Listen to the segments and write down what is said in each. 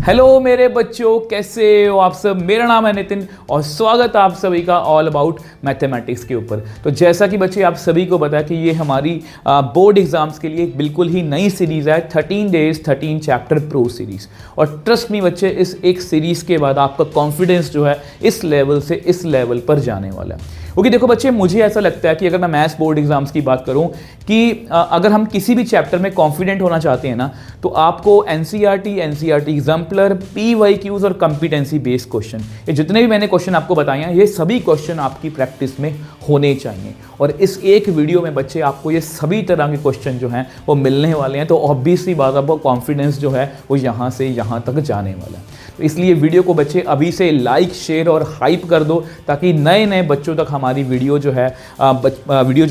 Hello मेरे बच्चों, कैसे हो आप सब। मेरा नाम है नितिन और स्वागत है आप सभी का ऑल अबाउट मैथमेटिक्स के ऊपर। तो जैसा कि बच्चे आप सभी को पता है कि ये हमारी बोर्ड एग्जाम्स के लिए एक बिल्कुल ही नई सीरीज़ है 13 डेज 13 चैप्टर प्रो सीरीज़। और ट्रस्ट मी बच्चे, इस एक सीरीज़ के बाद आपका कॉन्फिडेंस जो है इस लेवल से इस लेवल पर जाने वाला है। क्योंकि देखो बच्चे, मुझे ऐसा लगता है कि अगर मैं मैथ्स बोर्ड एग्जाम्स की बात करूं कि अगर हम किसी भी चैप्टर में कॉन्फिडेंट होना चाहते हैं ना, तो आपको एनसीईआरटी एग्जाम्पलर, पीवाईक्यूज और कॉम्पिटेंसी बेस्ड क्वेश्चन, ये जितने भी मैंने क्वेश्चन आपको बताए हैं, ये सभी क्वेश्चन आपकी प्रैक्टिस में होने चाहिए। और इस एक वीडियो में बच्चे आपको ये सभी तरह के क्वेश्चन जो हैं वो मिलने वाले हैं। तो ऑब्वियसली बात, आपका कॉन्फिडेंस जो है वो यहाँ से यहाँ तक जाने वाला है। तो इसलिए वीडियो को बच्चे अभी से लाइक, शेयर और हाइप कर दो, ताकि नए नए बच्चों तक हमारी वीडियो जो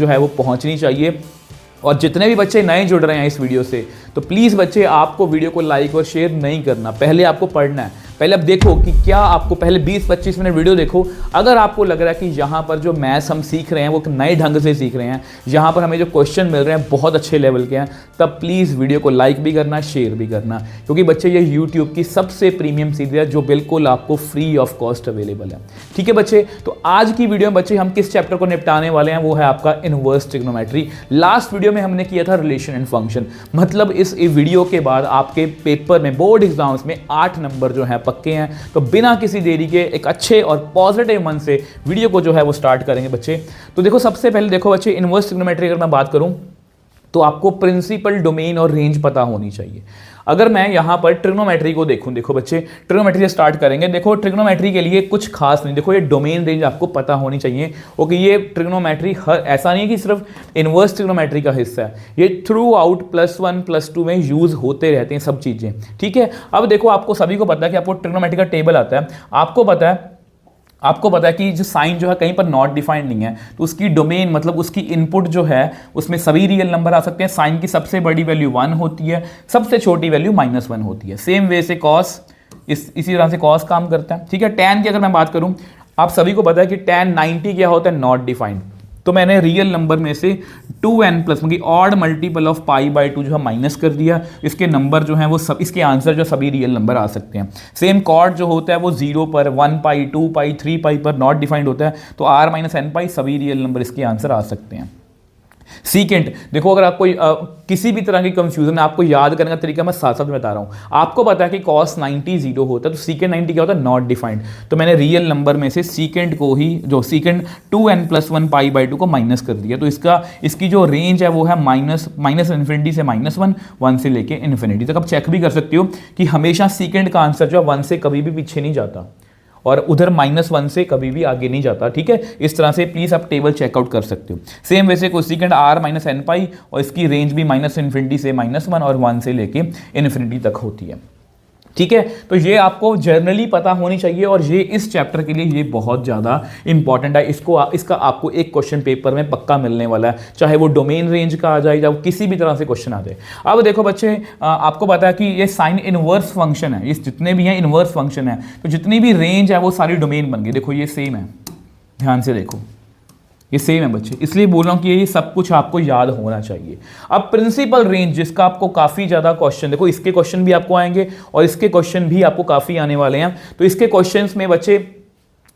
है वो पहुंचनी चाहिए। और जितने भी बच्चे नए जुड़ रहे हैं इस वीडियो से, तो प्लीज़ बच्चे, आपको वीडियो को लाइक और शेयर नहीं करना, पहले आपको पढ़ना है। पहले अब देखो कि क्या आपको, पहले 20-25 मिनट वीडियो देखो। अगर आपको लग रहा है कि यहाँ पर जो मैथ्स हम सीख रहे हैं वो नए ढंग से सीख रहे हैं, यहाँ पर हमें जो क्वेश्चन मिल रहे हैं बहुत अच्छे लेवल के हैं, तब प्लीज़ वीडियो को लाइक भी करना, शेयर भी करना। क्योंकि बच्चे, ये यूट्यूब की सबसे प्रीमियम सीरीज है जो बिल्कुल आपको फ्री ऑफ कॉस्ट अवेलेबल है। ठीक है बच्चे, तो आज की वीडियो में बच्चे हम किस चैप्टर को निपटाने वाले हैं, वो है आपका इनवर्स ट्रिग्नोमेट्री। लास्ट वीडियो में हमने किया था रिलेशन एंड फंक्शन। मतलब इस वीडियो के बाद आपके पेपर में, बोर्ड एग्जाम्स में 8 नंबर जो है पक्के हैं। तो बिना किसी देरी के एक अच्छे और पॉजिटिव मन से वीडियो को जो है वो स्टार्ट करेंगे बच्चे। तो देखो, सबसे पहले देखो बच्चे, इनवर्स ट्रिग्नोमेट्री अगर मैं बात करूं तो आपको प्रिंसिपल, डोमेन और रेंज पता होनी चाहिए। अगर मैं यहाँ पर ट्रिग्नोमेट्री को देखूं, देखो बच्चे, ट्रिग्नोमेट्री से स्टार्ट करेंगे। देखो, ट्रिग्नोमेट्री के लिए कुछ खास नहीं, देखो ये डोमेन रेंज आपको पता होनी चाहिए। ओके, ये ट्रिग्नोमेट्री ऐसा नहीं है कि सिर्फ इनवर्स ट्रिग्नोमेट्री का हिस्सा है, ये थ्रू आउट +1 +2 में यूज होते रहते हैं सब चीज़ें। ठीक है, अब देखो, आपको सभी को पता है कि आपको ट्रिग्नोमेट्री का टेबल आता है। आपको पता है कि जो साइन जो है कहीं पर नॉट डिफाइंड नहीं है, तो उसकी डोमेन, मतलब उसकी इनपुट जो है उसमें सभी रियल नंबर आ सकते हैं। साइन की सबसे बड़ी वैल्यू 1 होती है, सबसे छोटी वैल्यू -1 होती है। सेम वे से कॉस, इसी तरह से कॉस काम करता है। ठीक है, टैन की अगर मैं बात करूं, आप सभी को पता है कि टैन 90 क्या होता है, नॉट डिफाइंड। तो मैंने रियल नंबर में से 2n प्लस मतलब ऑड मल्टीपल ऑफ π/2 जो है माइनस कर दिया। इसके नंबर जो हैं वो सब, इसके आंसर जो सभी रियल नंबर आ सकते हैं। सेम कॉड जो होता है वो 0 पर, 1π, 2π, 3π पर नॉट डिफाइंड होता है। तो r-nπ सभी रियल नंबर इसके आंसर आ सकते हैं। सीकेंट, देखो, अगर आपको किसी भी तरह की कंफ्यूजन है, आपको याद करने का तरीका मैं साथ साथ बता रहा हूं। आपको पता है कि cos 90 0 होता है, तो सीकेंट 90 क्या होता है, नॉट डिफाइंड। तो मैंने रियल नंबर में से सीकेंट को ही, जो सीकेंट 2n + 1 π/2 को माइनस कर दिया। तो इसकी जो रेंज है वो है माइनस इन्फिनिटी से -1, 1 से लेके इन्फिनिटी तक। आप चेक भी कर सकते हो कि हमेशा सीकेंट का आंसर जो है 1 से कभी भी पीछे नहीं जाता और उधर -1 से कभी भी आगे नहीं जाता। ठीक है, इस तरह से प्लीज आप टेबल चेकआउट कर सकते हो। सेम वैसे कोसेकेंट r-nπ, और इसकी रेंज भी -इन्फिनिटी से -1 और 1 से लेके इन्फिनिटी तक होती है। ठीक है, तो ये आपको जनरली पता होनी चाहिए, और ये इस चैप्टर के लिए ये बहुत ज़्यादा इंपॉर्टेंट है। इसका आपको एक क्वेश्चन पेपर में पक्का मिलने वाला है, चाहे वो डोमेन रेंज का आ जाए या वो किसी भी तरह से क्वेश्चन आ जाए। अब देखो बच्चे, आपको पता है कि ये साइन इनवर्स फंक्शन है, ये जितने भी हैं इनवर्स फंक्शन है, तो जितनी भी रेंज है वो सारी डोमेन बन गई। देखो ये सेम है, ध्यान से देखो, ये सेम है बच्चे, इसलिए बोल रहा हूं कि ये सब कुछ आपको याद होना चाहिए। अब प्रिंसिपल रेंज, जिसका आपको काफ़ी ज़्यादा क्वेश्चन, देखो इसके क्वेश्चन भी आपको आएंगे और इसके क्वेश्चन भी आपको काफ़ी आने वाले हैं। तो इसके क्वेश्चंस में बच्चे,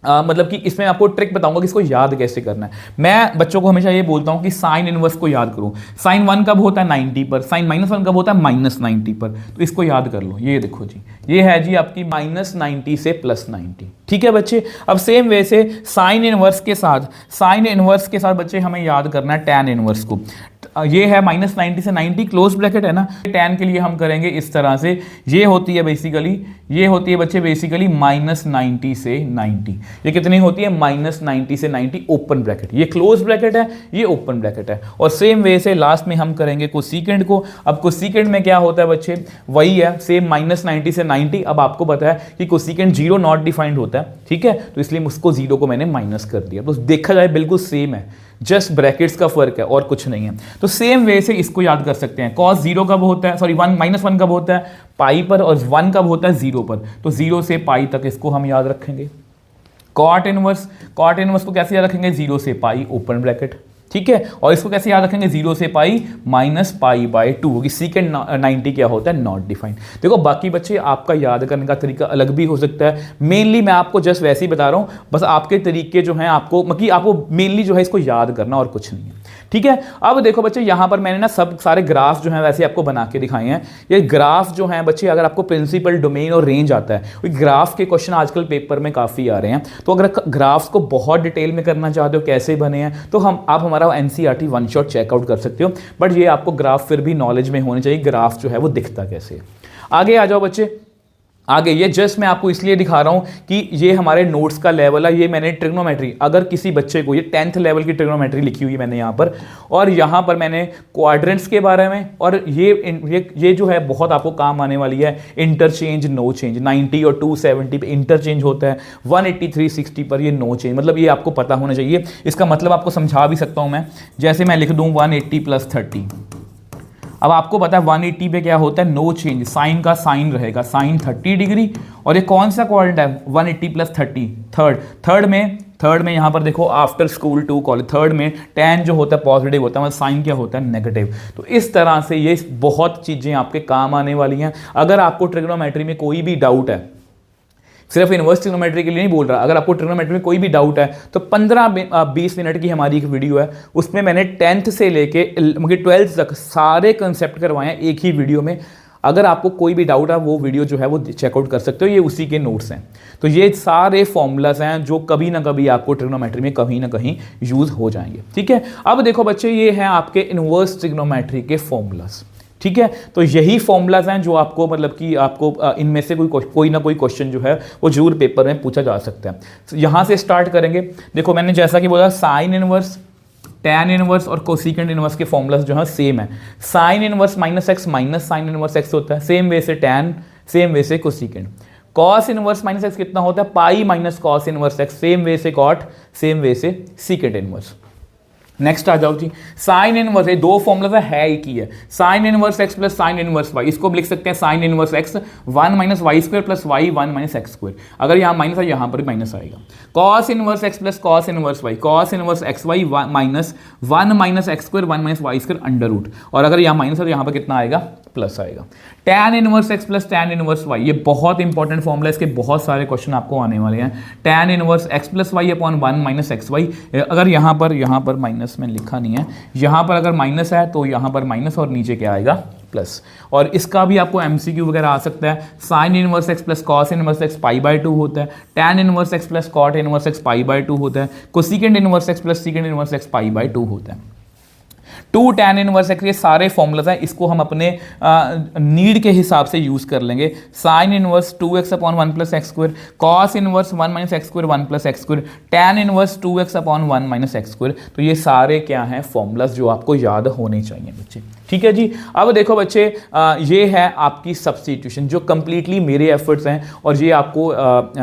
मतलब कि इसमें आपको ट्रिक बताऊंगा कि इसको याद कैसे करना है। मैं बच्चों को हमेशा ये बोलता हूं कि साइन इनवर्स को याद करो। साइन 1 कब होता है, 90 पर। साइन -1 कब होता है, -90 पर। तो इसको याद कर लो। ये देखो जी, ये है जी आपकी -90 से +90। ठीक है बच्चे, अब सेम वे से साइन इनवर्स के साथ बच्चे हमें याद करना है टैन इनवर्स को। ये है -90 से 90, क्लोज ब्रैकेट है ना। टैन के लिए हम करेंगे इस तरह से, ये होती है बच्चे बेसिकली -90 से 90। ये कितनी होती है, -90 से 90 ओपन ब्रैकेट। ये क्लोज ब्रैकेट है, ये ओपन ब्रैकेट है। और सेम वे से लास्ट में हम करेंगे कोसेकेंट को। अब कोसेकेंट में क्या होता है बच्चे, वही है सेम -90 से 90। अब आपको पता है कि कोसेकेंट 0 नॉट डिफाइंड होता है। ठीक है, तो इसलिए उसको 0 को मैंने माइनस कर दिया। तो देखा जाए बिल्कुल सेम है, जस्ट ब्रैकेट्स का फर्क है और कुछ नहीं है। तो सेम वे से इसको याद कर सकते हैं। cos 0 कब होता है, सॉरी -1 कब होता है, पाई पर, और 1 कब होता है, 0 पर। तो 0 से पाई तक इसको हम याद रखेंगे। कॉट इनवर्स को कैसे याद रखेंगे, 0 से पाई ओपन ब्रैकेट। ठीक है। और इसको कैसे याद रखेंगे, 0 से पाई माइनस पाई बाय 2 होगी। सीकेंड 90 क्या होता है, नॉट डिफाइंड। देखो बाकी बच्चे आपका याद करने का तरीका अलग भी हो सकता है, मेनली मैं आपको जस्ट वैसे ही बता रहा हूं, बस आपके तरीके जो हैं आपको मतलब आपको मेनली जो है इसको याद करना और कुछ नहीं है, ठीक है। अब देखो बच्चे यहां पर मैंने ना सब सारे ग्राफ जो हैं वैसे आपको बना के दिखाए हैं। ये ग्राफ जो हैं बच्चे, अगर आपको प्रिंसिपल, डोमेन और रेंज आता है, ग्राफ के क्वेश्चन आजकल पेपर में काफ़ी आ रहे हैं, तो अगर ग्राफ्स को बहुत डिटेल में करना चाहते हो कैसे बने हैं, तो आप हमारा एनसीईआरटी वन शॉट चेकआउट कर सकते हो। बट ये आपको ग्राफ फिर भी नॉलेज में होने चाहिए, ग्राफ जो है वो दिखता कैसे है। आगे आ जाओ बच्चे, आगे ये जस्ट मैं आपको इसलिए दिखा रहा हूं कि ये हमारे नोट्स का लेवल है। ये मैंने ट्रिग्नोमेट्री, अगर किसी बच्चे को, ये 10th लेवल की ट्रिग्नोमेट्री लिखी हुई है मैंने यहाँ पर, और यहाँ पर मैंने क्वाड्रेंट्स के बारे में, और ये जो है बहुत आपको काम आने वाली है, इंटरचेंज नो चेंज। 90 और 270 पे इंटरचेंज होता है, 180 360 पर ये नो चेंज, मतलब ये आपको पता होना चाहिए। इसका मतलब आपको समझा भी सकता हूँ मैं, जैसे मैं लिख दूँ 180 + 30। अब आपको पता है 180 पे क्या होता है, नो चेंज, साइन का साइन रहेगा, साइन 30 डिग्री। और ये कौन सा क्वाड्रेंट है, 180 + 30, थर्ड में यहाँ पर देखो after school to college, third में tan जो होता है पॉजिटिव होता है, मतलब साइन क्या होता है, नेगेटिव। तो इस तरह से ये बहुत चीज़ें आपके काम आने वाली हैं। अगर आपको ट्रिग्नोमेट्री में कोई भी डाउट है, सिर्फ इनवर्स ट्रिग्नोमेट्री के लिए नहीं बोल रहा, अगर आपको ट्रिग्नोमेट्री में कोई भी डाउट है तो 15-20 मिनट की हमारी एक वीडियो है, उसमें मैंने 10th से लेके 12th तक सारे कंसेप्ट करवाए हैं एक ही वीडियो में। अगर आपको कोई भी डाउट है वो वीडियो जो है वो चेकआउट कर सकते हो, ये उसी के नोट्स हैं। तो ये सारे फॉर्मूलाज हैं जो कभी ना कभी आपको ट्रिग्नोमेट्री में कहीं ना कहीं यूज हो जाएंगे, ठीक है। अब देखो बच्चे, ये हैं आपके इनवर्स ट्रिग्नोमेट्री के फॉर्मूलाज, ठीक है। तो यही फॉर्मूलाज हैं जो आपको मतलब कि आपको इनमें से कोई ना कोई क्वेश्चन जो है वो जरूर पेपर में पूछा जा सकता है। तो यहाँ से स्टार्ट करेंगे। देखो मैंने जैसा कि बोला, साइन इनवर्स, टैन इनवर्स और कोसिकेंट इनवर्स के फॉर्मूलाज जो है सेम है। Sine inverse -x minus sine inverse x होता है, सेम वे से टैन, सेम वे से कोसिकेंट। कॉस इनवर्स -x कितना होता है, pi minus cos inverse x, same way से कॉट, सेम वे से सीकेंट इनवर्स। नेक्स्ट आ जाओ जी, साइन इनवर्स, ये दो फॉर्मूला है एक ही है, sine inverse x plus sine inverse y। इसको लिख सकते हैं sign inverse x 1 - y² plus y 1 - x²। अगर यहाँ माइनस है यहाँ पर भी माइनस आएगा। Cos inverse x plus cos inverse y, cos inverse xy minus 1 - x² 1 - y² under root. और अगर यहाँ माइनस है तो यहाँ पर कितना आएगा, प्लस आएगा। Tan inverse x plus tan inverse y, ये बहुत इंपॉर्टेंट फॉर्मूला है, इसके बहुत सारे क्वेश्चन आपको आने वाले हैं। Tan inverse x plus y upon 1 - xy। अगर यहाँ पर माइनस में लिखा नहीं है, यहाँ पर अगर माइनस है तो यहाँ पर माइनस और नीचे क्या आएगा, प्लस। और इसका भी आपको MCQ वगैरह आ सकता है। Sine inverse x plus cos inverse x π/2 होता है, tan inverse x plus cot inverse x π/2 होता है, cosecant inverse x plus secant inverse x π/2 होता है। 2 tan इनवर्स x, ये सारे फॉर्मूलाज हैं, इसको हम अपने नीड के हिसाब से यूज कर लेंगे। Sine inverse 2x upon 1 plus x², cos inverse 1 - x² 1 plus x², tan inverse 2x upon 1 - x²। तो ये सारे क्या हैं, फॉर्मूलाज जो आपको याद होने चाहिए बच्चे, ठीक है जी। अब देखो बच्चे, ये है आपकी सब्स्टिट्यूशन जो कंप्लीटली मेरे एफर्ट्स हैं, और ये आपको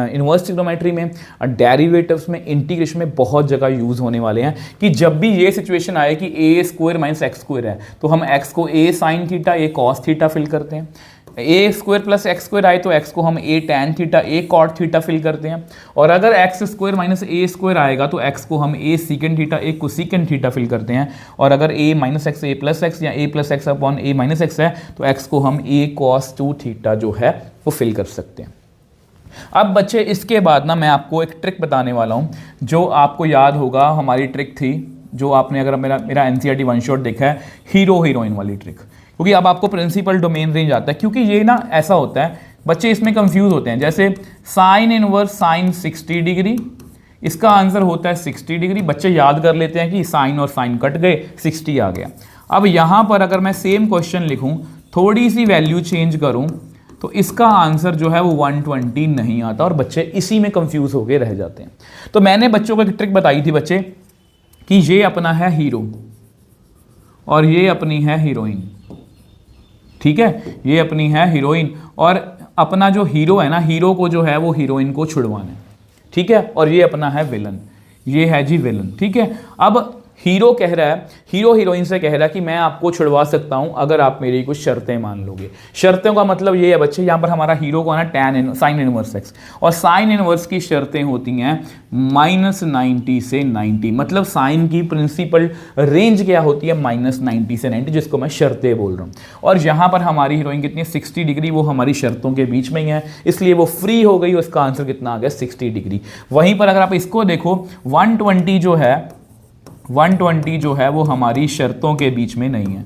इनवर्स ट्रिग्नोमेट्री में, डेरिवेटिव्स में, इंटीग्रेशन में बहुत जगह यूज होने वाले हैं। कि जब भी ये सिचुएशन आए कि a² - x² है, तो हम x को a sine theta a cos theta fill करते हैं। a² प्लस x² आए तो x को हम a tan theta a cot theta fill करते हैं। और अगर x² माइनस a² आएगा तो x को हम a secant theta a cosecant theta fill करते हैं। और अगर a minus x a plus x या a plus x upon a minus x है तो x को हम a cos 2 थीटा जो है वो फिल कर सकते हैं। अब बच्चे इसके बाद ना मैं आपको एक ट्रिक बताने वाला हूँ, जो आपको याद होगा, हमारी ट्रिक थी जो आपने अगर मेरा एनसीईआरटी वन शॉट देखा है, हीरो हीरोइन वाली ट्रिक। क्योंकि अब आपको प्रिंसिपल डोमेन रेंज आता है, क्योंकि ये ना ऐसा होता है, बच्चे इसमें कंफ्यूज होते हैं। जैसे साइन इनवर्स साइन 60 डिग्री, इसका आंसर होता है 60 डिग्री। बच्चे याद कर लेते हैं कि साइन और साइन कट गए, 60 आ गया। अब यहाँ पर अगर मैं सेम क्वेश्चन लिखूँ, थोड़ी सी वैल्यू चेंज करूँ, तो इसका आंसर जो है वो 120 नहीं आता, और बच्चे इसी में कंफ्यूज होकर रह जाते हैं। तो मैंने बच्चों को एक ट्रिक बताई थी बच्चे, कि ये अपना है हीरो और ये अपनी है हीरोइन, ठीक है, ये अपनी है हीरोइन, और अपना जो हीरो है ना, हीरो को जो है वो हीरोइन को छुड़वाना है, ठीक है। और ये अपना है विलन, ये है जी विलन, ठीक है। अब हीरो कह रहा है, हीरो हीरोइन से कह रहा है कि मैं आपको छुड़वा सकता हूं अगर आप मेरी कुछ शर्तें मान लोगे। शर्तों का मतलब ये है बच्चे, यहां पर हमारा हीरो को है ना साइन इनवर्स एक्स, और साइन इनवर्स की शर्तें होती हैं -90 से 90, मतलब साइन की प्रिंसिपल रेंज क्या होती है -90 से 90, जिसको मैं शर्तें बोल रहा हूं। और यहां पर हमारी हीरोइन कितनी है 60 डिग्री, वो हमारी शर्तों के बीच में ही है, इसलिए वो फ्री हो गई, उसका आंसर कितना आ गया 60 डिग्री। वहीं पर अगर आप इसको देखो 120 जो है वो हमारी शर्तों के बीच में नहीं है,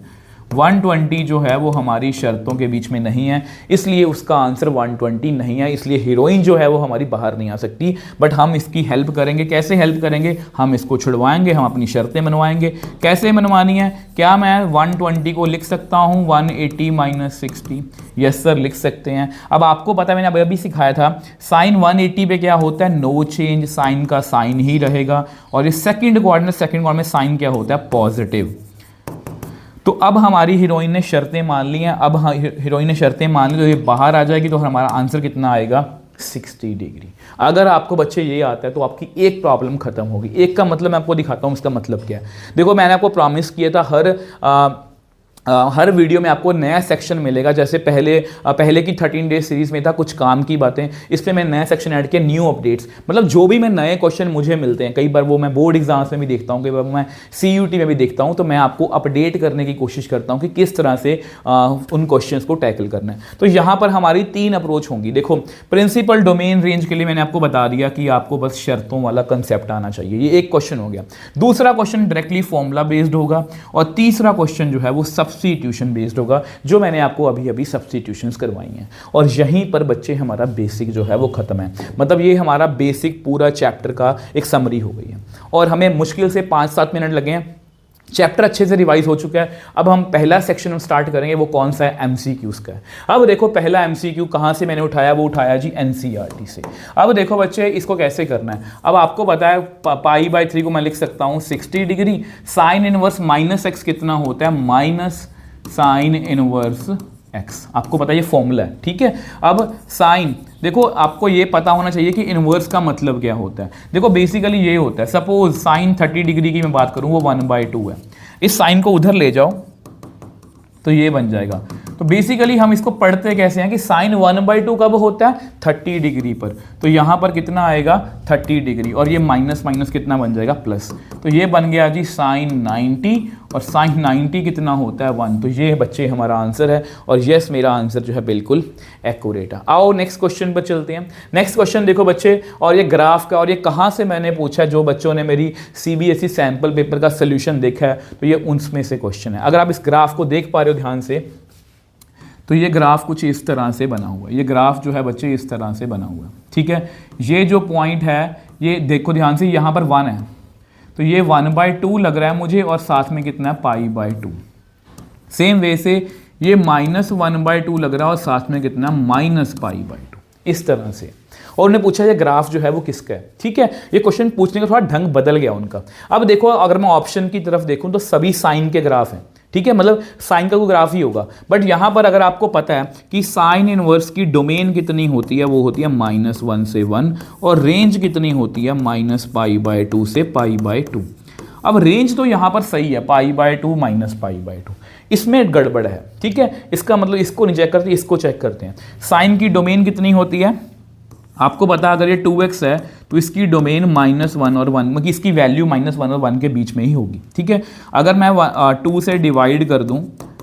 120 जो है वो हमारी शर्तों के बीच में नहीं है, इसलिए उसका आंसर 120 नहीं है, इसलिए हीरोइन जो है वो हमारी बाहर नहीं आ सकती। बट हम इसकी हेल्प करेंगे, कैसे हेल्प करेंगे, हम इसको छुड़वाएंगे, हम अपनी शर्तें मनवाएंगे। कैसे मनवानी है, क्या मैं 120 को लिख सकता हूँ 180 - 60? यस सर, लिख सकते हैं। अब आपको पता है, मैंने अभी सिखाया था साइन 180 पे क्या होता है, नो चेंज, साइन का साइन ही रहेगा, और इस सेकंड क्वाड्रेंट में साइन क्या होता है, पॉजिटिव। तो अब हमारी हीरोइन ने शर्तें मान ली हैं, अब हीरोइन ने शर्तें मान ली तो ये बाहर आ जाएगी, तो हमारा आंसर कितना आएगा 60 डिग्री। अगर आपको बच्चे ये आता है तो आपकी एक प्रॉब्लम खत्म होगी। एक का मतलब मैं आपको दिखाता हूँ इसका मतलब क्या है। देखो, मैंने आपको प्रॉमिस किया था हर वीडियो में आपको नया सेक्शन मिलेगा। जैसे पहले की 13 डेज सीरीज में था कुछ काम की बातें, इस पर मैं नया सेक्शन ऐड किया, न्यू अपडेट्स। मतलब जो भी मैं नए क्वेश्चन मुझे मिलते हैं, कई बार वो मैं बोर्ड एग्जाम्स में भी देखता हूँ, कई बार मैं CUT में भी देखता हूँ, तो मैं आपको अपडेट करने की कोशिश करता हूँ कि किस तरह से उन क्वेश्चंस को टैकल करना है। तो यहाँ पर हमारी 3 अप्रोच होंगी। देखो, प्रिंसिपल डोमेन रेंज के लिए मैंने आपको बता दिया कि आपको बस शर्तों वाला कंसेप्ट आना चाहिए, ये एक क्वेश्चन हो गया। दूसरा क्वेश्चन डायरेक्टली फॉर्मूला बेस्ड होगा, और तीसरा क्वेश्चन जो है वो सब्स्टिट्यूशन बेस्ड होगा, जो मैंने आपको अभी सब्स्टिट्यूशंस करवाई हैं। और यहीं पर बच्चे हमारा बेसिक जो है वो खत्म है। मतलब ये हमारा बेसिक पूरा चैप्टर का एक समरी हो गई है, और हमें मुश्किल से 5-7 मिनट लगे हैं। चैप्टर अच्छे से रिवाइज हो चुका है। अब हम पहला सेक्शन हम स्टार्ट करेंगे, वो कौन सा है, MCQs का है। अब देखो, पहला MCQ कहाँ से मैंने उठाया, वो उठाया जी NCERT से। अब देखो बच्चे, इसको कैसे करना है। अब आपको पता है π/3 को मैं लिख सकता हूँ 60 डिग्री। साइन इनवर्स -x कितना होता है, माइनस साइन इनवर्स x। आपको पता है ये फॉर्मूला है, ठीक है। अब साइन, देखो आपको ये पता होना चाहिए कि इनवर्स का मतलब क्या होता है। देखो बेसिकली ये होता है, सपोज साइन 30 डिग्री की मैं बात करूं, वो 1/2 है। इस साइन को उधर ले जाओ तो ये बन जाएगा। तो बेसिकली हम इसको पढ़ते कैसे हैं कि साइन 1/2 कब होता है, 30 डिग्री पर। तो यहाँ पर कितना आएगा 30 डिग्री, और ये माइनस माइनस कितना बन जाएगा प्लस। तो ये बन गया जी साइन 90, और साइन 90 कितना होता है 1। तो ये बच्चे हमारा आंसर है, और यस मेरा आंसर जो है बिल्कुल एक्यूरेट है। आओ नेक्स्ट क्वेश्चन पर चलते हैं। नेक्स्ट क्वेश्चन देखो बच्चे, और ये ग्राफ का, और ये कहाँ से मैंने पूछा, जो बच्चों ने मेरी CBSE सैम्पल पेपर का सोल्यूशन देखा है तो ये उनमें से क्वेश्चन है। अगर आप इस ग्राफ को देख पा रहे हो ध्यान से, तो ये ग्राफ कुछ इस तरह से बना हुआ है। ये ग्राफ जो है बच्चे इस तरह से बना हुआ है, ठीक है। ये जो पॉइंट है, ये देखो ध्यान से, यहाँ पर 1 है, तो ये 1/2 लग रहा है मुझे, और साथ में कितना है π/2। सेम वे से ये -1/2 लग रहा है, और साथ में कितना -π/2, इस तरह से। और उन्हें पूछा ये ग्राफ जो है वो किसका है, ठीक है। ये क्वेश्चन पूछने का थोड़ा ढंग बदल गया उनका। अब देखो, अगर मैं ऑप्शन की तरफ देखूं तो सभी साइन के ग्राफ हैं, ठीक है, मतलब साइन का कोई ग्राफ ही होगा। बट यहाँ पर अगर आपको पता है कि साइन इनवर्स की डोमेन कितनी होती है, वो होती है -1 से 1, और रेंज कितनी होती है -π/2 से π/2। अब रेंज तो यहाँ पर सही है, π/2 -π/2, इसमें गड़बड़ है, ठीक है। इसका मतलब इसको नहीं चेक करते, इसको चेक करते हैं। साइन की डोमेन कितनी होती है, आपको पता, अगर ये 2x है तो इसकी डोमेन -1 और 1, मतलब इसकी वैल्यू -1 और 1 के बीच में ही होगी, ठीक है। अगर मैं 2 से डिवाइड कर दूं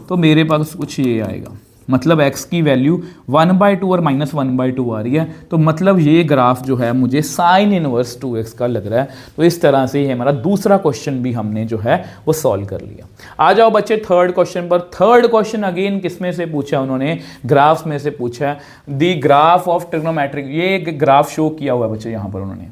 तो मेरे पास कुछ ये आएगा, मतलब x की वैल्यू 1/2 और -1/2 आ रही है। तो मतलब ये ग्राफ जो है मुझे साइन इनवर्स 2x का लग रहा है। तो इस तरह से ये हमारा दूसरा क्वेश्चन भी हमने जो है वो सॉल्व कर लिया। आ जाओ बच्चे थर्ड क्वेश्चन पर। थर्ड क्वेश्चन अगेन किसमें से पूछा उन्होंने, ग्राफ में से पूछा है। द ग्राफ ऑफ ट्रिग्नोमेट्रिक, ये एक ग्राफ शो किया हुआ है बच्चे यहाँ पर उन्होंने,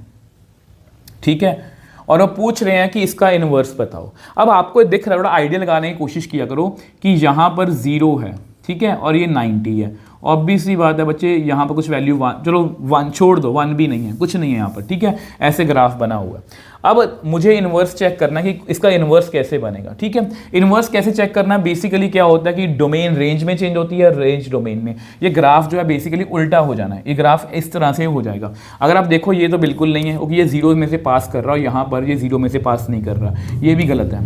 ठीक है। और वो पूछ रहे हैं कि इसका इनवर्स बताओ। अब आपको दिख रहा है, थोड़ा आइडिया लगाने की कोशिश किया करो कि यहाँ पर 0 है, ठीक है, और ये 90 है। ऑब्वियसली बात है बच्चे, यहाँ पर कुछ वैल्यू 1, चलो 1 छोड़ दो, 1 भी नहीं है, कुछ नहीं है यहाँ पर, ठीक है, ऐसे ग्राफ बना हुआ है। अब मुझे इन्वर्स चेक करना है कि इसका इन्वर्स कैसे बनेगा, ठीक है। इन्वर्स कैसे चेक करना है, बेसिकली क्या होता है कि डोमेन रेंज में चेंज होती है, रेंज डोमेन में। ये ग्राफ जो है बेसिकली उल्टा हो जाना है, ये ग्राफ इस तरह से हो जाएगा। अगर आप देखो ये तो बिल्कुल नहीं है, क्योंकि ये 0 में से पास कर रहा है, यहाँ पर ये 0 में से पास नहीं कर रहा, ये भी गलत है।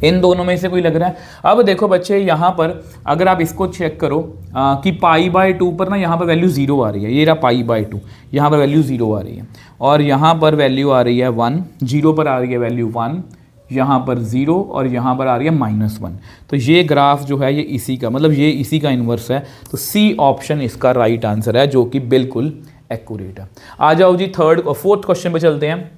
इन दोनों में से कोई लग रहा है। अब देखो बच्चे, यहाँ पर अगर आप इसको चेक करो कि π/2 पर ना यहाँ पर वैल्यू 0 आ रही है, ये रहा π/2, यहाँ पर वैल्यू 0 आ रही है, और यहाँ पर वैल्यू आ रही है 1, 0 पर आ रही है वैल्यू 1, यहाँ पर 0, और यहाँ पर आ रही है -1। तो ये ग्राफ जो है ये इसी का, मतलब ये इसी का इन्वर्स है। तो सी ऑप्शन इसका राइट आंसर है, जो कि बिल्कुल एक्यूरेट है। आ जाओ जी फोर्थ क्वेश्चन पे चलते हैं।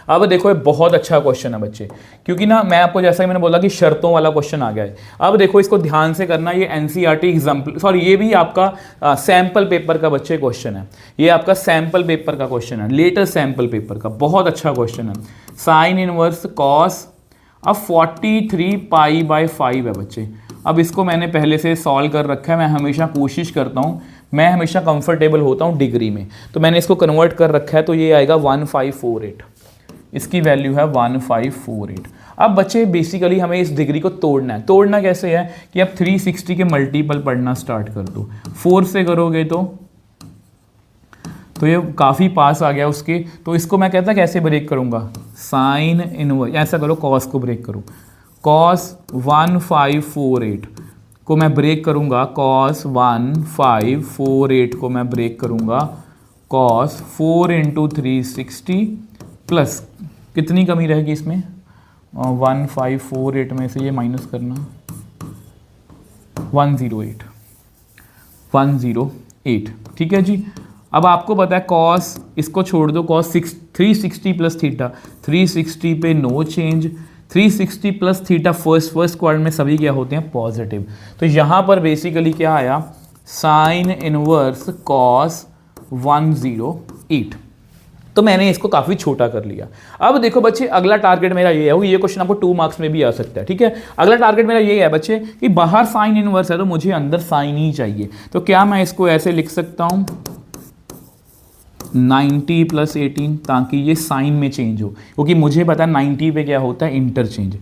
अब देखो ये बहुत अच्छा क्वेश्चन है बच्चे, क्योंकि ना मैं आपको जैसा कि मैंने बोला कि शर्तों वाला क्वेश्चन आ गया है। अब देखो इसको ध्यान से करना, ये एनसीईआरटी एग्जाम्पल, सॉरी ये भी आपका सैम्पल पेपर का बच्चे क्वेश्चन है, ये आपका सैम्पल पेपर का क्वेश्चन है, लेटेस्ट सैम्पल पेपर का, बहुत अच्छा क्वेश्चन है। साइन इनवर्स कॉस, अब 43 π/5 है बच्चे। अब इसको मैंने पहले से सॉल्व कर रखा है, मैं हमेशा कोशिश करता हूँ, मैं हमेशा कंफर्टेबल होता हूँ डिग्री में, तो मैंने इसको कन्वर्ट कर रखा है, तो ये आएगा 1548, इसकी वैल्यू है 1548। अब बच्चे बेसिकली हमें इस डिग्री को तोड़ना है। तोड़ना कैसे है कि अब 360 के मल्टीपल पढ़ना स्टार्ट कर दो, 4 से करोगे तो ये काफ़ी पास आ गया उसके। तो इसको मैं कहता कैसे ब्रेक करूँगा, साइन इनवर्स, ऐसा करो कॉस को ब्रेक करो, कॉस 1548 को मैं ब्रेक करूँगा, कॉस 1548 को मैं ब्रेक करूँगा, कॉस 4 × 360 प्लस कितनी कमी रहेगी इसमें, 1548 में से ये माइनस करना, 108, ठीक है जी। अब आपको पता है कॉस, इसको छोड़ दो, कॉस 360 प्लस थीटा, 360 पे no change, 360 plus theta first quadrant में सभी क्या होते हैं, पॉजिटिव। तो यहाँ पर बेसिकली क्या आया, साइन इनवर्स कॉस 108। तो मैंने इसको काफ़ी छोटा कर लिया। अब देखो बच्चे, अगला टारगेट मेरा ये है, ये क्वेश्चन आपको 2 मार्क्स में भी आ सकता है, ठीक है। अगला टारगेट मेरा ये है बच्चे कि बाहर साइन इनवर्स है तो मुझे अंदर साइन ही चाहिए। तो क्या मैं इसको ऐसे लिख सकता हूँ 90 + 18, ताकि ये साइन में चेंज हो, क्योंकि मुझे पता है 90 पे क्या होता है, इंटरचेंज।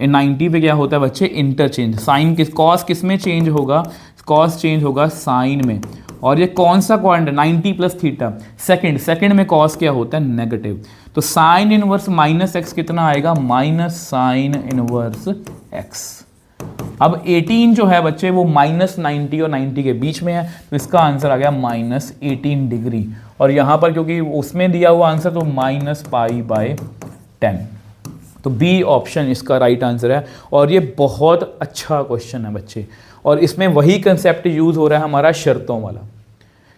90 पे क्या होता है बच्चे, इंटरचेंज। साइन कॉस किस में चेंज होगा, कॉस चेंज होगा साइन में। और ये कौन सा क्वाड्रेंट, 90 प्लस थीटा, सेकंड में कॉस क्या होता है, नेगेटिव। तो साइन इनवर्स -x कितना आएगा, -sin इनवर्स x। अब 18 जो है बच्चे वो -90 और 90 के बीच में है, तो इसका आंसर आ गया -18 डिग्री। और यहाँ पर क्योंकि उसमें दिया हुआ आंसर तो -π/10, तो बी ऑप्शन इसका राइट आंसर है। और ये बहुत अच्छा क्वेश्चन है बच्चे, और इसमें वही कंसेप्ट यूज हो रहा है हमारा शर्तों वाला,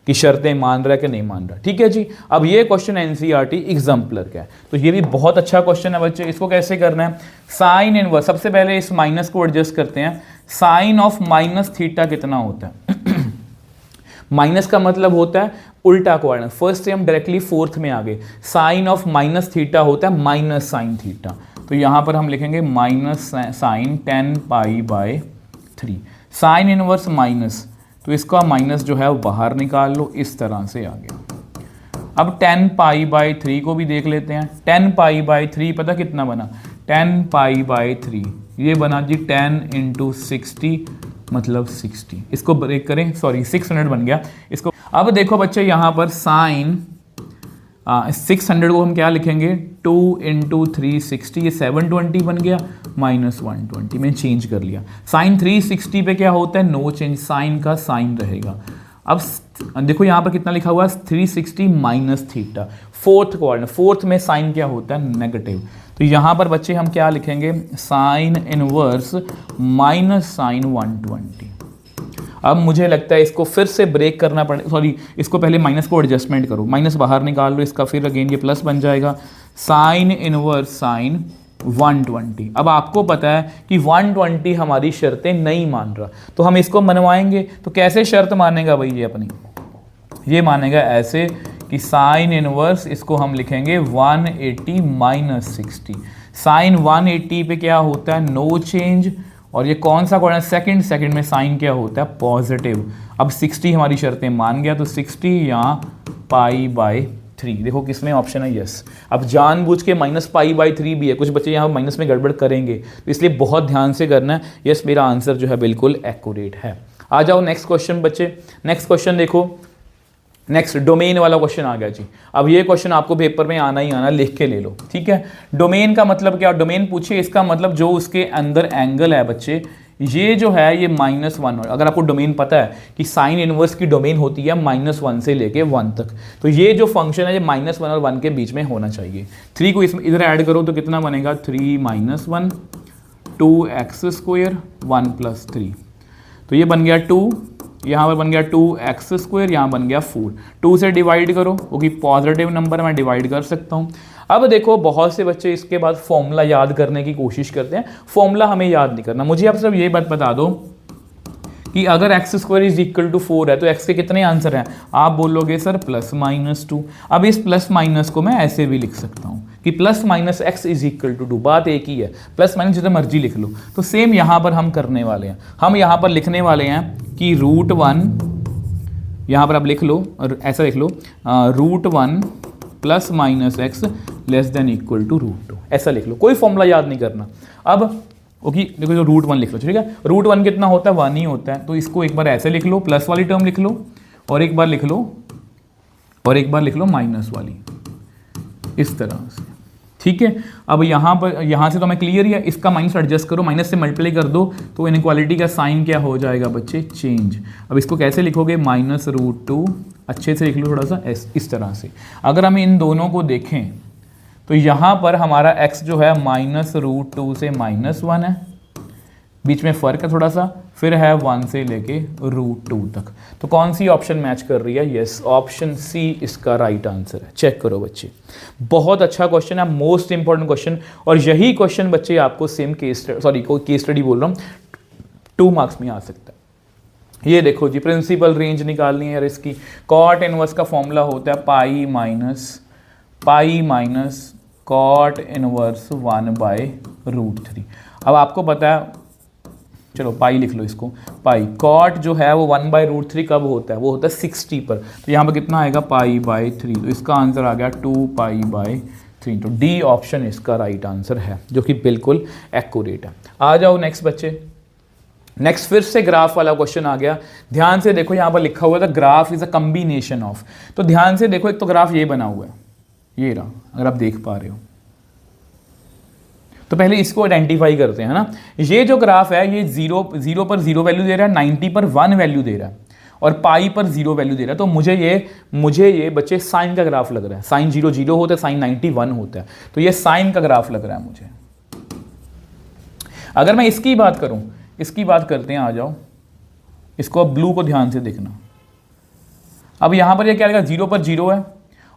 कि शर्तें मान रहा है कि नहीं मान रहा, ठीक है जी। अब ये क्वेश्चन एनसीईआरटी एग्जाम्पलर का है, तो ये भी बहुत अच्छा क्वेश्चन है बच्चे। इसको कैसे करना है, साइन इनवर्स, सबसे पहले इस माइनस को एडजस्ट करते हैं। साइन ऑफ -θ कितना होता है, माइनस का मतलब होता है उल्टा क्वाड्रेंट, फर्स्ट से हम डायरेक्टली फोर्थ में आ गए। साइन ऑफ -θ होता है -sin θ, तो यहाँ पर हम लिखेंगे -sin 10π/3। साइन इनवर्स माइनस, तो इसका माइनस जो है वो बाहर निकाल लो, इस तरह से आ गया। अब 10π/3 को भी देख लेते हैं। 10π/3 पता कितना बना, 10π/3 ये बना जी 10 × 60 मतलब 60। इसको ब्रेक करें, सॉरी 600 बन गया इसको। अब देखो बच्चे यहाँ पर साइन 600 को हम क्या लिखेंगे, 2 × 360, ये 720 बन गया, -120 में चेंज कर लिया। साइन 360 पे क्या होता है, नो चेंज, साइन का साइन रहेगा। अब देखो यहाँ पर कितना लिखा हुआ है, 360 -θ, फोर्थ क्वाड्रेंट, फोर्थ में साइन क्या होता है, नेगेटिव। तो यहाँ पर बच्चे हम क्या लिखेंगे, साइन इनवर्स -sin 120। अब मुझे लगता है इसको फिर से ब्रेक करना पड़ेगा, सॉरी इसको पहले माइनस को एडजस्टमेंट करो, माइनस बाहर निकाल लो इसका, फिर अगेन ये प्लस बन जाएगा। Sine inverse sine 120। अब आपको पता है कि 120 हमारी शर्तें नहीं मान रहा, तो हम इसको मनवाएंगे। तो कैसे शर्त मानेगा भाई ये अपनी, ये मानेगा ऐसे कि साइन इनवर्स, इसको हम लिखेंगे 180 -60। साइन 180 पे क्या होता है, नो चेंज, और ये कौन सा कोण है, सेकंड, सेकंड में साइन क्या होता है, पॉजिटिव। अब 60 हमारी शर्तें मान गया, तो 60 या π/3, देखो किसमें ऑप्शन है यस। अब जानबूझ के -π/3 भी है, कुछ बच्चे यहाँ माइनस में गड़बड़ करेंगे, तो इसलिए बहुत ध्यान से करना है। यस, मेरा आंसर जो है बिल्कुल एक्यूरेट है। आ जाओ नेक्स्ट क्वेश्चन बच्चे। नेक्स्ट क्वेश्चन देखो, नेक्स्ट डोमेन वाला क्वेश्चन आ गया जी। अब ये क्वेश्चन आपको पेपर में आना ही आना, लिख के ले लो, ठीक है। डोमेन का मतलब क्या, डोमेन पूछिए, इसका मतलब जो उसके अंदर एंगल है बच्चे, ये जो है ये -1। अगर आपको डोमेन पता है कि साइन इनवर्स की डोमेन होती है -1 से लेके 1 तक, तो ये जो फंक्शन है ये -1 और 1 के बीच में होना चाहिए। 3 को इसमें इधर ऐड करो तो कितना बनेगा, 3 - 1 2x², 1 + 3, तो ये बन गया 2, यहाँ पर बन गया 2x², यहाँ बन गया 4। 2 से डिवाइड करो, क्योंकि पॉजिटिव नंबर मैं डिवाइड कर सकता हूँ। अब देखो बहुत से बच्चे इसके बाद फॉर्मूला याद करने की कोशिश करते हैं, फॉर्मूला हमें याद नहीं करना। मुझे आप सिर्फ ये बात बता दो कि अगर x² = 4 है तो x के कितने आंसर हैं, आप बोलोगे सर +-2। अब इस प्लस माइनस को मैं ऐसे भी लिख सकता हूँ कि +-x = 2, बात एक ही है, प्लस जितना मर्जी लिख लो। तो सेम यहाँ पर हम करने वाले हैं, हम यहाँ पर लिखने वाले हैं कि √1, यहाँ पर आप लिख लो और ऐसा लिख लो √1 ± x <= √2, ऐसा लिख लो, कोई फॉर्मूला याद नहीं करना। अब ओके देखो जो √1 लिख लो, ठीक है। √1 कितना होता है, 1 ही होता है, तो इसको एक बार ऐसे लिख लो, प्लस वाली टर्म लिख लो, और एक बार लिख लो, और एक बार लिख लो माइनस वाली, इस तरह से, ठीक है। अब यहाँ पर, यहाँ से तो हमें क्लियर ही है, इसका माइनस एडजस्ट करो, माइनस से मल्टीप्लाई कर दो, तो इनइक्वालिटी का साइन क्या हो जाएगा बच्चे, चेंज। अब इसको कैसे लिखोगे, -√2, अच्छे से लिख लो थोड़ा सा, इस तरह से। अगर हम इन दोनों को देखें तो यहाँ पर हमारा x जो है -√2 से -1 है, बीच में फ़र्क है थोड़ा सा, फिर है 1 से लेके √2 तक। तो कौन सी ऑप्शन मैच कर रही है, यस ऑप्शन सी इसका राइट आंसर है। चेक करो बच्चे, बहुत अच्छा क्वेश्चन है, मोस्ट इंपॉर्टेंट क्वेश्चन, और यही क्वेश्चन बच्चे आपको सेम केस स्टडी बोल रहा हूँ 2 मार्क्स में आ सकता है। ये देखो जी, प्रिंसिपल रेंज निकालनी है यार इसकी। कॉट इनवर्स का फॉर्मूला होता है पाई माइनस कॉट इनवर्स 1/√3। अब आपको पता है, चलो पाई लिख लो इसको, पाई कॉट जो है वो 1/√3 कब होता है, वो होता है 60 पर, तो यहाँ पर कितना आएगा π/3, तो इसका आंसर आ गया 2π/3। तो डी ऑप्शन इसका राइट आंसर है, जो कि बिल्कुल एक्यूरेट है। आ जाओ नेक्स्ट बच्चे, नेक्स्ट फिर से ग्राफ वाला क्वेश्चन आ गया। ध्यान से देखो, यहाँ पर लिखा हुआ था graph is a combination of, तो ध्यान से देखो, एक तो ग्राफ ये बना हुआ है, ये रहा, अगर आप देख पा रहे हो, तो पहले इसको आइडेंटिफाई करते हैं ना। ये जो ग्राफ है ये 0 पर 0 वैल्यू दे रहा है, 90 पर 1 वैल्यू दे रहा है, और पाई पर 0 वैल्यू दे रहा है। तो मुझे ये बच्चे साइन का ग्राफ लग रहा है, साइन 0 0 होता है, साइन 90 1 होता है, तो ये साइन का ग्राफ लग रहा है मुझे। अगर मैं इसकी बात करूं, इसकी बात करते हैं, आ जाओ इसको, अब ब्लू को ध्यान से देखना। अब यहां पर ये क्या लगा, 0 पर 0 है,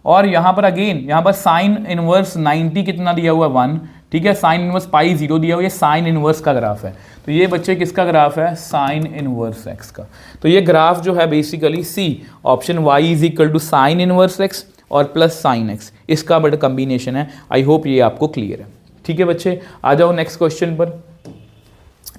और यहाँ पर अगेन यहाँ पर साइन इनवर्स 90 कितना दिया हुआ है 1, ठीक है, साइन इनवर्स पाई 0 दिया हुआ है, ये साइन इनवर्स का ग्राफ है। तो ये बच्चे किसका ग्राफ है, साइन इनवर्स x का। तो ये ग्राफ जो है basically C option y = sine inverse x और प्लस साइन x, इसका बड़ा कॉम्बिनेशन है। आई होप ये आपको क्लियर है, ठीक है बच्चे। आ जाओ नेक्स्ट क्वेश्चन पर।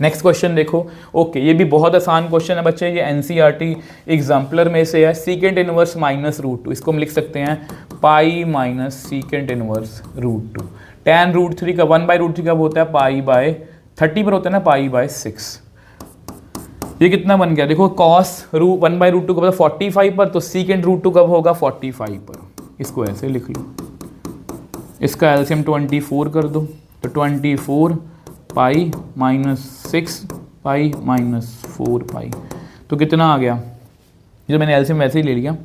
नेक्स्ट क्वेश्चन देखो, ओके ये भी बहुत आसान क्वेश्चन है बच्चे, ये एनसीईआरटी एग्जाम्पलर में से है। सीकेंट इनवर्स -√2, इसको हम लिख सकते हैं pi minus secant inverse √2। tan √3 का 1/√3 कब होता है, π/30 पर होता है ना, π/6। ये कितना बन गया, देखो cos 1/√2 कब होता है 45 पर, तो सीकेंट √2 कब होगा 45 पर। इसको ऐसे लिख लो, इसका एलसीएम 24 कर दो, तो 24 पाई -6 पाई -4 पाई, तो कितना आ गया, जो मैंने एलसीएम वैसे ही ले लिया,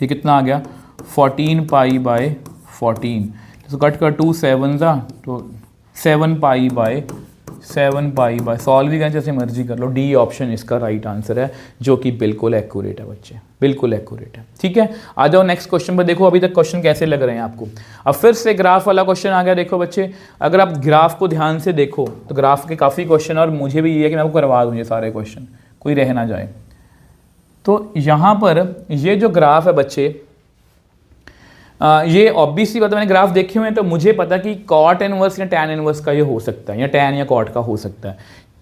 ये कितना आ गया 14 π/14। तो कट कर 2 7 तो 7 π/7 सॉल्व भी करें जैसे मर्जी कर लो। डी ऑप्शन इसका राइट आंसर है, जो कि बिल्कुल एक्यूरेट है बच्चे, बिल्कुल एक्यूरेट है, ठीक है। आ जाओ नेक्स्ट क्वेश्चन पर। देखो अभी तक क्वेश्चन कैसे लग रहे हैं आपको। अब फिर से ग्राफ वाला क्वेश्चन आ गया। देखो बच्चे, अगर आप ग्राफ को ध्यान से देखो तो ग्राफ के काफ़ी क्वेश्चन, और मुझे भी ये है कि मैं आपको करवा दूँ ये सारे क्वेश्चन, कोई रह ना जाए। तो यहाँ पर ये जो ग्राफ है बच्चे, ये ऑब्वियसली बात है, मैंने ग्राफ देखे हुए हैं तो मुझे पता कि कॉट इनवर्स या टैन इनवर्स का ये हो सकता है, या टैन या कॉट का हो सकता है।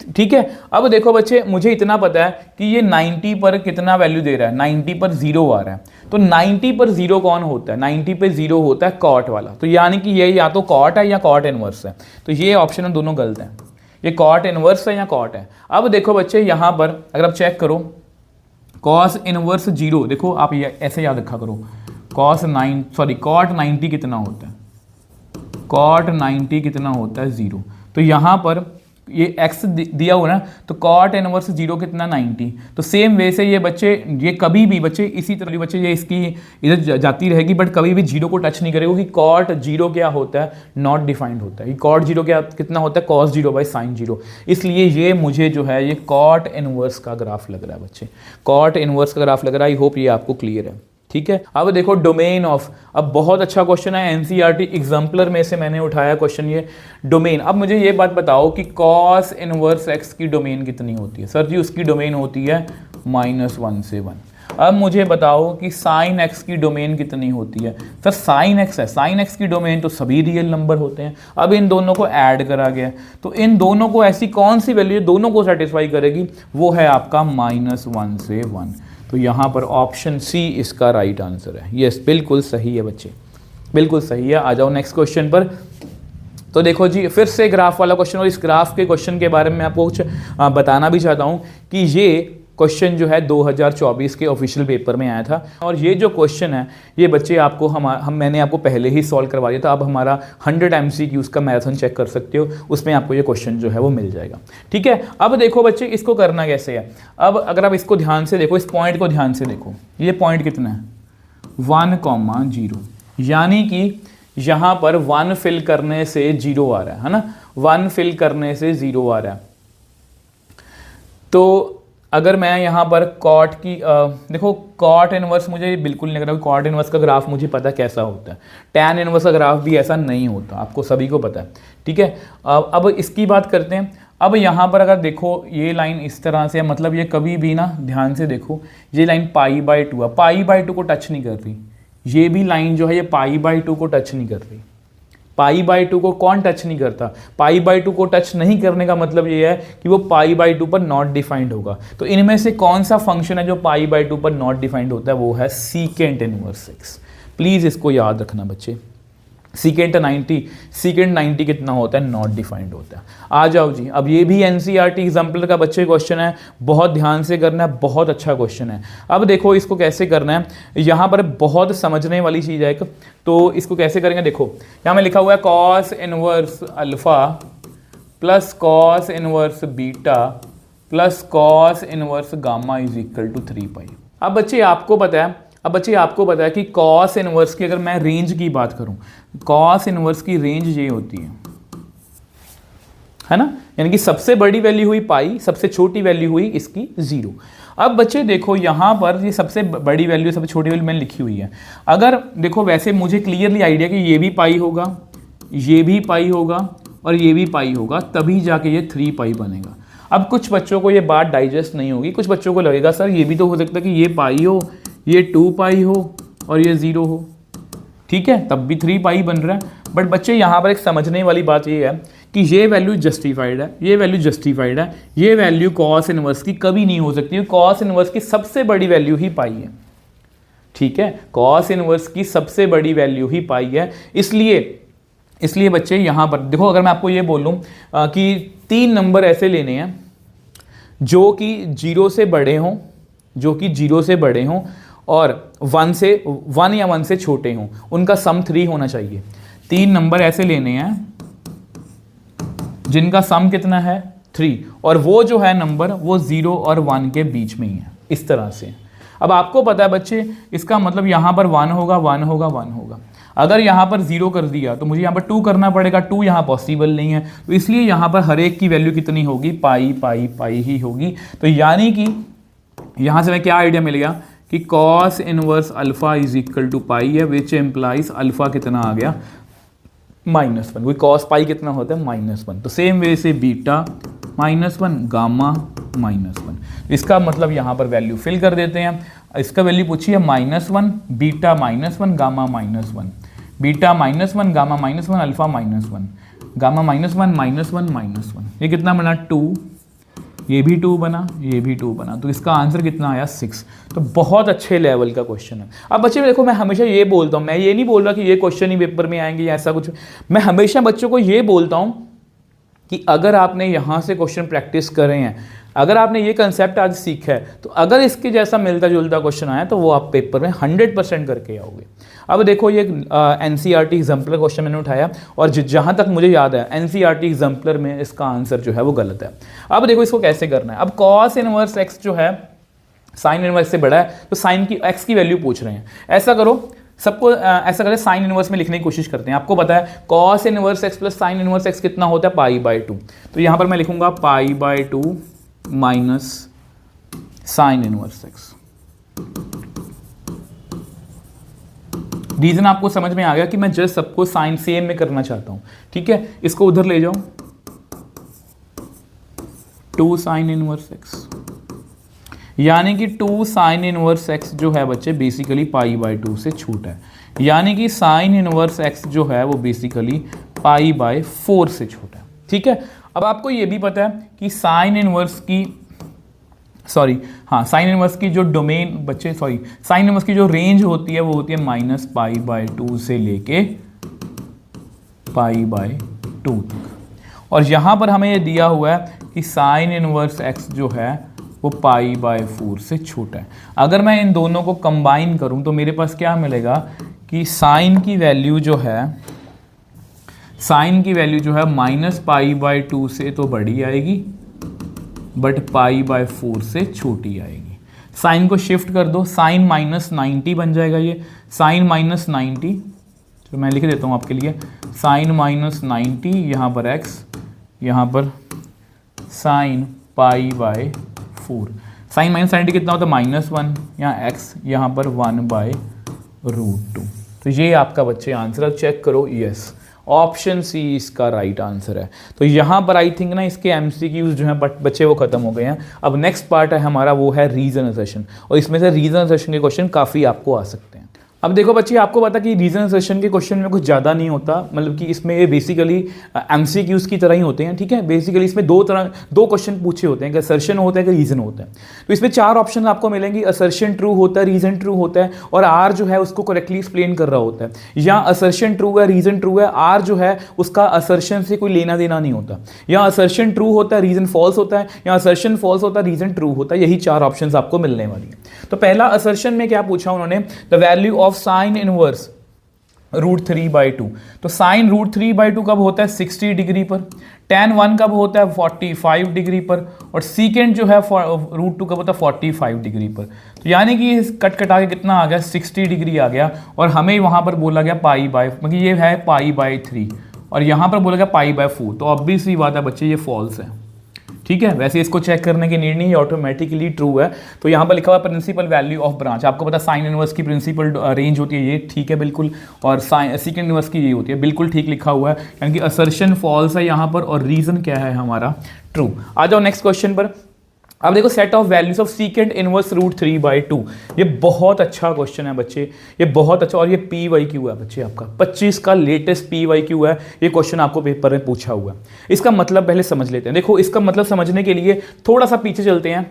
ठीक है। अब देखो बच्चे, मुझे इतना पता है कि ये 90 पर कितना वैल्यू दे रहा है, 90 पर 0 आ रहा है। तो 90 पर 0 कौन होता है? 90 पे 0 होता है कॉट वाला। तो यानी कि ये या तो कॉट है या कॉट इनवर्स है। तो ये ऑप्शन में दोनों गलत हैं, ये कॉट इनवर्स है या कॉट है। अब देखो बच्चे, यहाँ पर अगर आप चेक करो कॉस इनवर्स 0, देखो आप ये ऐसे याद रखा करो, कॉट 90 कितना होता है, कॉट 90 कितना होता है 0। तो यहाँ पर ये x दिया हुआ ना, तो कॉट इनवर्स 0 कितना 90। तो सेम वे से ये बच्चे, ये कभी भी बच्चे इसी तरह बच्चे ये इसकी इधर जाती रहेगी, बट कभी भी 0 को टच नहीं करेगा, क्योंकि कॉट 0 क्या होता है, नॉट डिफाइंड होता है। कॉट 0 क्या कितना होता है, कॉस 0 बाई साइन 0। इसलिए ये मुझे जो है ये कॉट इनवर्स का ग्राफ लग रहा है बच्चे, कॉट इनवर्स का ग्राफ लग रहा है। आई होप ये आपको क्लियर है, ठीक है। अब देखो डोमेन ऑफ, अब बहुत अच्छा क्वेश्चन है, एनसीईआरटी एग्जाम्पलर में से मैंने उठाया क्वेश्चन ये डोमेन। अब मुझे ये बात बताओ कि कॉस इनवर्स एक्स की डोमेन कितनी होती है? सर जी उसकी डोमेन होती है -1 से 1। अब मुझे बताओ कि साइन एक्स की डोमेन कितनी होती है? सर साइन एक्स है, साइन एक्स की डोमेन तो सभी रियल नंबर होते हैं। अब इन दोनों को ऐड करा गया, तो इन दोनों को ऐसी कौन सी वैल्यू दोनों को सेटिस्फाई करेगी? वो है आपका -1 से 1। तो यहाँ पर ऑप्शन सी इसका राइट आंसर है। यस, बिल्कुल सही है बच्चे, बिल्कुल सही है। आ जाओ नेक्स्ट क्वेश्चन पर। तो देखो जी, फिर से ग्राफ वाला क्वेश्चन, और इस ग्राफ के क्वेश्चन के बारे में आपको कुछ बताना भी चाहता हूँ कि ये क्वेश्चन जो है 2024 के ऑफिशियल पेपर में आया था। और ये जो क्वेश्चन है ये बच्चे आपको मैंने आपको पहले ही सॉल्व करवा दिया था। अब हमारा 100 MCQ का मैराथन चेक कर सकते हो, उसमें आपको ये क्वेश्चन जो है वो मिल जाएगा, ठीक है। अब देखो बच्चे, इसको करना कैसे है। अब अगर आप इसको ध्यान से देखो, इस पॉइंट को ध्यान से देखो, ये पॉइंट कितना है 1,0, यानी कि यहाँ पर 1 फिल करने से 0 आ रहा है ना, 1 फिल करने से 0 आ रहा है। तो अगर मैं यहाँ पर कॉट की देखो, कॉट इनवर्स मुझे बिल्कुल नहीं लग रहा, कॉट इनवर्स का ग्राफ मुझे पता कैसा होता है, टैन इनवर्स का ग्राफ भी ऐसा नहीं होता, आपको सभी को पता है, ठीक है। अब इसकी बात करते हैं। अब यहाँ पर अगर देखो ये लाइन इस तरह से है, मतलब ये कभी भी ना, ध्यान से देखो, ये लाइन π/2 है, π/2 को टच नहीं कर रही। ये भी लाइन जो है ये π/2 को टच नहीं कर रही। π/2 को कौन टच नहीं करता? π/2 को टच नहीं करने का मतलब ये है कि वो π/2 पर नॉट डिफाइंड होगा। तो इनमें से कौन सा फंक्शन है जो π/2 पर नॉट डिफाइंड होता है? वो है सीकेंट इनवर्स x। प्लीज़ इसको याद रखना बच्चे, सीकेंट 90 कितना होता है? नॉट डिफाइंड होता है। आ जाओ जी, अब ये भी एनसीईआरटी एग्जाम्पल का बच्चे क्वेश्चन है, बहुत ध्यान से करना है, बहुत अच्छा क्वेश्चन है। अब देखो इसको कैसे करना है, यहाँ पर बहुत समझने वाली चीज़ है एक। तो इसको कैसे करेंगे, देखो यहाँ में लिखा हुआ है cos inverse alpha plus cos inverse beta plus cos inverse gamma is equal to 3π। अब बच्चे आपको पता है कि कॉस इनवर्स की अगर मैं रेंज की बात करूं, कॉस इनवर्स की रेंज ये होती है ना, यानी कि सबसे बड़ी वैल्यू हुई पाई, सबसे छोटी वैल्यू हुई इसकी 0। अब बच्चे देखो यहाँ पर ये सबसे बड़ी वैल्यू सबसे छोटी वैल्यू मैंने लिखी हुई है। अगर देखो वैसे मुझे क्लियरली आइडिया कि ये भी पाई होगा, ये भी पाई होगा और ये भी पाई होगा, तभी जाके ये 3π बनेगा। अब कुछ बच्चों को ये बात डाइजेस्ट नहीं होगी, कुछ बच्चों को लगेगा सर ये भी तो हो सकता है कि ये पाई हो, ये 2π हो और ये 0 हो, ठीक है, तब भी 3π बन रहा है। बट बच्चे यहाँ पर एक समझने वाली बात ये है कि ये वैल्यू जस्टिफाइड है, ये वैल्यू जस्टिफाइड है, ये वैल्यू कॉस इनवर्स की कभी नहीं हो सकती। कॉस इनवर्स की सबसे बड़ी वैल्यू ही पाई है, ठीक है, कॉस इनवर्स की सबसे बड़ी वैल्यू ही पाई है। इसलिए बच्चे यहाँ पर देखो, अगर मैं आपको ये बोलूँ कि 3 नंबर ऐसे लेने हैं जो कि 0 से बड़े हों, और 1 या 1 से छोटे हों, उनका सम 3 होना चाहिए। 3 नंबर ऐसे लेने हैं जिनका सम कितना है 3, और वो जो है नंबर वो 0 और 1 के बीच में ही है, इस तरह से। अब आपको पता है बच्चे, इसका मतलब यहाँ पर 1 होगा, 1 होगा, 1 होगा। अगर यहाँ पर 0 कर दिया तो मुझे यहाँ पर 2 करना पड़ेगा, 2 यहाँ पॉसिबल नहीं है, तो इसलिए यहाँ पर हर एक की वैल्यू कितनी होगी? पाई ही होगी। तो यानी कि यहाँ से मैं क्या आइडिया मिल गया कि cos inverse alpha is equal to pi है, विच एम्प्लाइज अल्फा कितना आ गया? -1। कोई कॉस पाई कितना होता है? -1। तो सेम वे से बीटा -1, गामा -1। इसका मतलब यहाँ पर वैल्यू फिल कर देते हैं। इसका वैल्यू पूछी है -1, beta -1, gamma -1, beta -1, gamma -1, alpha -1, gamma -1, -1, -1। ये कितना बना? 2 ये भी 2 बना, ये भी 2 बना, तो इसका आंसर कितना आया 6। तो बहुत अच्छे लेवल का क्वेश्चन है। अब बच्चे देखो, मैं हमेशा ये बोलता हूँ, मैं ये नहीं बोल रहा कि ये क्वेश्चन ही पेपर में आएंगे या ऐसा कुछ, मैं हमेशा बच्चों को ये बोलता हूँ कि अगर आपने यहाँ से क्वेश्चन प्रैक्टिस करे हैं, अगर आपने ये कंसेप्ट आज सीखा है, तो अगर इसके जैसा मिलता जुलता क्वेश्चन आया तो वो आप पेपर में 100% करके आओगे। अब देखो ये NCERT एग्जाम्पलर क्वेश्चन मैंने उठाया, और जहाँ तक मुझे याद है NCERT एग्जाम्पलर में इसका आंसर जो है वो गलत है। अब देखो इसको कैसे करना है। अब कॉस इनवर्स एक्स जो है साइन इनवर्स से बड़ा है, तो साइन की एक्स की वैल्यू पूछ रहे हैं। ऐसा करो, सबको ऐसा करें, साइन इनवर्स में लिखने की कोशिश करते हैं। आपको पता है cos inverse x plus sine inverse x कितना होता है, π/2। तो यहाँ पर मैं लिखूंगा π/2 minus sine inverse x. Reason आपको समझ में आ गया कि मैं जस्ट सबको साइन सेम में करना चाहता हूं, ठीक है। इसको उधर ले जाओ, 2 साइन इनवर्स एक्स, यानी कि 2 साइन इनवर्स एक्स जो है बच्चे बेसिकली π/2 से छोटा है, यानी कि साइन इनवर्स एक्स जो है वो बेसिकली π/4 से छोटा है, ठीक है। अब आपको ये भी पता है कि साइन इनवर्स की साइन इनवर्स की जो डोमेन बच्चे साइन इनवर्स की जो रेंज होती है वो होती है -π/2 से लेके π/2 तक। और यहाँ पर हमें ये दिया हुआ है कि साइन इनवर्स एक्स जो है वो π/4 से छोटा है। अगर मैं इन दोनों को कंबाइन करूं तो मेरे पास क्या मिलेगा कि साइन की वैल्यू जो है -π/2 से तो बड़ी आएगी, बट π/4 से छोटी आएगी। साइन को शिफ्ट कर दो, साइन -90 बन जाएगा, ये साइन -90, तो मैं लिख देता हूँ आपके लिए, साइन -90, यहाँ पर x, यहाँ पर साइन π/4। साइन -90 कितना होता है, -1, यहाँ x, यहाँ पर 1/√2। तो ये आपका बच्चे आंसर चेक करो, यस ऑप्शन सी इसका राइट आंसर है। तो यहाँ पर आई थिंक ना इसके MCQs जो हैं बच्चे वो खत्म हो गए हैं। अब नेक्स्ट पार्ट है हमारा, वो है रीजन असर्शन, और इसमें से रीजन असर्शन के क्वेश्चन काफ़ी आपको आ सकते हैं। अब देखो बच्चे, आपको पता कि रीजन असर्शन के क्वेश्चन में कुछ ज़्यादा नहीं होता, मतलब कि इसमें ये बेसिकली MCQs की तरह ही होते हैं, ठीक है। बेसिकली इसमें दो क्वेश्चन पूछे होते हैं, कि असर्शन होता है कि रीजन होता है। तो इसमें 4 ऑप्शन आपको मिलेंगे, असर्शन ट्रू होता है, रीजन ट्रू होता है, और आर जो है उसको करेक्टली एक्सप्लेन कर रहा होता है। या असर्शन ट्रू है, रीजन ट्रू है, आर जो है उसका असर्शन से कोई लेना देना नहीं होता। या असर्शन ट्रू होता है, रीजन फॉल्स होता है, या असर्शन फॉल्स होता है, रीजन ट्रू होता है। यही 4 ऑप्शंस आपको मिलने वाली है। तो पहला असर्शन में क्या पूछा उन्होंने, the value of sine inverse √3/2। तो साइन √3/2 कब होता है, 60 डिग्री पर। tan 1 कब होता है, 45 डिग्री पर। और सीकेंड जो है √2 कब होता है, 45 डिग्री पर। तो यानी कि कट कटा के कितना आ गया, 60 डिग्री आ गया। और हमें वहां पर बोला गया मतलब ये है π/3, और यहां पर बोला गया π/4। तो ऑब्वियसली बात है बच्चे, ये फॉल्स है, ठीक है। वैसे इसको चेक करने की नीड नहीं, ऑटोमेटिकली ट्रू है। तो यहाँ पर लिखा हुआ प्रिंसिपल वैल्यू ऑफ ब्रांच, आपको पता साइन इनवर्स की प्रिंसिपल रेंज होती है ये, ठीक है बिल्कुल। और सेकंड इनवर्स की ये होती है, बिल्कुल ठीक लिखा हुआ है, यानी कि असर्शन फॉल्स है यहाँ पर, और रीजन क्या है हमारा, ट्रू। आ जाओ नेक्स्ट क्वेश्चन पर। अब देखो, set of values of सीकेंड inverse √3/2। ये बहुत अच्छा क्वेश्चन है बच्चे, ये बहुत अच्छा। और ये PYQ है बच्चे, आपका 25 का लेटेस्ट PYQ है। ये क्वेश्चन आपको पेपर में पूछा हुआ है। इसका मतलब पहले समझ लेते हैं। देखो, इसका मतलब समझने के लिए थोड़ा सा पीछे चलते हैं।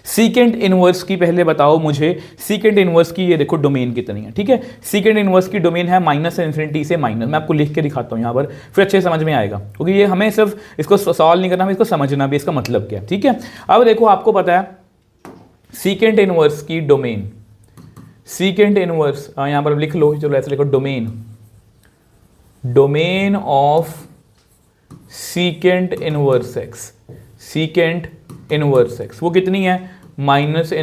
सीकेंड इनवर्स की पहले बताओ मुझे, सीकेंड इनवर्स की ये देखो डोमेन कितनी है, ठीक है। सीकेंड इनवर्स की डोमेन है -∞ से माइनस। मैं आपको लिख के दिखाता हूँ यहाँ पर, फिर अच्छे समझ में आएगा, क्योंकि ये हमें सिर्फ इसको सॉल्व नहीं करना, हमें इसको समझना भी, इसका मतलब क्या है, ठीक है। अब देखो, आपको पता है सीकेंड इनवर्स की डोमेन, सीकेंड इनवर्स यहाँ पर लिख लो, चलो ऐसे लिखो, domain of सीकेंड inverse x, सीकेंड inverse x वो कितनी है, -∞ से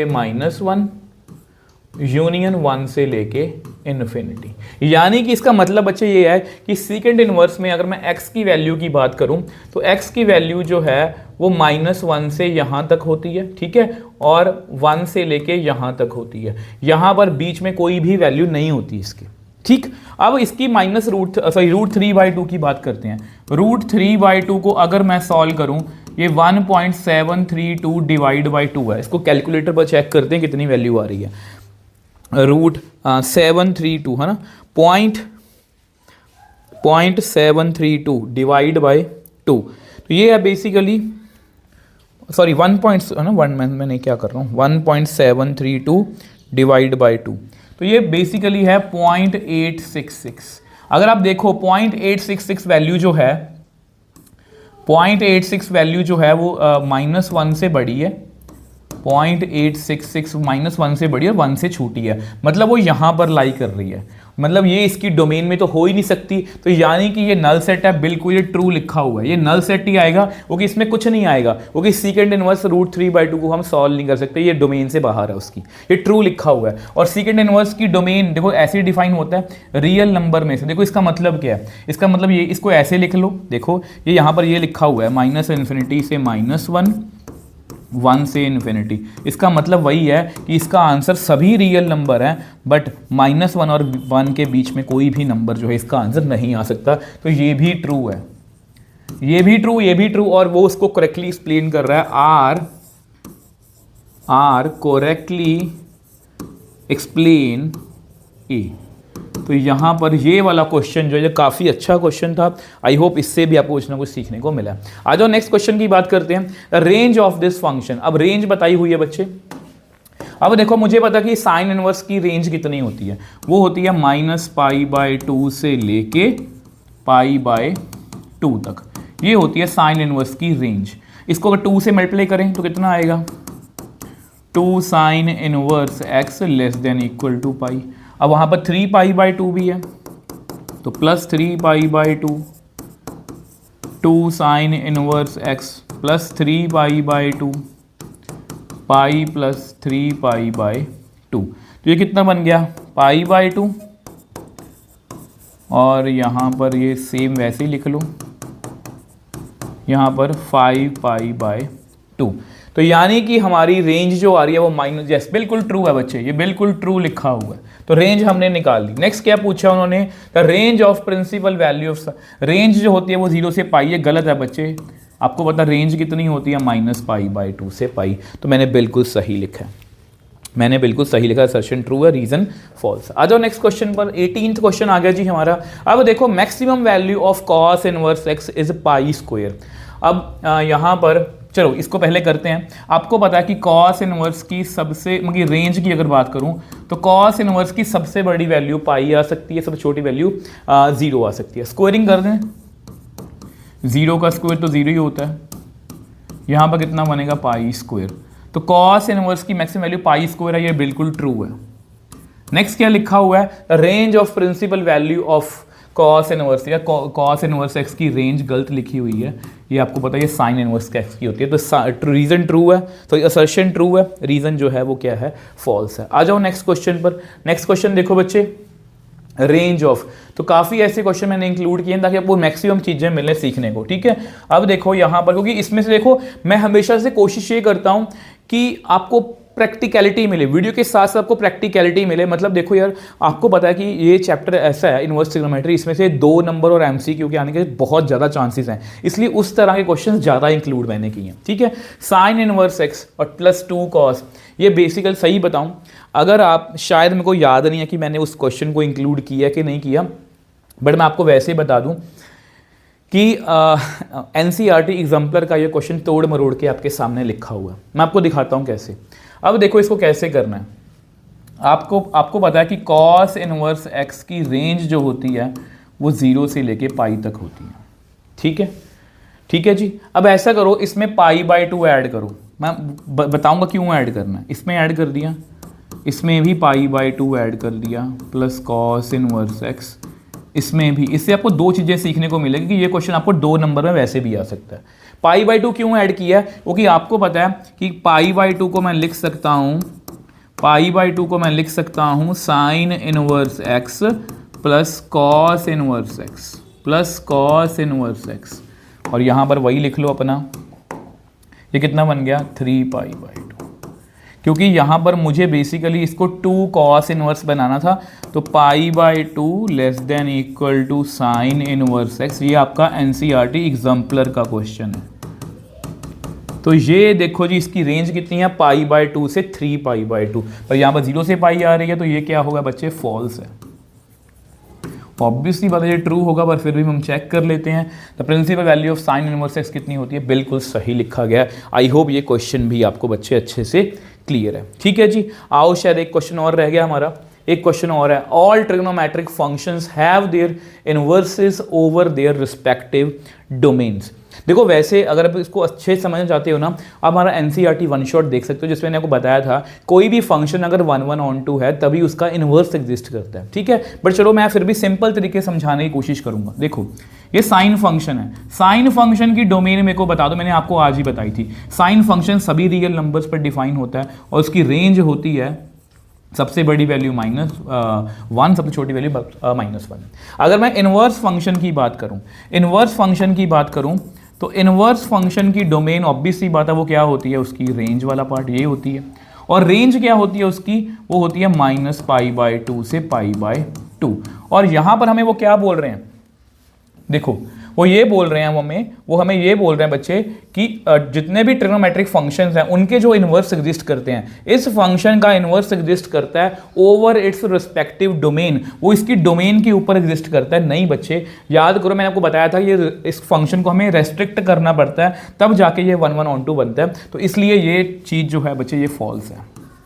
-1, यूनियन 1 से लेके इन्फिनिटी। यानी कि इसका मतलब बच्चे ये है कि सीकेंड इनवर्स में अगर मैं x की वैल्यू की बात करूं तो x की वैल्यू जो है वो -1 से यहाँ तक होती है, ठीक है, और 1 से लेके यहाँ तक होती है। यहाँ पर बीच में कोई भी वैल्यू नहीं होती इसकी, ठीक। अब इसकी √3/2 की बात करते हैं। √3/2 को अगर मैं सॉल्व करूं, ये 1.732 डिवाइड बाई 2 है। इसको कैलकुलेटर पर चेक करते हैं कितनी वैल्यू आ रही है। √732 है ना, 0.732 डिवाइड बाई 2, तो ये है बेसिकली सॉरी 1 मैंने क्या कर रहा हूँ 1.732 डिवाइड बाई 2, तो ये बेसिकली है 0.866। अगर आप देखो 0.866 वैल्यू जो है 0.86 वैल्यू जो है वो -1 से बड़ी है, 0.866 -1 से बड़ी है, 1 से छोटी है, मतलब वो यहाँ पर लाई कर रही है, मतलब ये इसकी डोमेन में तो हो ही नहीं सकती। तो यानी कि ये नल सेट है, बिल्कुल ये ट्रू लिखा हुआ है, ये नल सेट ही आएगा, क्योंकि इसमें कुछ नहीं आएगा, क्योंकि सीकेंड इनवर्स √3/2 को हम सॉल्व नहीं कर सकते, ये डोमेन से बाहर है उसकी, ये ट्रू लिखा हुआ है। और सीकेंड इनवर्स की डोमेन देखो ऐसे डिफाइन होता है रियल नंबर में से। देखो इसका मतलब क्या है, इसका मतलब ये, इसको ऐसे लिख लो, देखो ये यहाँ पर ये लिखा हुआ है -∞ से -1, 1 से इन्फिनिटी। इसका मतलब वही है कि इसका आंसर सभी रियल नंबर हैं, बट -1 और 1 के बीच में कोई भी नंबर जो है इसका आंसर नहीं आ सकता। तो ये भी ट्रू है, ये भी ट्रू, ये भी ट्रू, और वो उसको करेक्टली एक्सप्लेन कर रहा है, आर करेक्टली एक्सप्लेन ए। तो यहाँ पर ये वाला क्वेश्चन जो है काफ़ी अच्छा क्वेश्चन था। आई होप इससे भी आपको कुछ ना कुछ सीखने को मिला। आ जाओ नेक्स्ट क्वेश्चन की बात करते हैं, रेंज ऑफ दिस फंक्शन। अब रेंज बताई हुई है बच्चे। अब देखो मुझे पता कि साइन इनवर्स की रेंज कितनी होती है, वो होती है -π/2 से लेके π/2 तक, ये होती है साइन इनवर्स की रेंज। इसको अगर 2 से मल्टीप्लाई करें तो कितना आएगा, 2 साइन इनवर्स x < π। अब वहाँ पर 3π/2 भी है, तो +3π/2, 2 साइन इनवर्स x +3π/2, पाई +3π/2, तो ये कितना बन गया π/2, और यहाँ पर ये सेम वैसे ही लिख लो, यहाँ पर 5π/2। तो यानी कि हमारी रेंज जो आ रही है वो माइनस, यस बिल्कुल ट्रू है बच्चे, ये बिल्कुल ट्रू लिखा हुआ है। तो रेंज हमने निकाल ली। नेक्स्ट क्या पूछा उन्होंने, the range of principal value of, range जो होती है वो 0 से पाई है, गलत है बच्चे। आपको पता रेंज कितनी होती है, -π/2 से पाई। तो मैंने बिल्कुल सही लिखा है, मैंने बिल्कुल सही लिखा, असर्शन ट्रू है, रीजन फॉल्स। आ जाओ नेक्स्ट क्वेश्चन पर। 18th क्वेश्चन आ गया जी हमारा। अब देखो maximum value of cos inverse x is π²। अब यहाँ पर चलो इसको पहले करते हैं। आपको पता है कि cos इनवर्स की सबसे, मतलब रेंज की अगर बात करूं तो cos इनवर्स की सबसे बड़ी वैल्यू पाई आ सकती है, सबसे छोटी वैल्यू 0 आ सकती है। स्क्वायरिंग कर दें, 0 का स्क्वायर तो 0 ही होता है, यहाँ पर कितना बनेगा π²। तो cos इनवर्स की मैक्सिमम वैल्यू π² है, ये बिल्कुल ट्रू है। नेक्स्ट क्या लिखा हुआ है, range of principal value of cos inverse, या cos इनवर्स x की रेंज गलत लिखी हुई है, ये आपको पता है ये साइन इनवर्स x की होती है। तो रीजन ट्रू है, तो असर्शन ट्रू है, रीजन जो है वो क्या है, फॉल्स है। आ जाओ नेक्स्ट क्वेश्चन पर। नेक्स्ट क्वेश्चन देखो बच्चे, रेंज ऑफ, तो काफ़ी ऐसे क्वेश्चन मैंने इंक्लूड किए ताकि आपको मैक्सिमम चीज़ें मिले सीखने को, ठीक है। अब देखो यहाँ पर, क्योंकि इसमें से देखो मैं हमेशा से कोशिश ये करता हूँ कि आपको प्रैक्टिकलिटी मिले, वीडियो के साथ साथ आपको प्रैक्टिकलिटी मिले। मतलब देखो यार, आपको पता है कि ये चैप्टर ऐसा है इनवर्स ट्रिग्नोमेट्री, इसमें से 2 नंबर और MCQ के आने के बहुत ज़्यादा चांसेस हैं, इसलिए उस तरह के क्वेश्चन ज़्यादा इंक्लूड मैंने किए हैं, ठीक है। साइन इनवर्स x और +2 cos, ये बेसिकल सही बताऊं, अगर आप, शायद मेरे को याद नहीं है कि मैंने उस क्वेश्चन को इंक्लूड किया कि नहीं किया, बट मैं आपको वैसे ही बता दूँ कि NCERT एग्जाम्पलर का ये क्वेश्चन तोड़ मरोड़ के आपके सामने लिखा हुआ है। मैं आपको दिखाता हूँ कैसे। अब देखो इसको कैसे करना है। आपको पता है कि cos इनवर्स x की रेंज जो होती है वो 0 से लेके पाई तक होती है, ठीक है, ठीक है जी। अब ऐसा करो, इसमें π/2 ऐड करो, मैं बताऊंगा क्यों ऐड करना है। इसमें ऐड कर दिया, इसमें भी π/2 ऐड कर दिया, प्लस cos इनवर्स x, इसमें भी। इससे आपको 2 चीज़ें सीखने को मिलेगी कि ये क्वेश्चन आपको 2 नंबर में वैसे भी आ सकता है। π/2 क्यों ऐड किया है, क्योंकि आपको पता है कि π/2 को मैं लिख सकता हूँ, π/2 को मैं लिख सकता हूँ sign inverse x plus cos inverse x plus cos inverse x, और यहाँ पर वही लिख लो अपना, ये कितना बन गया 3π/2। क्योंकि यहाँ पर मुझे बेसिकली इसको 2 cos इनवर्स बनाना था, तो π/2 less than equal to sine inverse x। ये आपका NCERT एग्जाम्पलर का क्वेश्चन है। तो ये देखो जी, इसकी रेंज कितनी है, π/2 से 3π/2, पर यहाँ पर 0 से पाई आ रही है, तो ये क्या होगा बच्चे, फॉल्स है। ऑब्वियसली बात है ये ट्रू होगा, पर फिर भी हम चेक कर लेते हैं। The principal value of sine inverse x कितनी होती है, बिल्कुल सही लिखा गया है। आई होप ये क्वेश्चन भी आपको बच्चे अच्छे से क्लियर है। ठीक है जी, आओ शायद एक क्वेश्चन और रह गया हमारा, एक क्वेश्चन और है। All trigonometric functions have their inverses over their respective domains. देखो वैसे अगर आप इसको अच्छे समझना चाहते हो ना, आप हमारा एनसीईआरटी वन शॉट देख सकते हो, जिसमें मैंने आपको बताया था कोई भी फंक्शन अगर 1/1 है तभी उसका इनवर्स एग्जिस्ट करता है। ठीक है, बट चलो मैं फिर भी सिंपल तरीके से समझाने की कोशिश करूंगा। देखो ये साइन फंक्शन है, साइन फंक्शन की डोमेन मेरे को बता दो, मैंने आपको आज ही बताई थी। साइन फंक्शन सभी रियल नंबर्स पर डिफाइन होता है और उसकी रेंज होती है सबसे बड़ी वैल्यू -1, सबसे छोटी वैल्यू -1। अगर मैं इनवर्स फंक्शन की बात करूं, इनवर्स फंक्शन की बात करूं तो इनवर्स फंक्शन की डोमेन ऑब्वियसली बात है वो क्या होती है, उसकी रेंज वाला पार्ट ये होती है। और रेंज क्या होती है उसकी, वो होती है -π/2 से π/2। और यहां पर हमें वो क्या बोल रहे हैं, देखो वो ये बोल रहे हैं हमें ये बोल रहे हैं बच्चे कि जितने भी ट्रिग्नोमेट्रिक फंक्शंस हैं उनके जो इनवर्स एग्जिस्ट करते हैं, इस फंक्शन का इनवर्स एग्जिस्ट करता है ओवर इट्स रिस्पेक्टिव डोमेन, वो इसकी डोमेन के ऊपर एग्जिस्ट करता है। नहीं बच्चे याद करो, मैंने आपको बताया था ये इस फंक्शन को हमें रेस्ट्रिक्ट करना पड़ता है तब जाके ये 1/1 बनता है। तो इसलिए ये चीज़ जो है बच्चे ये फॉल्स है,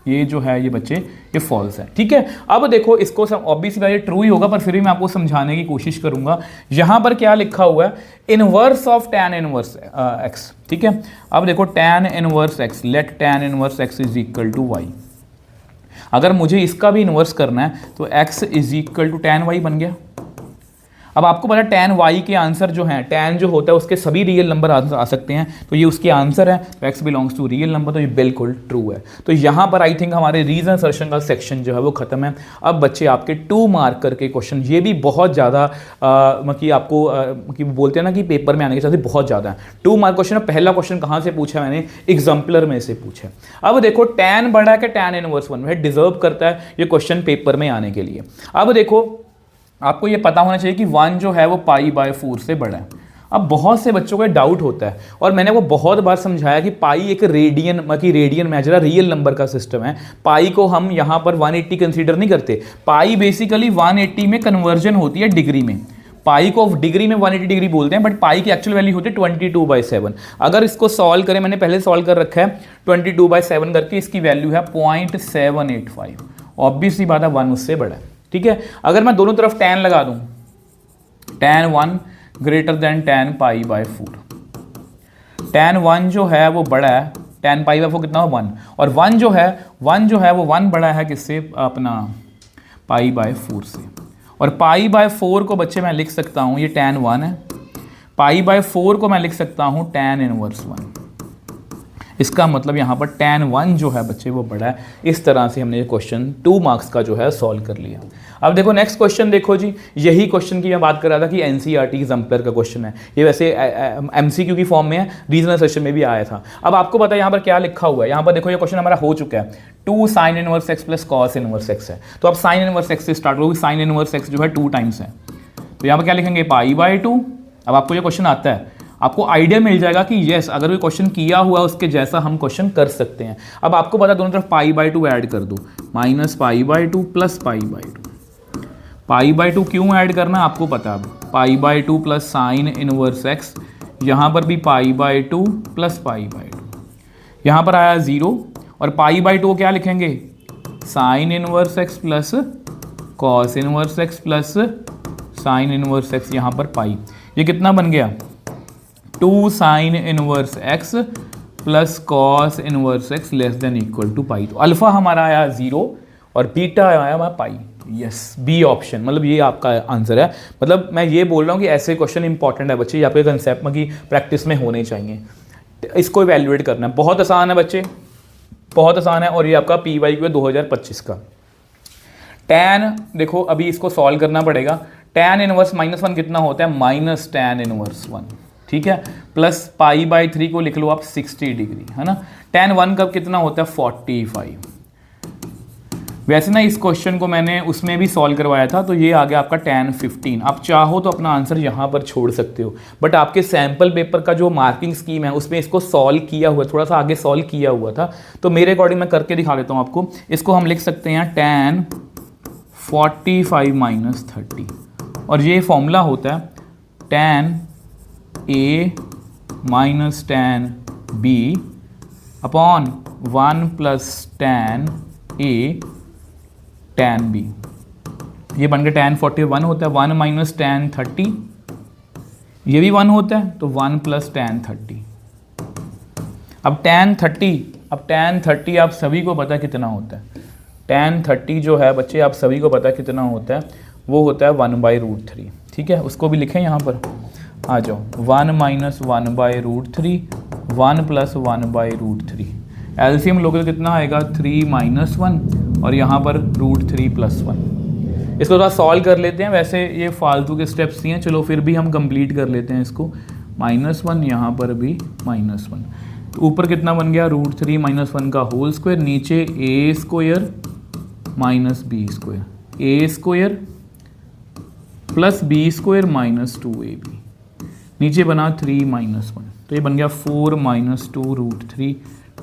ये जो है ये बच्चे ये फॉल्स है। ठीक है, अब देखो इसको ऑब्वियसली ये ट्रू ही होगा, पर फिर भी मैं आपको समझाने की कोशिश करूंगा। यहां पर क्या लिखा हुआ है, inverse of tan inverse x. ठीक है, अब देखो tan inverse x, let tan inverse x is equal to y। अगर मुझे इसका भी इनवर्स करना है तो x is equal to tan y बन गया। अब आपको पता है tan y के आंसर जो हैं, tan जो होता है उसके सभी रियल नंबर आ सकते हैं, तो ये उसके आंसर है। तो x belongs to real number, तो ये बिल्कुल ट्रू है। तो यहाँ पर आई थिंक हमारे रीजन असर्शन का सेक्शन जो है वो खत्म है। अब बच्चे आपके 2 मार्क करके क्वेश्चन, ये भी बहुत ज़्यादा मतलब आपको बोलते हैं ना कि पेपर में आने के चांसेस बहुत ज़्यादा है। 2 मार्क क्वेश्चन। पहला क्वेश्चन कहाँ से पूछा मैंने, एग्जाम्पलर में से पूछा। अब देखो tan बड़ा है कि tan इनवर्स 1 है, डिजर्व करता है ये क्वेश्चन पेपर में आने के लिए। अब देखो आपको ये पता होना चाहिए कि 1 जो है वो π/4 से बड़ा है। अब बहुत से बच्चों को डाउट होता है और मैंने वो बहुत बार समझाया कि पाई एक रेडियन में जरा रियल नंबर का सिस्टम है। पाई को हम यहाँ पर 180 कंसीडर नहीं करते। पाई बेसिकली 180 में कन्वर्जन होती है डिग्री में। पाई को डिग्री में 180 डिग्री बोलते हैं, बट पाई की एक्चुअल वैल्यू होती है 22/7। अगर इसको सॉल्व करें, मैंने पहले सॉल्व कर रखा है 22/7 करके, इसकी वैल्यू है 0.785। ऑब्वियसली बात है 1 उससे बड़ा है। ठीक है, अगर मैं दोनों तरफ tan लगा दूं, tan 1 greater than tan π/4, tan 1 जो है वो बड़ा है, tan π/4 कितना हो 1, और 1 जो है वो 1 बड़ा है किससे, अपना π/4 से। और π/4 को बच्चे मैं लिख सकता हूं, ये tan 1 है, π/4 को मैं लिख सकता हूं tan इनवर्स 1। इसका मतलब यहाँ पर tan 1 जो है बच्चे वो बड़ा है। इस तरह से हमने ये क्वेश्चन 2 मार्क्स का जो है सॉल्व कर लिया। अब देखो नेक्स्ट क्वेश्चन देखो जी, यही क्वेश्चन की मैं बात कर रहा था कि एनसीईआरटी एग्जाम्पलर का क्वेश्चन है। ये वैसे एमसीक्यू की फॉर्म में है, रीजनल सेशन में भी आया था। अब आपको पता है यहाँ पर क्या लिखा हुआ है, यहाँ पर देखो ये क्वेश्चन हमारा हो चुका है। 2 sin inverse x plus cos inverse x है। तो अब साइन इनवर्स एक्स से स्टार्ट होगी, साइन इनवर्स एक्स जो है 2 टाइम्स है, तो यहाँ पर क्या लिखेंगे π/2। अब आपको ये क्वेश्चन आता है, आपको आइडिया मिल जाएगा कि यस अगर कोई क्वेश्चन किया हुआ उसके जैसा हम क्वेश्चन कर सकते हैं। अब आपको पता दोनों तरफ π/2 ऐड कर दो, -π/2 प्लस π/2। π/2 क्यों ऐड करना आपको पता है, अब π/2 प्लस साइन इनवर्स एक्स, यहाँ पर भी π/2 प्लस π/2, यहाँ पर आया 0, और π/2 को क्या लिखेंगे, sine inverse x plus cos inverse x plus sine inverse x, यहाँ पर पाई। ये कितना बन गया, 2 sine inverse x plus cos inverse x less than equal to pi. तो अल्फा हमारा आया 0 और बीटा आया हमारा पाई। यस, बी ऑप्शन, मतलब ये आपका आंसर है। मतलब मैं ये बोल रहा हूँ कि ऐसे क्वेश्चन इंपॉर्टेंट है बच्चे, आपके कंसेप्ट में की प्रैक्टिस में होने चाहिए। इसको इवैल्यूएट करना है, बहुत आसान है बच्चे, बहुत आसान है। और ये आपका PYQ है 2025 का। tan देखो अभी इसको सॉल्व करना पड़ेगा। tan इनवर्स -1 कितना होता है, माइनस tan इनवर्स 1, ठीक है, प्लस π/3 को लिख लो आप 60 डिग्री, है ना। tan 1 का कितना होता है 45। वैसे ना इस क्वेश्चन को मैंने उसमें भी सॉल्व करवाया था, तो ये आ गया आपका tan 15। आप चाहो तो अपना आंसर यहाँ पर छोड़ सकते हो, बट आपके सैम्पल पेपर का जो मार्किंग स्कीम है उसमें इसको सॉल्व किया हुआ, थोड़ा सा आगे सॉल्व किया हुआ था, तो मेरे अकॉर्डिंग मैं करके दिखा देता हूँ आपको। इसको हम लिख सकते हैं tan 45 - 30 और ये फॉर्मूला होता है tan A minus tan B upon 1 plus tan A tan B। ये बन के tan 41 होता है, 1 माइनस tan 30, ये भी 1 होता है, तो 1 प्लस tan 30। अब tan 30 आप सभी को पता कितना होता है। tan 30 जो है बच्चे आप सभी को पता कितना होता है, वो होता है 1/√3। ठीक है, उसको भी लिखें यहाँ पर, आ जाओ, 1 माइनस 1/√3, 1 प्लस 1/√3। एलसीएम लोगे तो कितना आएगा, 3 माइनस 1 और यहाँ पर √3 प्लस 1। इसको थोड़ा सॉल्व कर लेते हैं, वैसे ये फालतू के स्टेप्स ही हैं, चलो फिर भी हम कंप्लीट कर लेते हैं इसको। -1 यहाँ पर भी -1, तो ऊपर कितना बन गया, √3 माइनस 1 का होल स्क्वायर, नीचे a square minus b square, a square plus b square minus 2ab, नीचे बना 3 माइनस 1, तो ये बन गया 4 माइनस 2 √3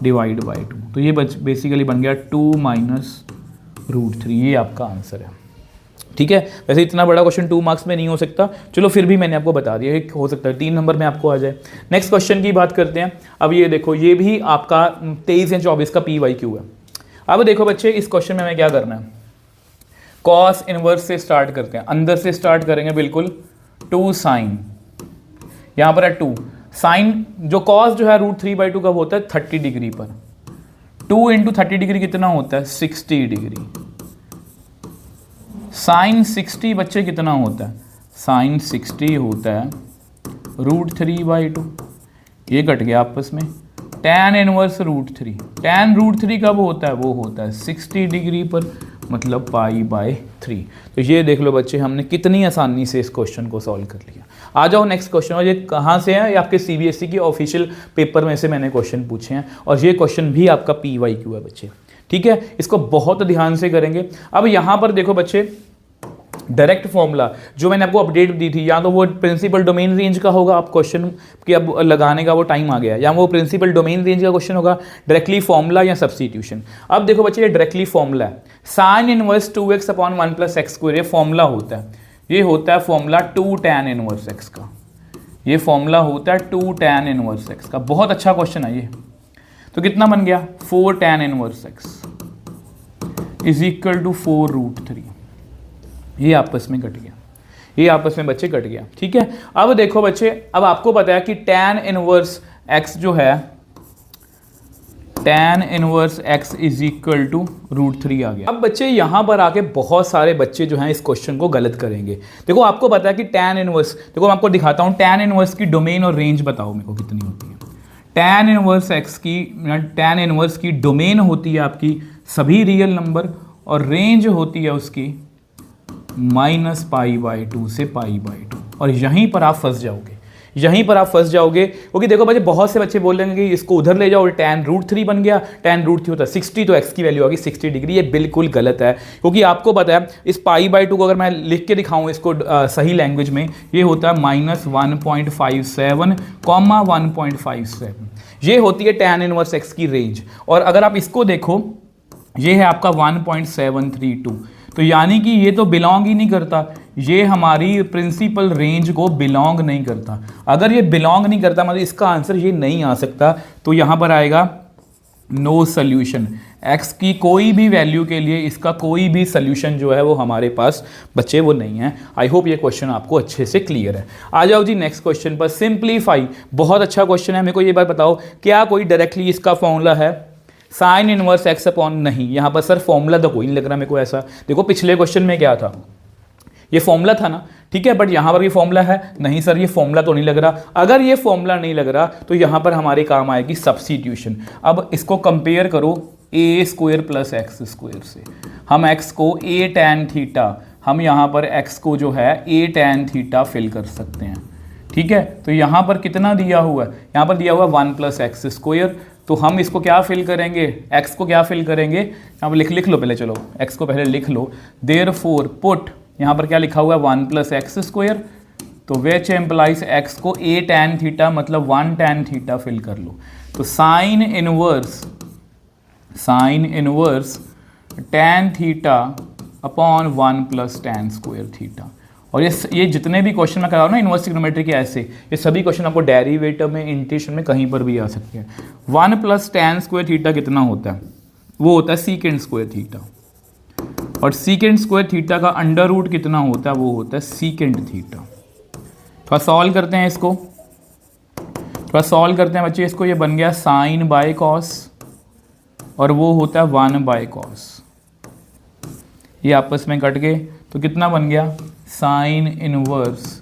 डिवाइड बाई 2, तो ये बेसिकली बन गया 2 माइनस √3। ये आपका आंसर है। ठीक है, वैसे इतना बड़ा क्वेश्चन 2 मार्क्स में नहीं हो सकता, चलो फिर भी मैंने आपको बता दिया कि हो सकता है 3 नंबर में आपको आ जाए। नेक्स्ट क्वेश्चन की बात करते हैं। अब ये देखो, ये भी आपका 23 या 24 का PYQ है। अब देखो बच्चे, इस क्वेश्चन में हमें क्या करना है, कॉस इनवर्स से स्टार्ट करते हैं, अंदर से स्टार्ट करेंगे बिल्कुल। 2 साइन, यहाँ पर है 2 साइन, जो कॉस जो है √3/2 कब होता है, 30 डिग्री पर। 2 इंटू 30 डिग्री कितना होता है, 60 डिग्री। साइन 60 बच्चे कितना होता है, साइन 60 होता है √3/2, ये कट गया आपस में। tan इनवर्स √3, tan √3 कब होता है, वो होता है 60 डिग्री पर, मतलब π/3। तो ये देख लो बच्चे, हमने कितनी आसानी से इस क्वेश्चन को सॉल्व कर लिया। आ जाओ नेक्स्ट क्वेश्चन, और ये कहाँ से है, ये आपके CBSE की ऑफिशियल पेपर में से मैंने क्वेश्चन पूछे हैं, और ये क्वेश्चन भी आपका PYQ है बच्चे। ठीक है, इसको बहुत ध्यान से करेंगे। अब यहाँ पर देखो बच्चे, डायरेक्ट फॉर्मूला जो मैंने आपको अपडेट दी थी, या तो वो प्रिंसिपल डोमेन रेंज का होगा, आप क्वेश्चन कि अब लगाने का वो टाइम आ गया, या वो प्रिंसिपल डोमेन रेंज का क्वेश्चन होगा, डायरेक्टली फॉर्मूला या सब्स्टिट्यूशन। अब देखो बच्चे, ये डायरेक्टली फॉर्मूला है, sine inverse 2x upon 1 plus x square, ये फॉर्मूला होता है, ये होता है फॉर्मूला 2 tan इनवर्स x का, ये फॉर्मूला होता है 2 tan इनवर्स x का। बहुत अच्छा क्वेश्चन है ये। तो कितना बन गया, 4 tan inverse x is equal to 4√3, ये आपस में कट गया, ये आपस में बच्चे कट गया। ठीक है, अब देखो बच्चे, अब आपको पता है कि tan इनवर्स x जो है, tan inverse x is equal to √3 आ गया। अब बच्चे यहाँ पर आके बहुत सारे बच्चे जो हैं इस क्वेश्चन को गलत करेंगे। देखो आपको पता है कि tan इनवर्स, देखो मैं आपको दिखाता हूँ, tan इनवर्स की डोमेन और रेंज बताओ मेरे को कितनी होती है। tan इनवर्स x की, tan इनवर्स की डोमेन होती है आपकी सभी रियल नंबर, और रेंज होती है उसकी -π/2 से π/2, और यहीं पर आप फंस जाओगे, यहीं पर आप फंस जाओगे, क्योंकि देखो बच्चे, बहुत से बच्चे बोल रहे हैं कि इसको उधर ले जाओ, tan √3 बन गया, tan √3 होता है 60, तो x की वैल्यू आ गई 60 डिग्री। ये बिल्कुल गलत है, क्योंकि आपको पता है इस π/2 को अगर मैं लिख के दिखाऊं इसको सही लैंग्वेज में, ये होता है -1.57, 1.57, ये होती है tan इनवर्स x की रेंज। और अगर आप इसको देखो, ये है आपका 1.732, तो यानी कि ये तो बिलोंग ही नहीं करता, ये हमारी प्रिंसिपल रेंज को बिलोंग नहीं करता। अगर ये बिलोंग नहीं करता, मतलब इसका आंसर ये नहीं आ सकता, तो यहाँ पर आएगा नो सोल्यूशन। x की कोई भी वैल्यू के लिए इसका कोई भी सोल्यूशन जो है वो हमारे पास बच्चे वो नहीं है। आई होप ये क्वेश्चन आपको अच्छे से क्लियर है। आ जाओ जी नेक्स्ट क्वेश्चन पर, सिंप्लीफाई। बहुत अच्छा क्वेश्चन है, मेरे को ये बात बताओ, क्या कोई डायरेक्टली इसका फॉर्मूला है साइन इनवर्स x अपॉन, नहीं, यहाँ पर सर फॉर्मूला तो कोई नहीं लग रहा मेरे को ऐसा। देखो पिछले क्वेश्चन में क्या था, ये फॉर्मूला था ना, ठीक है, बट यहाँ पर ये फॉर्मूला है नहीं सर, ये फॉर्मूला तो नहीं लग रहा। अगर ये फॉर्मूला नहीं लग रहा तो यहाँ पर हमारे काम आएगी सब्स्टिट्यूशन। अब इसको कंपेयर करो a square plus x square से, हम x को a tan थीटा, हम यहाँ पर x को जो है a tan थीटा फिल कर सकते हैं। ठीक है, तो यहाँ पर कितना दिया हुआ है, यहाँ पर दिया हुआ 1 प्लस एक्स स्क्वायर, तो हम इसको क्या फिल करेंगे, x को क्या फिल करेंगे, यहाँ पर लिख लो पहले, चलो x को पहले लिख लो। देयरफॉर पुट, यहाँ पर क्या लिखा हुआ है 1 प्लस एक्स स्क्वायर, तो विच एम्प्लाइज x को a tan थीटा मतलब 1 tan थीटा फिल कर लो। तो sine inverse tan theta upon 1 plus tan square theta, और ये जितने भी क्वेश्चन मैं कराऊँ ना इनवर्स ट्रिग्नोमेट्री के ऐसे, ये सभी क्वेश्चन आपको डेरिवेटिव में, इंटीग्रेशन में कहीं पर भी आ सकते हैं। 1 + tan स्क्वायर थीटा कितना होता है? वो होता है सीकेंड स्क्वायर थीटा, और सीकेंड स्क्वायर थीटा का अंडर रूट कितना होता है? वो होता है सीकेंड थीटा। थोड़ा सॉल्व करते हैं इसको, थोड़ा सॉल्व करते हैं बच्चे इसको। ये बन गया साइन बाय कॉस, और वो होता है 1/cos। ये आपस में कट गए तो कितना बन गया? साइन इनवर्स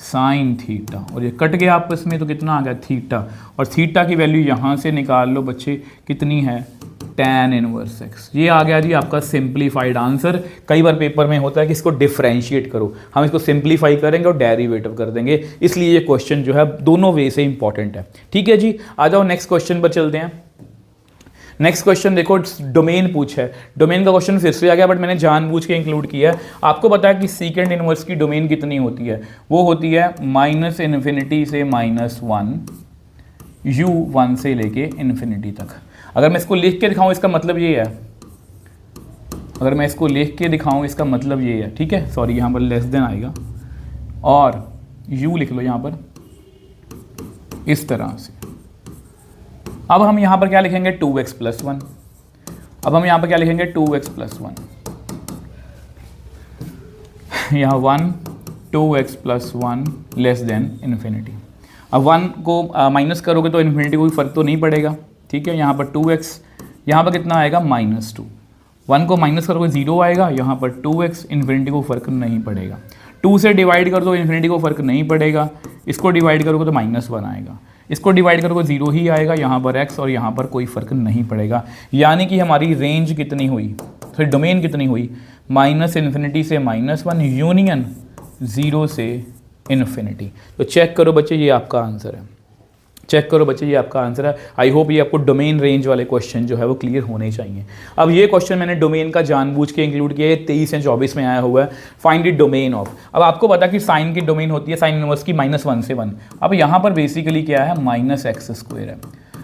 साइन थीटा, और ये कट गया आपस में तो कितना आ गया? थीटा। और थीटा की वैल्यू यहाँ से निकाल लो बच्चे, कितनी है? tan inverse x। ये आ गया जी आपका सिंप्लीफाइड आंसर। कई बार पेपर में होता है कि इसको डिफरेंशिएट करो, हम इसको सिंप्लीफाई करेंगे और डेरिवेटिव कर देंगे, इसलिए ये क्वेश्चन जो है दोनों वे से इंपॉर्टेंट है। ठीक है जी, आ जाओ नेक्स्ट क्वेश्चन पर चलते हैं। नेक्स्ट क्वेश्चन देखो, डोमेन पूछा है। डोमेन का क्वेश्चन फिर से आ गया, बट मैंने जानबूझ के इंक्लूड किया है। आपको पता है कि सीकेंड इनवर्स की डोमेन कितनी होती है? वो होती है -∞ से -1, u1 से लेके इन्फिनिटी तक। अगर मैं इसको लिख के दिखाऊं इसका मतलब ये है, अगर मैं इसको लिख के दिखाऊं इसका मतलब ये है, ठीक है, सॉरी यहाँ पर लेस देन आएगा, और u लिख लो यहाँ पर इस तरह से। अब हम यहाँ पर क्या लिखेंगे? 2x + 1। अब हम यहाँ पर क्या लिखेंगे? 2x + 1। यहाँ 1 2x + 1 लेस देन इन्फिनिटी। अब 1 को माइनस करोगे तो इन्फिनिटी कोई फर्क तो नहीं पड़ेगा, ठीक है। यहाँ पर 2x, यहाँ पर कितना आएगा? -2। 1 को माइनस करोगे 0 आएगा, यहाँ पर 2x, इन्फिनिटी को फर्क नहीं पड़ेगा। 2 से डिवाइड कर दो, इन्फिनिटी को फर्क नहीं पड़ेगा। इसको डिवाइड करोगे तो -1 आएगा, इसको डिवाइड करोगे 0 ही आएगा, यहाँ पर x और यहाँ पर कोई फर्क नहीं पड़ेगा। यानी कि हमारी रेंज कितनी हुई, फिर डोमेन कितनी हुई? -∞ से -1 यूनियन 0 से इन्फिनिटी। तो चेक करो बच्चे, ये आपका आंसर है। चेक करो बच्चे, ये आपका आंसर है। आई होप ये आपको डोमेन रेंज वाले क्वेश्चन जो है वो क्लियर होने चाहिए। अब ये क्वेश्चन मैंने डोमेन का जानबूझ के इंक्लूड किया है, 23 या 24 में आया हुआ है। Find the domain of. अब आपको पता कि साइन की डोमेन होती है साइन इनवर्स की -1 से 1। अब यहाँ पर बेसिकली क्या है? -x² है।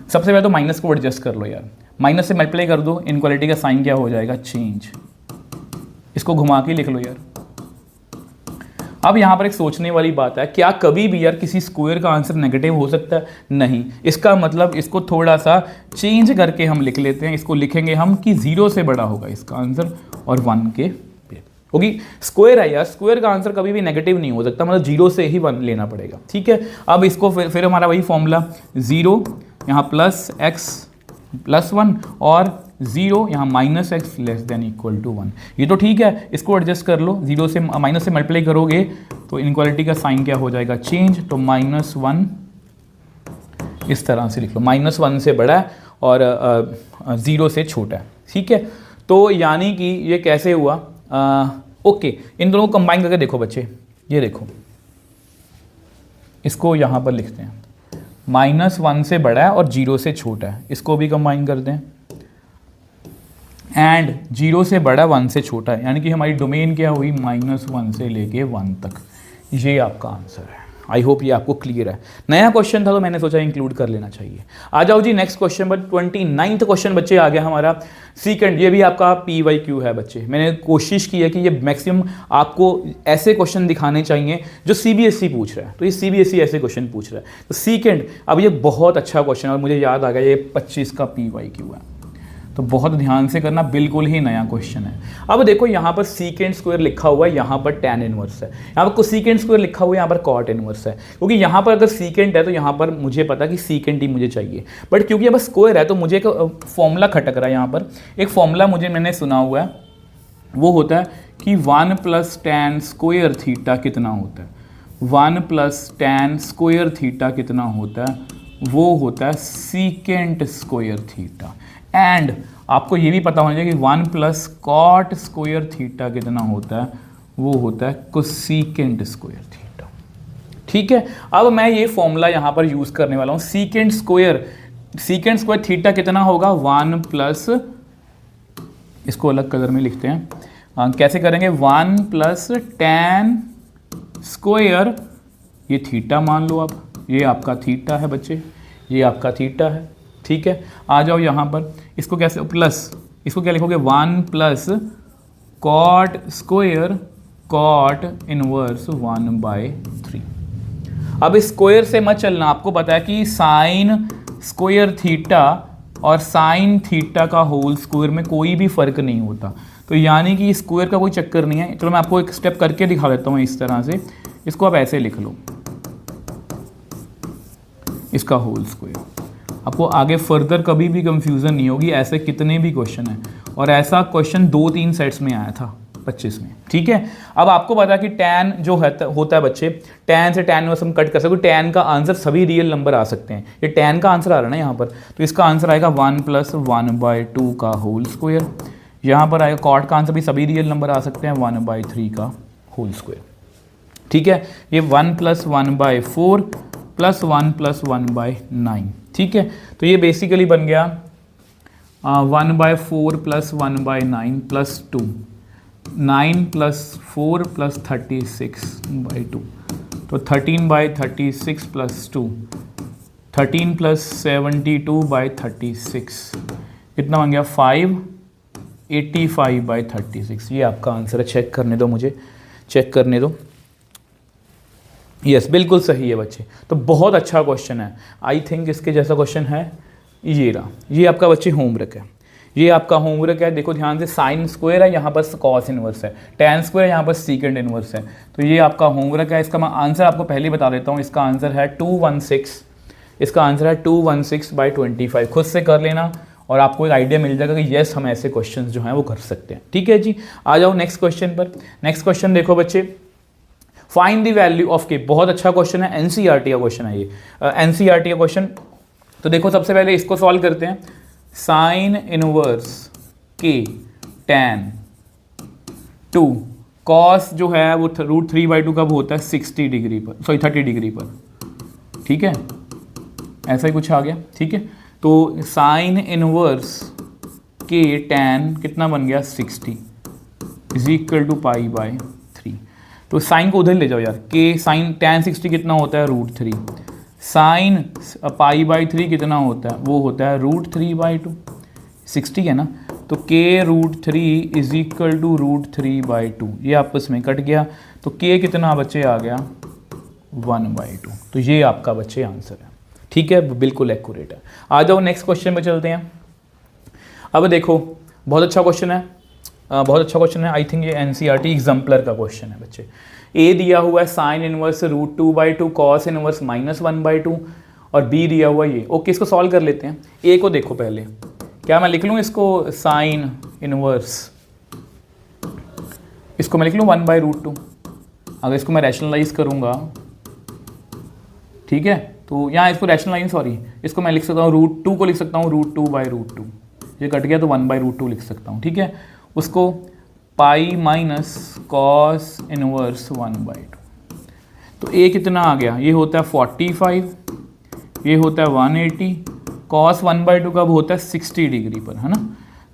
सबसे पहले तो माइनस को एडजस्ट कर लो यार, माइनस से मल्टीप्लाई कर दो, इनक्वालिटी का साइन क्या हो जाएगा? चेंज। इसको घुमा के लिख लो यार। अब यहाँ पर एक सोचने वाली बात है, क्या कभी भी यार किसी स्क्वायर का आंसर नेगेटिव हो सकता है? नहीं। इसका मतलब इसको थोड़ा सा चेंज करके हम लिख लेते हैं। इसको लिखेंगे हम कि 0 से बड़ा होगा इसका आंसर और 1 के होगी। स्क्वायर है यार, स्क्वायर का आंसर कभी भी नेगेटिव नहीं हो सकता, मतलब 0 से ही 1 लेना पड़ेगा, ठीक है। अब इसको फिर हमारा वही फॉर्मूला, 0 यहाँ +x + 1 और 0 यहाँ -x less than equal to 1। ये तो ठीक है, इसको एडजस्ट कर लो। 0 से माइनस से मल्टीप्लाई करोगे तो इनक्वालिटी का साइन क्या हो जाएगा? चेंज। तो -1 इस तरह से लिख लो, -1 से बड़ा है और 0 से छोटा है, ठीक है। तो यानी कि ये कैसे हुआ? ओके, इन दोनों को कंबाइन करके देखो बच्चे, ये देखो, इसको यहाँ पर लिखते हैं, -1 से बड़ा है और 0 से छोटा है, इसको भी कंबाइन करते हैं। एंड 0 से बड़ा 1 से छोटा है, यानी कि हमारी डोमेन क्या हुई? -1 से लेके 1 तक। ये आपका आंसर है। आई होप ये आपको क्लियर है। नया क्वेश्चन था तो मैंने सोचा इंक्लूड कर लेना चाहिए। आ जाओ जी नेक्स्ट क्वेश्चन पर। 29वां क्वेश्चन बच्चे आ गया हमारा सीकेंड। ये भी आपका PYQ है बच्चे। मैंने कोशिश की है कि ये मैक्सिमम आपको ऐसे क्वेश्चन दिखाने चाहिए जो CBSE पूछ रहा है, तो ये CBSE ऐसे क्वेश्चन पूछ रहा है। तो सीकेंड, अब ये बहुत अच्छा क्वेश्चन है और मुझे याद आ गया ये 25 का PYQ है, तो बहुत ध्यान से करना, बिल्कुल ही नया क्वेश्चन है। अब देखो यहाँ पर सीकेंड स्क्वायर लिखा हुआ है, यहाँ पर tan इनवर्स है, यहाँ पर सीकेंड स्क्वायर लिखा हुआ है, यहाँ पर cot इनवर्स है। क्योंकि यहाँ पर अगर सीकेंड है तो यहाँ पर मुझे पता कि सीकेंड ही मुझे चाहिए, बट क्योंकि यहाँ पर स्क्वायर है तो मुझे एक फॉर्मूला खटक रहा है। यहाँ पर एक फॉर्मूला मैंने सुना हुआ है, वो होता है कि 1 + tan स्क्वायर थीटा कितना होता है? 1 + tan स्क्वायर थीटा कितना होता है? वो होता है सीकेंट स्क्वायर थीटा। एंड आपको ये भी पता होना चाहिए कि 1 + cot स्क्वायर थीटा कितना होता है? वो होता है कोसीकेंट स्क्वायर थीटा, ठीक है। अब मैं ये फॉर्मूला यहाँ पर यूज़ करने वाला हूँ। सीकेंट स्क्वायर थीटा कितना होगा? 1 +, इसको अलग कलर में लिखते हैं, कैसे करेंगे? 1 + tan स्क्वायर, ये थीटा मान लो आप, ये आपका थीटा है बच्चे, ये आपका थीटा है, ठीक है। आ जाओ यहाँ पर, इसको कैसे प्लस, इसको क्या लिखोगे? 1 + cot स्क्वायर कॉट इनवर्स 1/3। अब स्क्वायर से मत चलना, आपको पता है कि साइन स्क्वायर थीटा और साइन थीटा का होल स्क्वायर में कोई भी फर्क नहीं होता, तो यानी कि स्क्वायर का कोई चक्कर नहीं है। चलो मैं आपको एक स्टेप करके दिखा देता हूँ इस तरह से, इसको आप ऐसे लिख लो, इसका होल स्क्वायर। आपको आगे फर्दर कभी भी कंफ्यूजन नहीं होगी, ऐसे कितने भी क्वेश्चन हैं, और ऐसा क्वेश्चन 2-3 सेट्स में आया था 25 में, ठीक है। अब आपको पता है कि tan जो होता है बच्चे, tan से tan इनवर्स हम कट कर सकते, tan का आंसर सभी रियल नंबर आ सकते हैं। ये tan का आंसर आ रहा है ना यहाँ पर, तो इसका आंसर आएगा 1 + 1/2 का होल स्क्वायर। यहाँ पर आएगा cot का आंसर भी सभी रियल नंबर आ सकते हैं, 1/3 का होल स्क्वायर, ठीक है। ये 1 + 1/4 + 1 + 1/9, ठीक है। तो ये बेसिकली बन गया 1/4 + 1/9 + 2, 9 + 4 + 36/2, तो 13/36 + 2, 13 + 72/36, कितना बन गया 585/36। ये आपका आंसर है, चेक करने दो मुझे, चेक करने दो। यस, बिल्कुल सही है बच्चे, तो बहुत अच्छा क्वेश्चन है। आई थिंक इसके जैसा क्वेश्चन है ये रहा, ये आपका बच्चे होमवर्क है, ये आपका होमवर्क है। देखो ध्यान से, साइन स्क्वायर है, यहाँ पर कॉस इनवर्स है, tan स्क्वायर है, यहाँ पर सीकेंड इनवर्स है, तो ये आपका होमवर्क है। इसका मैं आंसर आपको पहले बता देता हूँ, इसका आंसर है 216, इसका आंसर है 216/25। खुद से कर लेना और आपको एक आइडिया मिल जाएगा कि येस हम ऐसे क्वेश्चन जो हैं वो कर सकते हैं, ठीक है जी। आ जाओ नेक्स्ट क्वेश्चन पर। नेक्स्ट क्वेश्चन देखो बच्चे, फाइंड द वैल्यू ऑफ के। बहुत अच्छा क्वेश्चन है, एनसीईआरटी का क्वेश्चन है ये, एनसीईआरटी का क्वेश्चन। तो देखो सबसे पहले इसको सॉल्व करते हैं। साइन इनवर्स के tan 2 कॉस जो है वो √3/2 कब होता है 60 डिग्री पर, सॉरी 30 डिग्री पर, ठीक है, ऐसा ही कुछ आ गया, ठीक है। तो साइन इनवर्स के tan कितना बन गया 60 = π/3। तो साइन को उधर ले जाओ यार, के साइन tan 60 कितना होता है √3, साइन π/3 कितना होता है, वो होता है √3/2, 60 है ना, तो k √3 = √3/2, ये आपस में कट गया, तो k कितना बच्चे आ गया 1/2। तो ये आपका बच्चे आंसर है, ठीक है, बिल्कुल एक्यूरेट है। आ जाओ नेक्स्ट क्वेश्चन पे चलते हैं। अब देखो बहुत अच्छा क्वेश्चन है, बहुत अच्छा क्वेश्चन है। आई थिंक ये एनसीईआरटी एग्जाम्पलर का क्वेश्चन है बच्चे। ए दिया हुआ है साइन इनवर्स √2/2 कॉस इनवर्स -1/2 और बी दिया हुआ ये। ओके, इसको सॉल्व कर लेते हैं। ए को देखो पहले, क्या मैं लिख लूँ इसको साइन इनवर्स, इसको मैं लिख लूँ 1/√2। अगर इसको मैं रैशनलाइज करूँगा, ठीक है, तो यहाँ इसको रैशनलाइज, सॉरी, इसको मैं लिख सकता हूँ √2 को लिख सकता हूँ √2/√2, ये कट गया तो 1/√2 लिख सकता हूँ, ठीक है। उसको पाई माइनस कॉस इनवर्स 1/2, तो ए कितना आ गया, ये होता है 45, ये होता है 180, कॉस 1/2 कब होता है 60 डिग्री पर, है ना।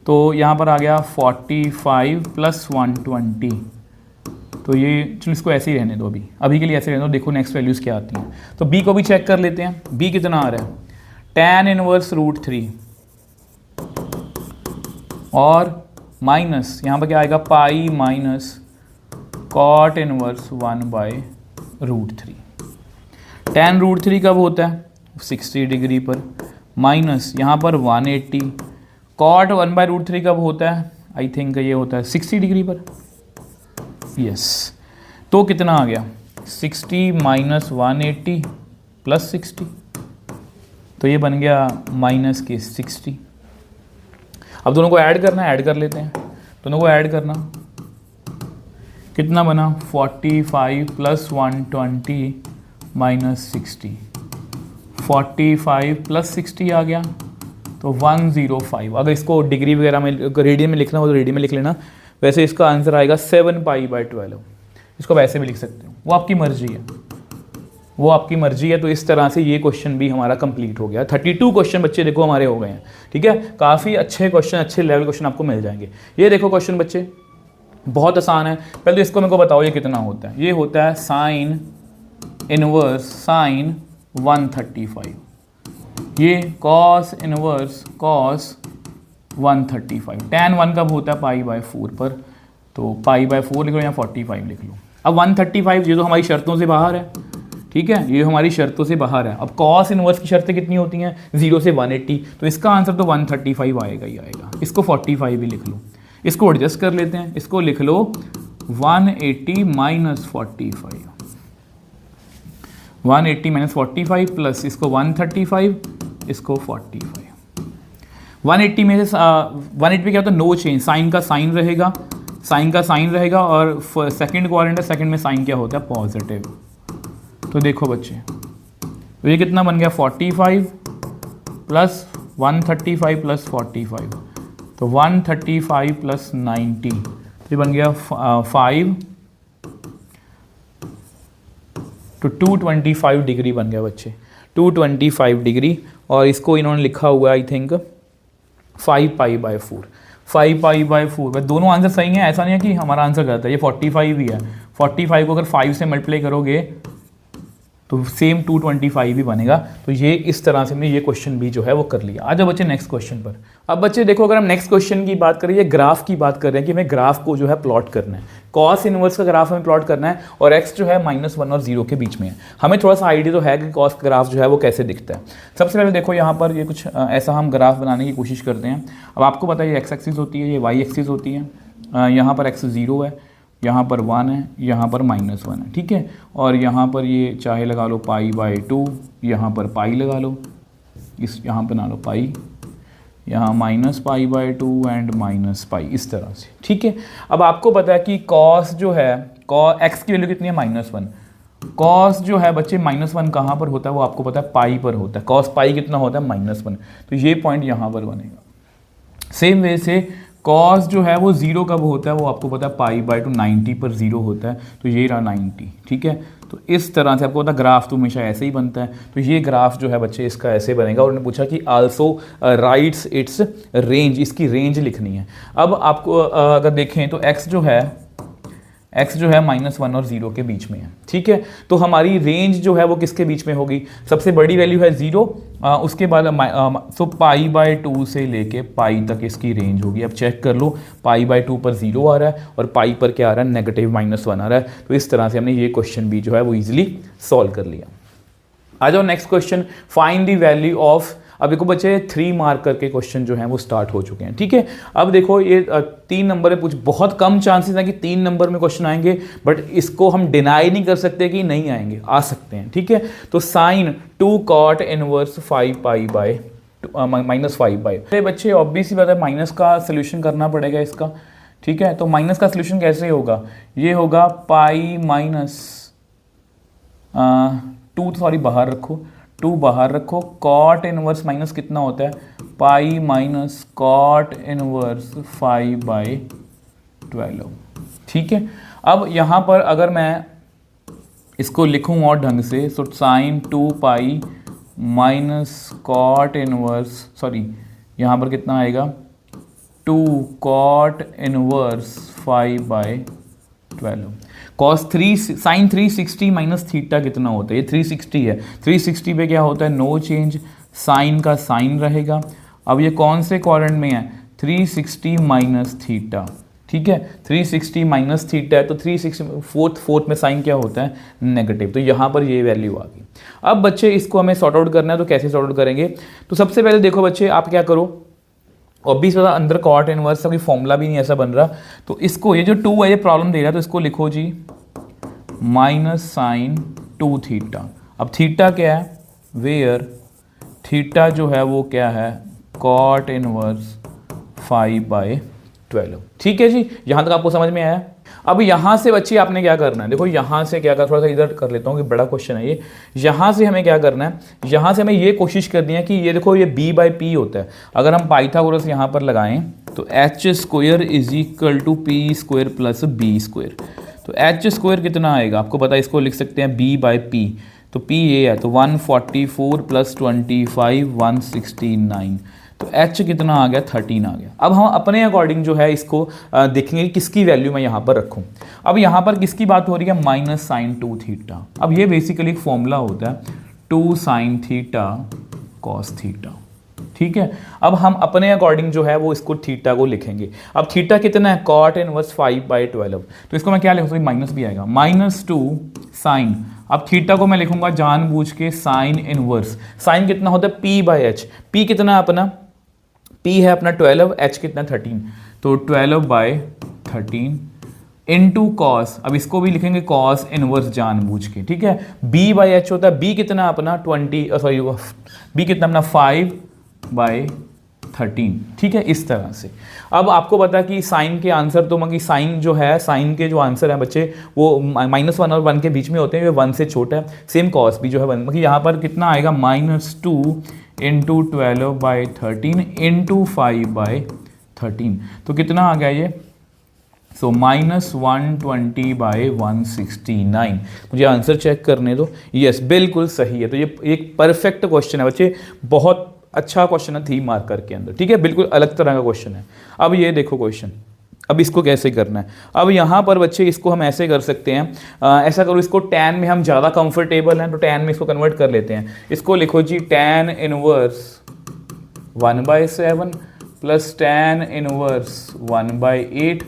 तो यहाँ पर आ गया 45 + 120, तो ये चलो इसको ऐसे ही रहने दो, अभी के लिए ऐसे रहने दो, देखो नेक्स्ट वैल्यूज़ क्या आती हैं। तो बी को भी चेक कर लेते हैं, बी कितना आ रहा है tan इनवर्स √3 और माइनस यहाँ पर क्या आएगा pi minus cot inverse 1/√3। tan √3 कब होता है 60 डिग्री पर, माइनस यहाँ पर 180, कॉट 1/√3 कब होता है, आई थिंक ये होता है 60 डिग्री पर, यस। तो कितना आ गया 60 - 180 + 60, तो ये बन गया -60। अब दोनों को ऐड करना है, ऐड कर लेते हैं, दोनों को ऐड करना, कितना बना 45 + 120 -60, 45 + 60 आ गया, तो 105। अगर इसको डिग्री वगैरह में रेडियन में लिखना हो तो रेडियन में लिख लेना, वैसे इसका आंसर आएगा 7π/12। इसको वैसे भी लिख सकते हो, वो आपकी मर्जी है, वो आपकी मर्जी है। तो इस तरह से ये क्वेश्चन भी हमारा कंप्लीट हो गया। 32 क्वेश्चन बच्चे देखो हमारे हो गए हैं, ठीक है। काफ़ी अच्छे क्वेश्चन, अच्छे लेवल क्वेश्चन आपको मिल जाएंगे। ये देखो क्वेश्चन बच्चे बहुत आसान है। पहले तो इसको मेरे को बताओ ये कितना होता है। ये होता है साइन इनवर्स साइन 135, ये कॉस इनवर्स कॉस 135। tan 1 कब होता है π/4 पर, तो π/4 लिख लो या 45 लिख लो। अब 135 ये तो हमारी शर्तों से बाहर है, ठीक है, ये हमारी शर्तों से बाहर है। अब कॉस इनवर्स की शर्तें कितनी होती हैं, 0 से 180, तो इसका आंसर तो 135 आएगा ही आएगा। इसको 45 भी लिख लो, इसको एडजस्ट कर लेते हैं, इसको लिख लो 180 माइनस 45, 180 माइनस 45 प्लस इसको 135, इसको 45। 180 में से 180 क्या होता है, नो चेंज, साइन का साइन रहेगा, साइन का साइन रहेगा, और सेकंड क्वाड्रेंट है, सेकंड में साइन क्या होता है, पॉजिटिव। तो देखो बच्चे, तो ये कितना बन गया, 45 प्लस 135 प्लस 45, तो 135 प्लस 90, तो ये बन गया 5 तो 225 डिग्री बन गया बच्चे, 225 डिग्री। और इसको इन्होंने लिखा हुआ है आई थिंक 5π/4, 5π/4। दोनों आंसर सही हैं, ऐसा नहीं है कि हमारा आंसर गलत है, ये 45 ही है। 45 को अगर 5 से मल्टीप्लाई करोगे तो सेम 225 भी बनेगा। तो ये इस तरह से हमने ये क्वेश्चन भी जो है वो कर लिया। आ जाओ बच्चे नेक्स्ट क्वेश्चन पर। अब बच्चे देखो, अगर हम नेक्स्ट क्वेश्चन की बात करें, ये ग्राफ की बात कर रहे हैं कि हमें ग्राफ को जो है प्लॉट करना है, कॉस इनवर्स का ग्राफ हमें प्लॉट करना है, और एक्स जो है -1 और 0 के बीच में है। हमें थोड़ा सा आइडिया तो है कि कॉस ग्राफ जो है वो कैसे दिखता है। सबसे पहले देखो यहाँ पर ये कुछ ऐसा हम ग्राफ बनाने की कोशिश करते हैं। अब आपको पता है ये एक्स एक्सिस होती है, ये वाई एक्सिस होती है, यहाँ पर एक्स 0 है, यहाँ पर 1 है, यहाँ पर -1 है, ठीक है। और यहाँ पर ये चाहे लगा लो π/2, यहाँ पर पाई लगा लो, इस यहाँ पर ना लो पाई, यहाँ -π/2 एंड -π, इस तरह से, ठीक है। अब आपको पता है कि कॉस जो है, एक्स की वैल्यू कितनी है, -1। कॉस जो है बच्चे -1 कहाँ पर होता है, वो आपको पता है पाई पर होता है। कॉस पाई कितना होता है, -1, तो ये पॉइंट यहाँ पर बनेगा। सेम वे से कॉस जो है वो 0 कब होता है, वो आपको पता है π/2, 90 पर 0 होता है, तो ये रहा 90, ठीक है। तो इस तरह से आपको पता ग्राफ तो हमेशा ऐसे ही बनता है। तो ये ग्राफ जो है बच्चे इसका ऐसे बनेगा। और उन्होंने पूछा कि आल्सो राइट्स इट्स रेंज, इसकी रेंज लिखनी है। अब आपको अगर देखें तो एक्स जो है -1 और 0 के बीच में है, ठीक है। तो हमारी रेंज जो है वो किसके बीच में होगी, सबसे बड़ी वैल्यू है 0, उसके बाद तो π/2 से लेके पाई तक इसकी रेंज होगी। अब चेक कर लो, π/2 पर 0 आ रहा है और पाई पर क्या आ रहा है, -1 आ रहा है। तो इस तरह से हमने ये क्वेश्चन भी जो है वो ईजिली सॉल्व कर लिया। आ जाओ next question, find the value of. अब देखो बच्चे 3 मार्क करके क्वेश्चन जो हैं वो स्टार्ट हो चुके हैं, ठीक है। अब देखो ये 3 नंबर में बहुत कम चांसेस हैं कि 3 नंबर में क्वेश्चन आएंगे, बट इसको हम डिनाई नहीं कर सकते कि नहीं आएंगे, आ सकते हैं, ठीक है। तो साइन 2 cot इनवर्स 5π/, -5/। अरे बच्चे ऑब्वियस ही बात है, माइनस का सोल्यूशन करना पड़ेगा इसका, ठीक है। तो माइनस का सोल्यूशन कैसे होगा, ये होगा -2, सॉरी बाहर रखो, 2 बाहर रखो, कॉट इनवर्स माइनस कितना होता है, पाई माइनस कॉट इनवर्स 5/12, ठीक है। अब यहाँ पर अगर मैं इसको लिखूँ और ढंग से, so sine 2π minus cot inverse, sorry यहाँ पर कितना आएगा, 2 cot inverse 5/12। Cos 3 sine 360 minus theta कितना होता है, ये 360 है, 360 पे क्या होता है, नो चेंज, साइन का साइन रहेगा। अब ये कौन से क्वाड्रेंट में है, 360 माइनस थीटा, ठीक है। 360 माइनस थीटा है, तो 360 फोर्थ में साइन क्या होता है, नेगेटिव। तो यहाँ पर ये वैल्यू आ गई। अब बच्चे इसको हमें सॉर्ट आउट करना है, तो कैसे सॉर्ट आउट करेंगे। तो सबसे पहले देखो बच्चे, आप क्या करो, ऑब्वियस पता अंदर कॉट इनवर्स का कोई फॉर्मूला भी नहीं ऐसा बन रहा, तो इसको ये जो 2 है ये प्रॉब्लम दे रहा है, तो इसको लिखो जी माइनस साइन 2 थीटा। अब थीटा क्या है, वेयर थीटा जो है वो क्या है, कॉट इनवर्स 5/12, ठीक है जी। यहाँ तक आपको समझ में आया। अब यहाँ से बच्चे आपने क्या करना है, देखो यहाँ से क्या करना, थोड़ा सा इधर कर लेता हूँ कि बड़ा क्वेश्चन है ये। यहाँ से हमें क्या करना है, यहाँ से हमें ये कोशिश करनी है कि ये देखो ये b/p होता है। अगर हम पाइथागोरस यहाँ पर लगाएं तो h² = p² + b²। तो h² कितना आएगा, आपको पता है, इसको लिख सकते हैं b/p, तो p ये है, तो 144 + 25 169, तो h कितना आ गया, 13 आ गया। अब हम अपने अकॉर्डिंग जो है इसको देखेंगे कि किसकी वैल्यू मैं यहाँ पर रखूँ। अब यहाँ पर किसकी बात हो रही है, माइनस साइन 2 थीटा। अब ये बेसिकली एक फॉर्मूला होता है 2 sin θ cos θ, ठीक है। अब हम अपने अकॉर्डिंग जो है वो इसको थीटा को लिखेंगे। अब थीटा कितना है, कॉट इनवर्स 5/12, तो इसको मैं क्या लिखूँ, माइनस भी आएगा, -2 साइन। अब थीटा को मैं लिखूंगा जानबूझ के साइन इनवर्स। साइन कितना होता है, p/h। p कितना है अपना, p है अपना 12, h कितना 13, तो 12/13 इनटू कॉस। अब इसको भी लिखेंगे कॉस इनवर्स जानबूझ के, ठीक है। b/h होता है, b कितना अपना 20, सॉरी b कितना अपना 5/13, ठीक है, इस तरह से। अब आपको पता है कि साइन के आंसर तो मतलब साइन जो है, साइन के जो आंसर हैं बच्चे वो -1 और 1 के बीच में होते हैं, ये 1 से छोटा है। सेम कॉस भी जो है 1, मतलब यहाँ पर कितना आएगा, -2 इंटू 12/13 इंटू 5/13, तो कितना आ गया ये, सो -120/169। मुझे आंसर चेक करने दो, यस बिल्कुल सही है। तो ये एक परफेक्ट क्वेश्चन है बच्चे, बहुत अच्छा क्वेश्चन है 3 मार्कर के अंदर, ठीक है, बिल्कुल अलग तरह का क्वेश्चन है। अब ये देखो क्वेश्चन, अब इसको कैसे करना है। अब यहाँ पर बच्चे इसको हम ऐसे कर सकते हैं, ऐसा करो, इसको tan में हम ज़्यादा कंफर्टेबल हैं तो tan में इसको कन्वर्ट कर लेते हैं। इसको लिखो जी tan inverse 1/7 plus tan inverse 1/8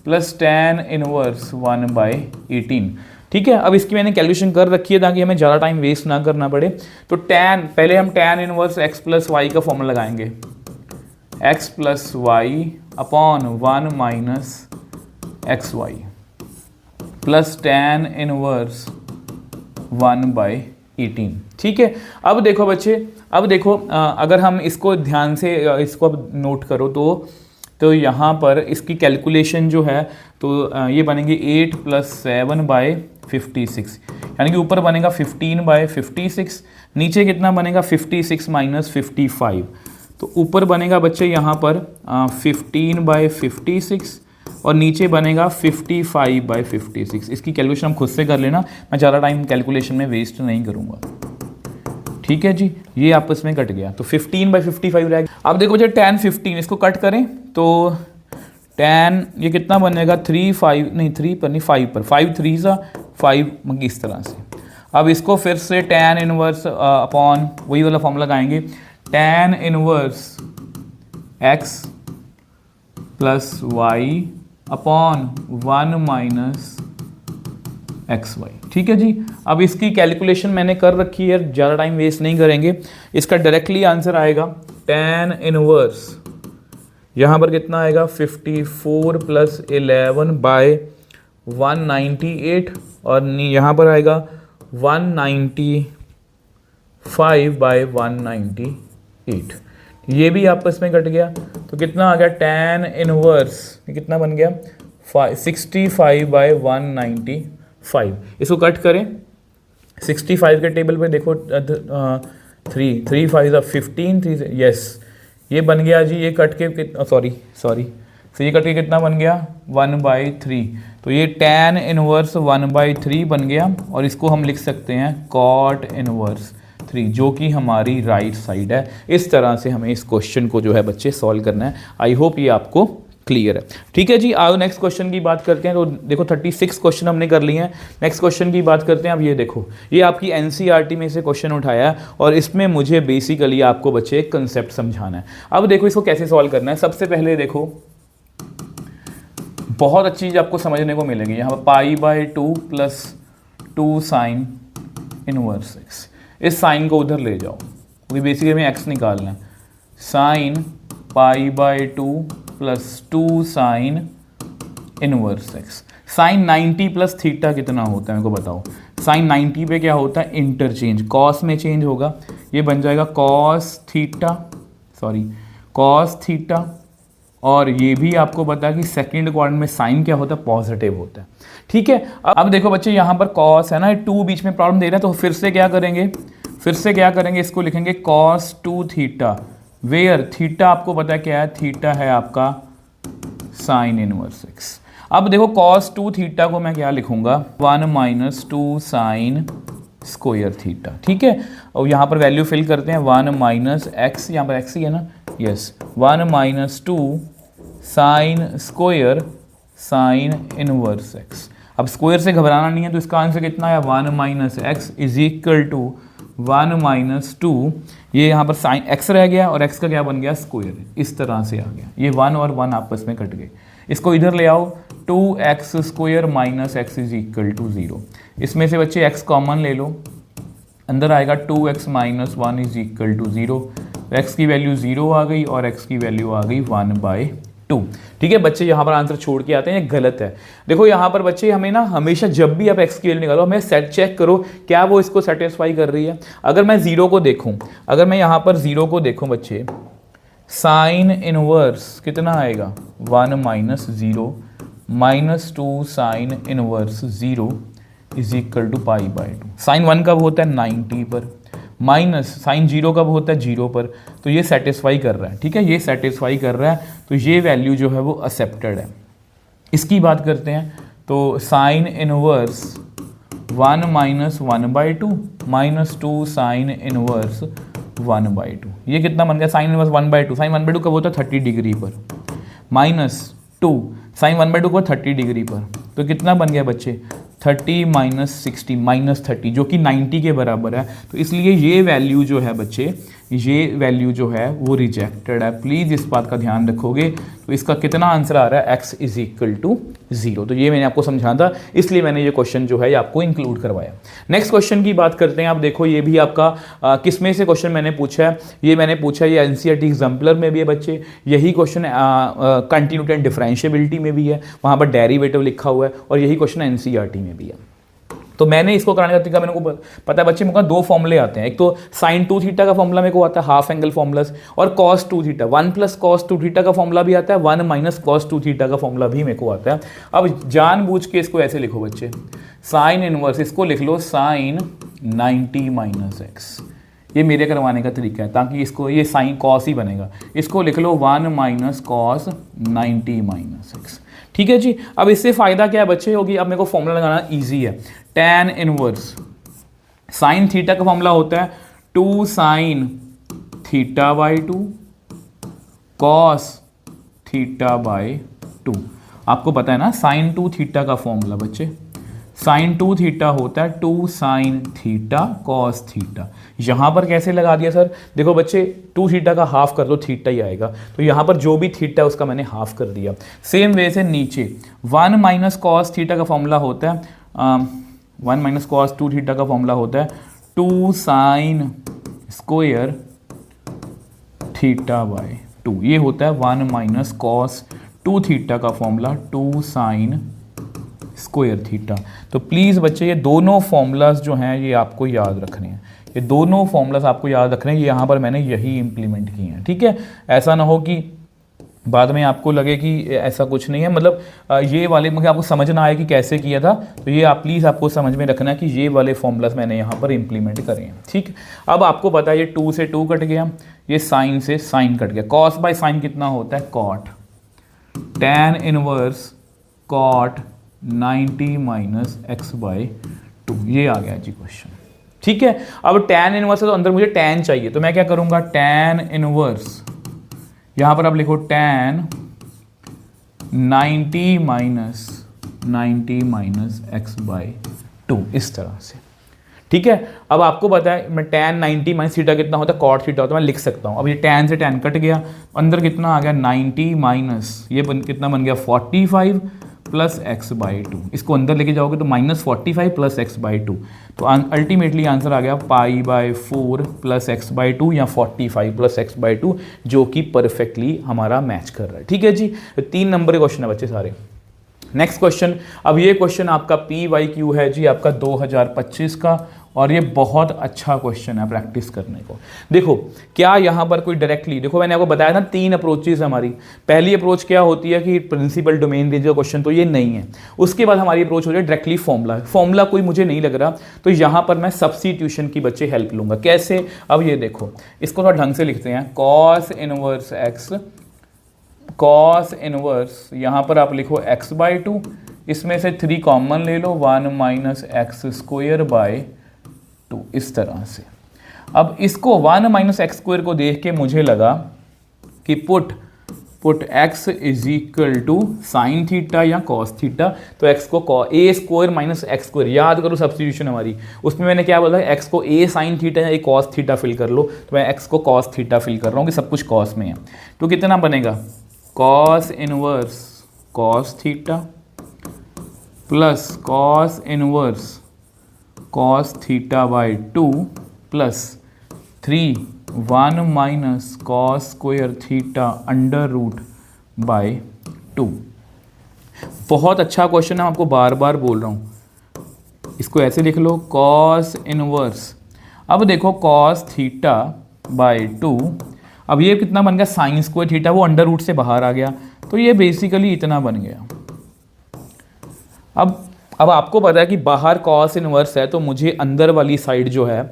plus tan inverse 1/18, ठीक है। अब इसकी मैंने कैलकुलेशन कर रखी है ताकि हमें ज़्यादा टाइम वेस्ट ना करना पड़े। तो tan, पहले हम tan inverse x plus y का फॉर्मूला लगाएंगे, x plus y upon 1 minus x y plus tan inverse 1/18, ठीक है। अब देखो बच्चे, अब देखो अगर हम इसको ध्यान से इसको अब नोट करो तो यहाँ पर इसकी कैलकुलेशन जो है तो ये बनेगी 8 + 7/56, यानी कि ऊपर बनेगा 15/56, नीचे कितना बनेगा 56 - 55, तो ऊपर बनेगा बच्चे यहाँ पर 15/56 और नीचे बनेगा 55/56। इसकी कैलकुलेशन हम खुद से कर लेना, मैं ज़्यादा टाइम कैलकुलेशन में वेस्ट नहीं करूँगा, ठीक है जी। ये आपस में कट गया तो 15/55 रहेगा। अब देखो बच्चे tan 15, इसको कट करें तो tan ये कितना बनेगा 3 पर नहीं 5 पर, 5 3 सा 5, इस तरह से। अब इसको फिर से tan इनवर्स अपॉन वही वाला फॉर्मूला लगाएंगे, tan inverse x plus y upon 1 minus x y, ठीक है जी। अब इसकी कैलकुलेशन मैंने कर रखी है, ज़्यादा टाइम वेस्ट नहीं करेंगे। इसका डायरेक्टली आंसर आएगा tan इनवर्स, यहाँ पर कितना आएगा 54 + 11/198 और यहाँ पर आएगा 195/198, ये भी आपस में कट गया तो कितना आ गया tan इनवर्स, कितना बन गया 65/195। इसको कट करें, 65 के टेबल पे देखो 3 5 15 3, यस ये बन गया जी। ये कट के सॉरी तो ये कट के कितना बन गया 1/3, तो ये tan इनवर्स 1/3 बन गया और इसको हम लिख सकते हैं cot इनवर्स 3, जो कि हमारी राइट साइड है। इस तरह से हमें इस क्वेश्चन को जो है बच्चे सॉल्व करना है। आई होप ये आपको क्लियर है, ठीक है जी। आओ नेक्स्ट क्वेश्चन की बात करते हैं। तो देखो 36 क्वेश्चन हमने कर लिए हैं, नेक्स्ट क्वेश्चन की बात करते हैं। अब ये देखो, ये आपकी एनसीईआरटी में से क्वेश्चन उठाया है और इसमें मुझे बेसिकली आपको बच्चे एक कंसेप्ट समझाना है। अब देखो इसको कैसे सॉल्व करना है। सबसे पहले देखो बहुत अच्छी चीज़ आपको समझने को मिलेगी, यहाँ पर π/2 + 2 साइन इनवर्स x, इस साइन को उधर ले जाओ क्योंकि बेसिकली हमें x निकालना है। Sine π/2 + 2 sine inverse x। Sine 90 + theta कितना होता है मेरे को बताओ। साइन 90 पे क्या होता है, इंटरचेंज, कॉस में चेंज होगा, ये बन जाएगा कॉस थीटा, और ये भी आपको पता है कि सेकंड क्वाड्रेंट में साइन क्या होता है, पॉजिटिव होता है, ठीक है। अब देखो बच्चे यहाँ पर कॉस है ना, 2 बीच में प्रॉब्लम दे रहा है, तो फिर से क्या करेंगे, इसको लिखेंगे cos 2 थीटा, वेयर थीटा आपको पता है क्या है, थीटा है आपका साइन इनवर्स x। अब देखो cos 2 थीटा को मैं क्या लिखूंगा 1 - 2 साइन स्क्वायर थीटा, ठीक है। और यहाँ पर वैल्यू फिल करते हैं 1 - x, यहाँ पर x ही है ना, yes 1 - 2 sine square sine inverse x। अब स्क्वायर से घबराना नहीं है, तो इसका आंसर कितना है 1 - x = 1 माइनस 2, ये यहाँ पर साइन x रह गया और x का क्या बन गया स्क्वायर, इस तरह से आ गया। ये 1 और 1 आपस में कट गए, इसको इधर ले आओ, 2x square minus x is equal to 0। इसमें से बच्चे x कॉमन ले लो, अंदर आएगा 2x minus 1 is equal to 0। x की वैल्यू 0 आ गई और x की वैल्यू आ गई 1/2। ठीक है बच्चे, यहाँ पर आंसर छोड़ के आते हैं, ये गलत है। देखो यहाँ पर बच्चे हमें ना हमेशा जब भी आप x की वैल्यू निकालो हमें सेट चेक करो क्या वो इसको सेटिस्फाई कर रही है। अगर मैं 0 को देखूँ, अगर मैं यहाँ पर 0 को देखूँ बच्चे, साइन इनवर्स कितना आएगा 1 minus 0 minus 2 sine inverse 0 is equal to π/2। Sine 1 कब होता है 90 पर, माइनस साइन 0 कब होता है 0 पर, तो ये सेटिस्फाई कर रहा है। ठीक है, ये सेटिस्फाई कर रहा है, तो ये वैल्यू जो है वो एक्सेप्टेड है। इसकी बात करते हैं, तो sine inverse 1 minus 1/2 minus 2 sine inverse 1/2, ये कितना बन गया साइन इनवर्स 1/2। साइन 1/2 कब होता है 30 डिग्री पर, माइनस 2 साइन 1/2 को 30 डिग्री पर, तो कितना बन गया बच्चे 30 माइनस 60 माइनस 30, जो कि 90 के बराबर है। तो इसलिए ये वैल्यू जो है बच्चे, ये वैल्यू जो है वो रिजेक्टेड है। प्लीज़ इस बात का ध्यान रखोगे। तो इसका कितना आंसर आ रहा है x इज इक्वल टू 0। तो ये मैंने आपको समझाना था, इसलिए मैंने ये क्वेश्चन जो है ये आपको इंक्लूड करवाया। नेक्स्ट क्वेश्चन की बात करते हैं। आप देखो ये भी आपका किस में से क्वेश्चन मैंने पूछा है, ये मैंने पूछा है ये एनसीईआरटी एग्जाम्पलर में भी है बच्चे। यही क्वेश्चन कंटिन्यूटी एंड डिफरेंशिएबिलिटी में भी है, वहाँ पर डेरिवेटिव लिखा हुआ है, और यही क्वेश्चन एनसीईआरटी में भी है। तो मैंने इसको कराने का तरीका, मेरे को पता है बच्चे, मेरे को 2 फॉर्मूले आते हैं। एक तो साइन 2 थीटा का फॉर्मूला मेरे को आता है हाफ एंगल फॉर्मूलास, और cos 2 theta 1 plus cos 2 theta का फॉर्मूला भी आता है, 1 माइनस कॉस 2 थीटा का फॉर्मूला भी मेरे को आता है। अब जानबूझ के इसको ऐसे लिखो बच्चे, साइन इनवर्स, इसको लिख लो साइन 90 माइनस एक्स, ये मेरे करवाने का तरीका है, ताकि इसको ये साइन कॉस ही बनेगा। इसको लिख लो 1 माइनस कॉस 90 माइनस एक्स। ठीक है जी। अब इससे फ़ायदा क्या है बच्चे, होगी अब मेरे को फॉर्मूला लगाना ईजी है। tan इनवर्स साइन थीटा का फॉर्मूला होता है 2 साइन θ/2 कॉस θ/2। आपको पता है ना साइन 2 थीटा का फॉर्मूला बच्चे, साइन 2 थीटा होता है 2 साइन थीटा कॉस थीटा। यहाँ पर कैसे लगा दिया सर, देखो बच्चे 2 थीटा का हाफ कर दो थीटा ही आएगा, तो यहाँ पर जो भी थीटा है उसका मैंने हाफ कर दिया। सेम वे से नीचे 1 माइनस कॉस थीटा का फॉर्मूला होता है 1 माइनस कॉस 2 थीटा का फॉर्मूला होता है 2 साइन स्क्वायर θ/2। ये होता है 1 माइनस कॉस 2 थीटा का फॉर्मूला 2 साइन स्क्वायर थीटा। तो प्लीज़ बच्चे ये दोनों फॉर्मूलाज जो हैं ये आपको याद रखने हैं, ये दोनों फॉर्मूलाज आपको याद रखने हैं। ये यहाँ पर मैंने यही इम्प्लीमेंट किए हैं। ठीक है, ऐसा ना हो कि बाद में आपको लगे कि ऐसा कुछ नहीं है, मतलब ये वाले मुझे आपको समझ ना आए कि कैसे किया था। तो ये आप प्लीज़ आपको समझ में रखना है कि ये वाले फॉर्मूलाज मैंने यहाँ पर इम्प्लीमेंट करे हैं। ठीक, अब आपको पता है ये 2 से 2 कट गया, ये साइन से साइन कट गया, कॉस बाय साइन कितना होता है cot, tan inverse cot 90 minus x/2। ये आ गया जी क्वेश्चन। ठीक है, अब tan इनवर्स है तो अंदर मुझे tan चाहिए, तो मैं क्या करूंगा tan इनवर्स, यहां पर आप लिखो tan 90 माइनस x/2 इस तरह से। ठीक है, अब आपको पता है मैं tan 90 माइनस थीटा कितना होता है कॉट थीटा होता है, मैं लिख सकता हूँ। अब ये tan से tan कट गया, अंदर कितना आ गया 90 माइनस ये कितना बन गया 45 प्लस x/2। इसको अंदर लेके जाओगे तो माइनस 45 प्लस x/2, तो अल्टीमेटली आंसर आ गया π/4 प्लस x/2 या 45 प्लस x/2, जो कि परफेक्टली हमारा मैच कर रहा है। ठीक है जी, 3 नंबर के क्वेश्चन है बच्चे सारे। नेक्स्ट क्वेश्चन, अब ये क्वेश्चन आपका PYQ है जी आपका 2025 का, और ये बहुत अच्छा क्वेश्चन है प्रैक्टिस करने को। देखो क्या यहाँ पर कोई डायरेक्टली, देखो मैंने आपको बताया ना 3 अप्रोचेज हमारी। पहली अप्रोच क्या होती है कि प्रिंसिपल डोमेन रेंज का क्वेश्चन, तो ये नहीं है। उसके बाद हमारी अप्रोच हो जाए डायरेक्टली फॉर्मूला कोई मुझे नहीं लग रहा, तो यहाँ पर मैं सब्स्टिट्यूशन की बच्चे हेल्प लूँगा। कैसे, अब ये देखो इसको थोड़ा ढंग से लिखते हैं, cos inverse x, cos inverse यहाँ पर आप लिखो x/2, इसमें से 3 कॉमन ले लो 1 माइनस x²/2 इस तरह से। अब इसको 1 माइनस x² को देख के मुझे लगा कि put put x is equal to sine theta या कॉस थीटा, तो x को a square minus x square, याद करो सब्स्टिट्यूशन हमारी, उसमें मैंने क्या बोला x को a साइन थीटा या a कॉस थीटा फिल कर लो, तो मैं x को कॉस थीटा फिल कर रहा हूँ कि सब कुछ कॉस में है। तो कितना बनेगा cos inverse cos theta plus cos inverse cos theta by 2 plus 1 minus cos square theta under root by 2। बहुत अच्छा क्वेश्चन है, मैं आपको बार बार बोल रहा हूँ। इसको ऐसे लिख लो कॉस इनवर्स, अब देखो कॉस थीटा बाय 2, अब ये कितना बन गया साइन स्क्वायर थीटा, वो अंडर रूट से बाहर आ गया, तो ये बेसिकली इतना बन गया। अब आपको पता है कि बाहर कॉस इनवर्स है, तो मुझे अंदर वाली साइड जो है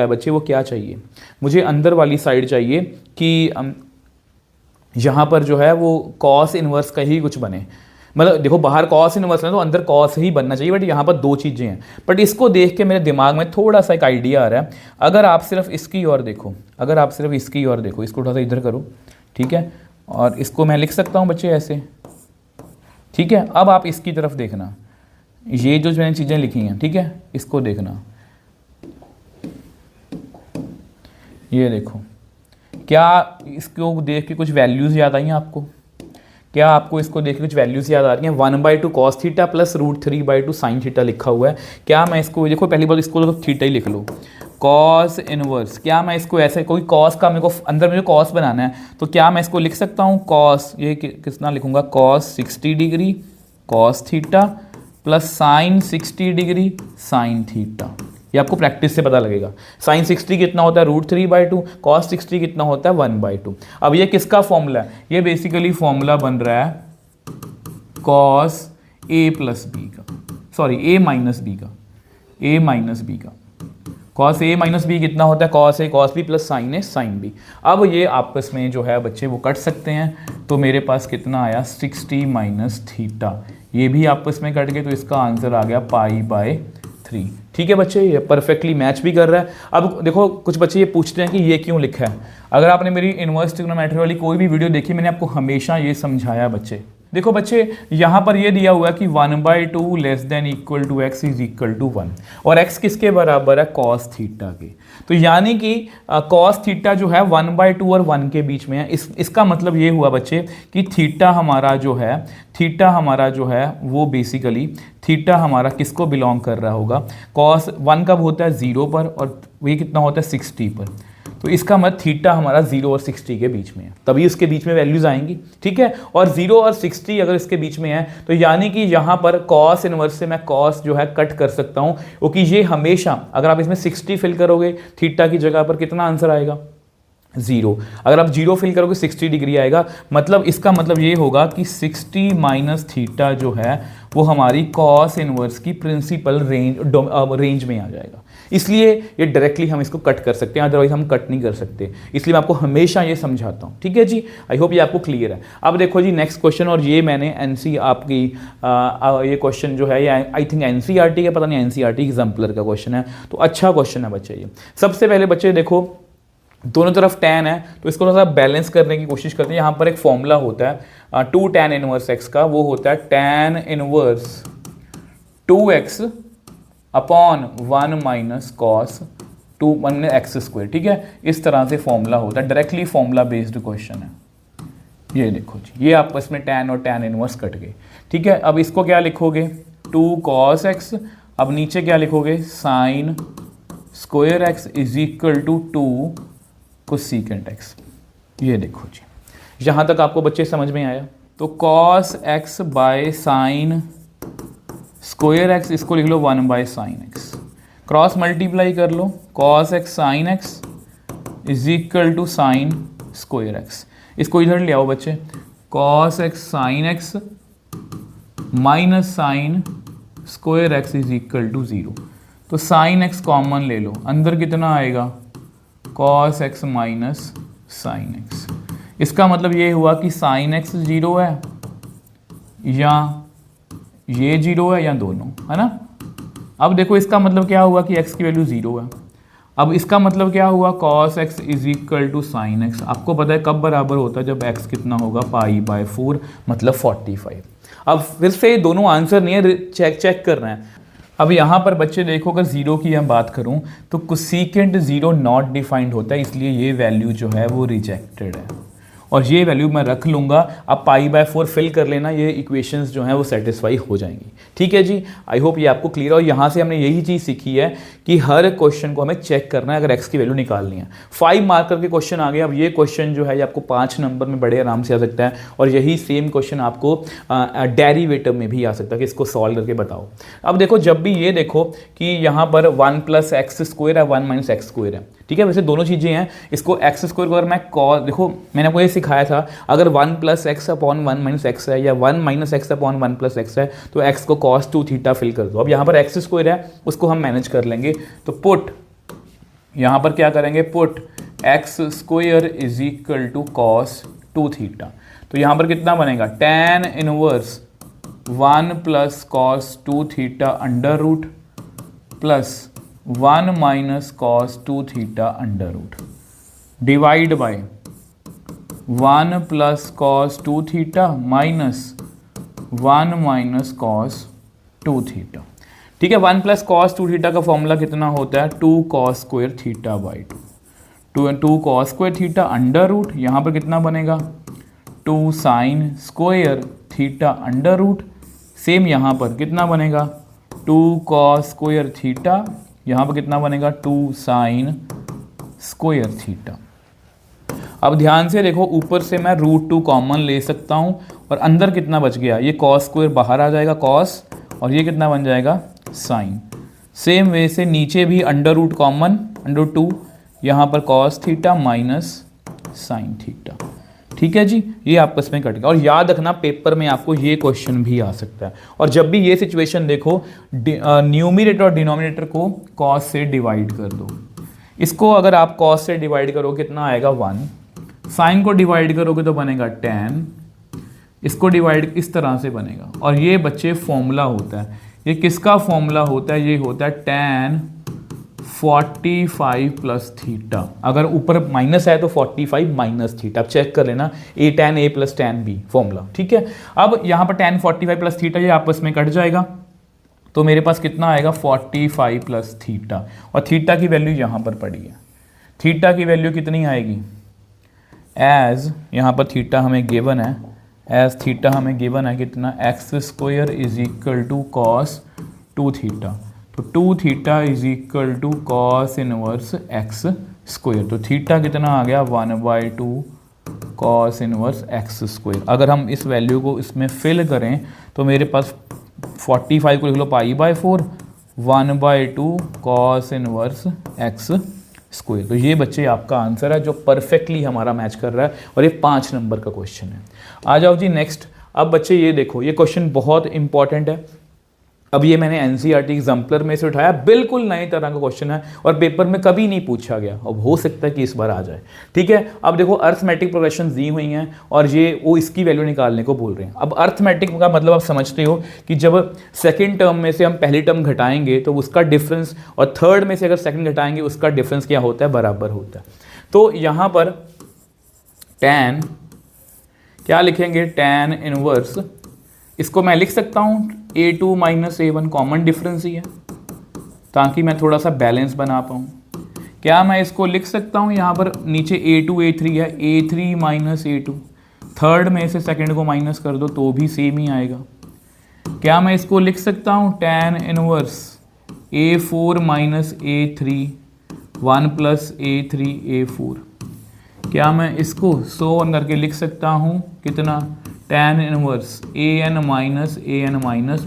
बच्चे वो क्या चाहिए, मुझे अंदर वाली साइड चाहिए कि यहाँ पर जो है वो कॉस इनवर्स का ही कुछ बने। मतलब देखो बाहर कॉस इनवर्स है तो अंदर कॉस ही बनना चाहिए, बट यहाँ पर दो चीज़ें हैं। बट इसको देख के मेरे दिमाग में थोड़ा सा एक आइडिया आ रहा है, अगर आप सिर्फ इसकी ओर देखो, इसको थोड़ा सा इधर करो, ठीक है, और इसको मैं लिख सकता हूँ बच्चे ऐसे, ठीक है। अब आप इसकी तरफ देखना, ये जो मैंने चीज़ें लिखी हैं, ठीक है, इसको देखना, ये देखो, क्या इसको देख के कुछ वैल्यूज़ याद आई हैं आपको? क्या आपको इसको देख के कुछ वैल्यूज़ याद आ रही हैं? 1/2 cos theta plus √3/2 sine theta लिखा हुआ है। क्या मैं इसको देखो पहली बार इसको तो थीटा ही लिख लो, कॉस इनवर्स, क्या मैं इसको ऐसे कोई कॉस का मेरे को अंदर मुझे कॉस बनाना है, तो क्या मैं इसको लिख सकता हूँ कॉस, ये कितना लिखूंगा cos 60 degree cos theta plus sign 60 degree sine theta. ये आपको प्रैक्टिस से पता लगेगा। साइन 60 कितना होता है √3/2, कॉस 60 कितना होता है 1/2। अब ये किसका फॉर्मूला है? ये बेसिकली फॉर्मूला बन रहा है कॉस ए प्लस बी का, सॉरी ए माइनस बी का, कॉस ए माइनस बी कितना होता है cos A cos B plus sign A sine B. अब ये आपस में जो है बच्चे वो कट सकते हैं, तो मेरे पास कितना आया 60 माइनस थीटा, ये भी आपस में कट गए, तो इसका आंसर आ गया π/3। ठीक है बच्चे, ये परफेक्टली मैच भी कर रहा है। अब देखो कुछ बच्चे ये पूछते हैं कि ये क्यों लिखा है। अगर आपने मेरी इनवर्स ट्रिग्नोमेट्री वाली कोई भी वीडियो देखी, मैंने आपको हमेशा ये समझाया बच्चे। देखो बच्चे यहाँ पर ये दिया हुआ है कि 1/2 less than equal to x is equal to 1, और x किसके बराबर है कॉस थीटा के। तो यानी कि कॉस थीटा जो है 1/2 और 1 के बीच में है। इसका मतलब ये हुआ बच्चे कि थीटा हमारा जो है वो बेसिकली थीटा हमारा किसको बिलोंग कर रहा होगा, कॉस 1 कब होता है 0 पर, और ये कितना होता है 60 पर। तो इसका मतलब थीटा हमारा 0 और 60 के बीच में है, तभी उसके बीच में वैल्यूज आएंगी। ठीक है, और 0 और 60 अगर इसके बीच में है, तो यानी कि यहाँ पर कॉस इनवर्स से मैं कॉस जो है कट कर सकता हूँ, क्योंकि ये हमेशा अगर आप इसमें 60 फिल करोगे थीटा की जगह पर कितना आंसर आएगा 0। अगर आप 0 फिल करोगे 60 डिग्री आएगा। मतलब इसका मतलब ये होगा कि 60 माइनस थीटा जो है वो हमारी कॉस इनवर्स की प्रिंसिपल रेंज में आ जाएगा। इसलिए ये डायरेक्टली हम इसको कट कर सकते हैं, अदरवाइज हम कट नहीं कर सकते। इसलिए मैं आपको हमेशा ये समझाता हूँ। ठीक है जी, आई होप ये आपको क्लियर है। अब देखो जी नेक्स्ट क्वेश्चन, और ये मैंने एनसी आपकी ये क्वेश्चन जो है ये आई थिंक एनसीईआरटी का, पता नहीं एनसीईआरटी एग्जाम्पलर का क्वेश्चन है, तो अच्छा क्वेश्चन है बच्चे। ये सबसे पहले बच्चे देखो दोनों तरफ tan है, तो इसको थोड़ा सा बैलेंस करने की कोशिश करते हैं। यहाँ पर एक फॉर्मूला होता है 2 tan इनवर्स x का, वो होता है tan inverse 2x upon 1 minus cos 1 x square. ठीक है, इस तरह से फॉर्मूला होता है, डायरेक्टली फॉर्मूला बेस्ड क्वेश्चन है। ये देखो जी, ये आपस में tan और tan इनवर्स कट गए। ठीक है, अब इसको क्या लिखोगे 2 cos x, अब नीचे क्या लिखोगे sine square x is equal to 2 cosecant x। ये देखो जी, यहाँ तक आपको बच्चे समझ में आया। तो cos x by sine square x, इसको लिख लो 1/sin x, क्रॉस मल्टीप्लाई कर लो cos x sin x is equal to sine square x। इसको इधर ले आओ बच्चे, cos x sin x minus sine square x is equal to 0। तो sin x कॉमन ले लो, अंदर कितना आएगा cos x minus sine x। इसका मतलब ये हुआ कि sin x 0 है या ये 0 है या दोनों, है ना। अब देखो इसका मतलब क्या हुआ कि x की वैल्यू 0 है। अब इसका मतलब क्या हुआ, cos x is equal to sine x. आपको पता है कब बराबर होता है, जब x कितना होगा, π/4 मतलब 45। अब फिर से दोनों आंसर नहीं है, चेक करना है। अब यहाँ पर बच्चे देखो, अगर जीरो की हम बात करूँ तो कोसेकेंट जीरो नॉट डिफाइंड होता है, इसलिए ये वैल्यू जो है वो रिजेक्टेड है और ये वैल्यू मैं रख लूँगा। अब π/4 फिल कर लेना, ये इक्वेशंस जो हैं वो सेटिस्फाई हो जाएंगी। ठीक है जी, आई होप ये आपको क्लियर है। और यहाँ से हमने यही चीज़ सीखी है कि हर क्वेश्चन को हमें चेक करना है अगर x की वैल्यू निकालनी है। 5 मार्कर के क्वेश्चन आ गए। अब ये क्वेश्चन जो है ये आपको 5 नंबर में बड़े आराम से आ सकता है और यही सेम क्वेश्चन आपको डेरिवेटिव में भी आ सकता है कि इसको सॉल्व करके बताओ। अब देखो, जब भी ये देखो कि यहाँ पर 1 + x² है, 1 - x² है, ठीक है, वैसे दोनों चीज़ें हैं। इसको x² को अगर मैं देखो मैंने आपको ये सिखाया था, अगर 1 + x/1 - x है या 1 - x/1 + x है तो x को cos 2θ फिल कर दो। अब यहाँ पर x² है, उसको हम मैनेज कर लेंगे। तो पुट यहाँ पर क्या करेंगे, put x² is equal to cos 2θ। तो यहाँ पर कितना बनेगा, tan inverse 1 + cos 2θ under root plus 1 - cos 2θ under root divide by 1 + cos 2θ minus 1 - cos 2θ। ठीक है, 1 + cos 2θ का फॉर्मूला कितना होता है, 2 cos² θ/2, 2 cos² θ अंडर रूट, यहाँ पर कितना बनेगा 2 sin² θ अंडर रूट। सेम यहाँ पर कितना बनेगा 2 cos² θ, यहाँ पर कितना बनेगा 2 sin² θ। अब ध्यान से देखो, ऊपर से मैं √2 कॉमन ले सकता हूँ और अंदर कितना बच गया, ये cos² बाहर आ जाएगा cos, और ये कितना बन जाएगा sin। सेम वे से नीचे भी अंडर रूट कॉमन, √2, यहाँ पर cos θ माइनस sin θ। ठीक है जी, ये आपस में कट गया। और याद रखना, पेपर में आपको ये क्वेश्चन भी आ सकता है। और जब भी ये सिचुएशन देखो, न्यूमरेटर और डिनोमिनेटर को cos से डिवाइड कर दो। इसको अगर आप cos से डिवाइड करो कितना आएगा 1, साइन को डिवाइड करोगे तो बनेगा tan, इसको डिवाइड इस तरह से बनेगा। और ये बच्चे फॉर्मूला होता है, ये किसका फॉर्मूला होता है, ये होता है tan 45 + θ। अगर ऊपर माइनस है तो 45 - θ। अब चेक कर लेना, a tan a + tan b formula. ठीक है, अब यहाँ पर tan 45 + θ ये आपस में कट जाएगा, तो मेरे पास कितना आएगा 45 + θ, और θ की वैल्यू यहाँ पर पड़ी है। θ की वैल्यू कितनी आएगी, एज यहाँ पर θ हमें गिवन है, एज θ हमें गिवन है कितना, x² is equal to cos 2θ। तो 2θ is equal to cos inverse x²। तो θ कितना आ गया 1/2 cos इनवर्स x²। अगर हम इस वैल्यू को इसमें फिल करें तो मेरे पास 45 को लिख लो π/4, 1/2 cos इनवर्स x²। तो ये बच्चे आपका आंसर है जो परफेक्टली हमारा मैच कर रहा है, और ये 5 नंबर का क्वेश्चन है। आ जाओ जी नेक्स्ट। अब बच्चे ये देखो, ये क्वेश्चन बहुत इंपॉर्टेंट है। अब ये मैंने एनसीईआरटी एग्जाम्पलर में से उठाया, बिल्कुल नई तरह का क्वेश्चन है और पेपर में कभी नहीं पूछा गया, अब हो सकता है कि इस बार आ जाए। ठीक है, अब देखो अर्थमेटिक प्रोग्रेशन दी हुई हैं और ये वो इसकी वैल्यू निकालने को बोल रहे हैं। अब अर्थमेटिक का मतलब आप समझते हो कि जब सेकेंड टर्म में से हम पहली टर्म घटाएंगे तो उसका डिफरेंस, और थर्ड में से अगर सेकेंड घटाएंगे उसका डिफरेंस क्या होता है, बराबर होता है। तो यहाँ पर tan क्या लिखेंगे, tan इनवर्स, इसको मैं लिख सकता हूँ a2 - a1, कॉमन डिफरेंस ही है, ताकि मैं थोड़ा सा बैलेंस बना पाऊँ। क्या मैं इसको लिख सकता हूँ, यहाँ पर नीचे a2 a3 है, a3 - a2, थर्ड में से सेकंड को माइनस कर दो तो भी सेम ही आएगा। क्या मैं इसको लिख सकता हूँ tan inverse a4 - a3, 1 + a3 a4। क्या मैं इसको सो ऑन करके लिख सकता हूँ कितना, tan inverse an - an - 1, 1 +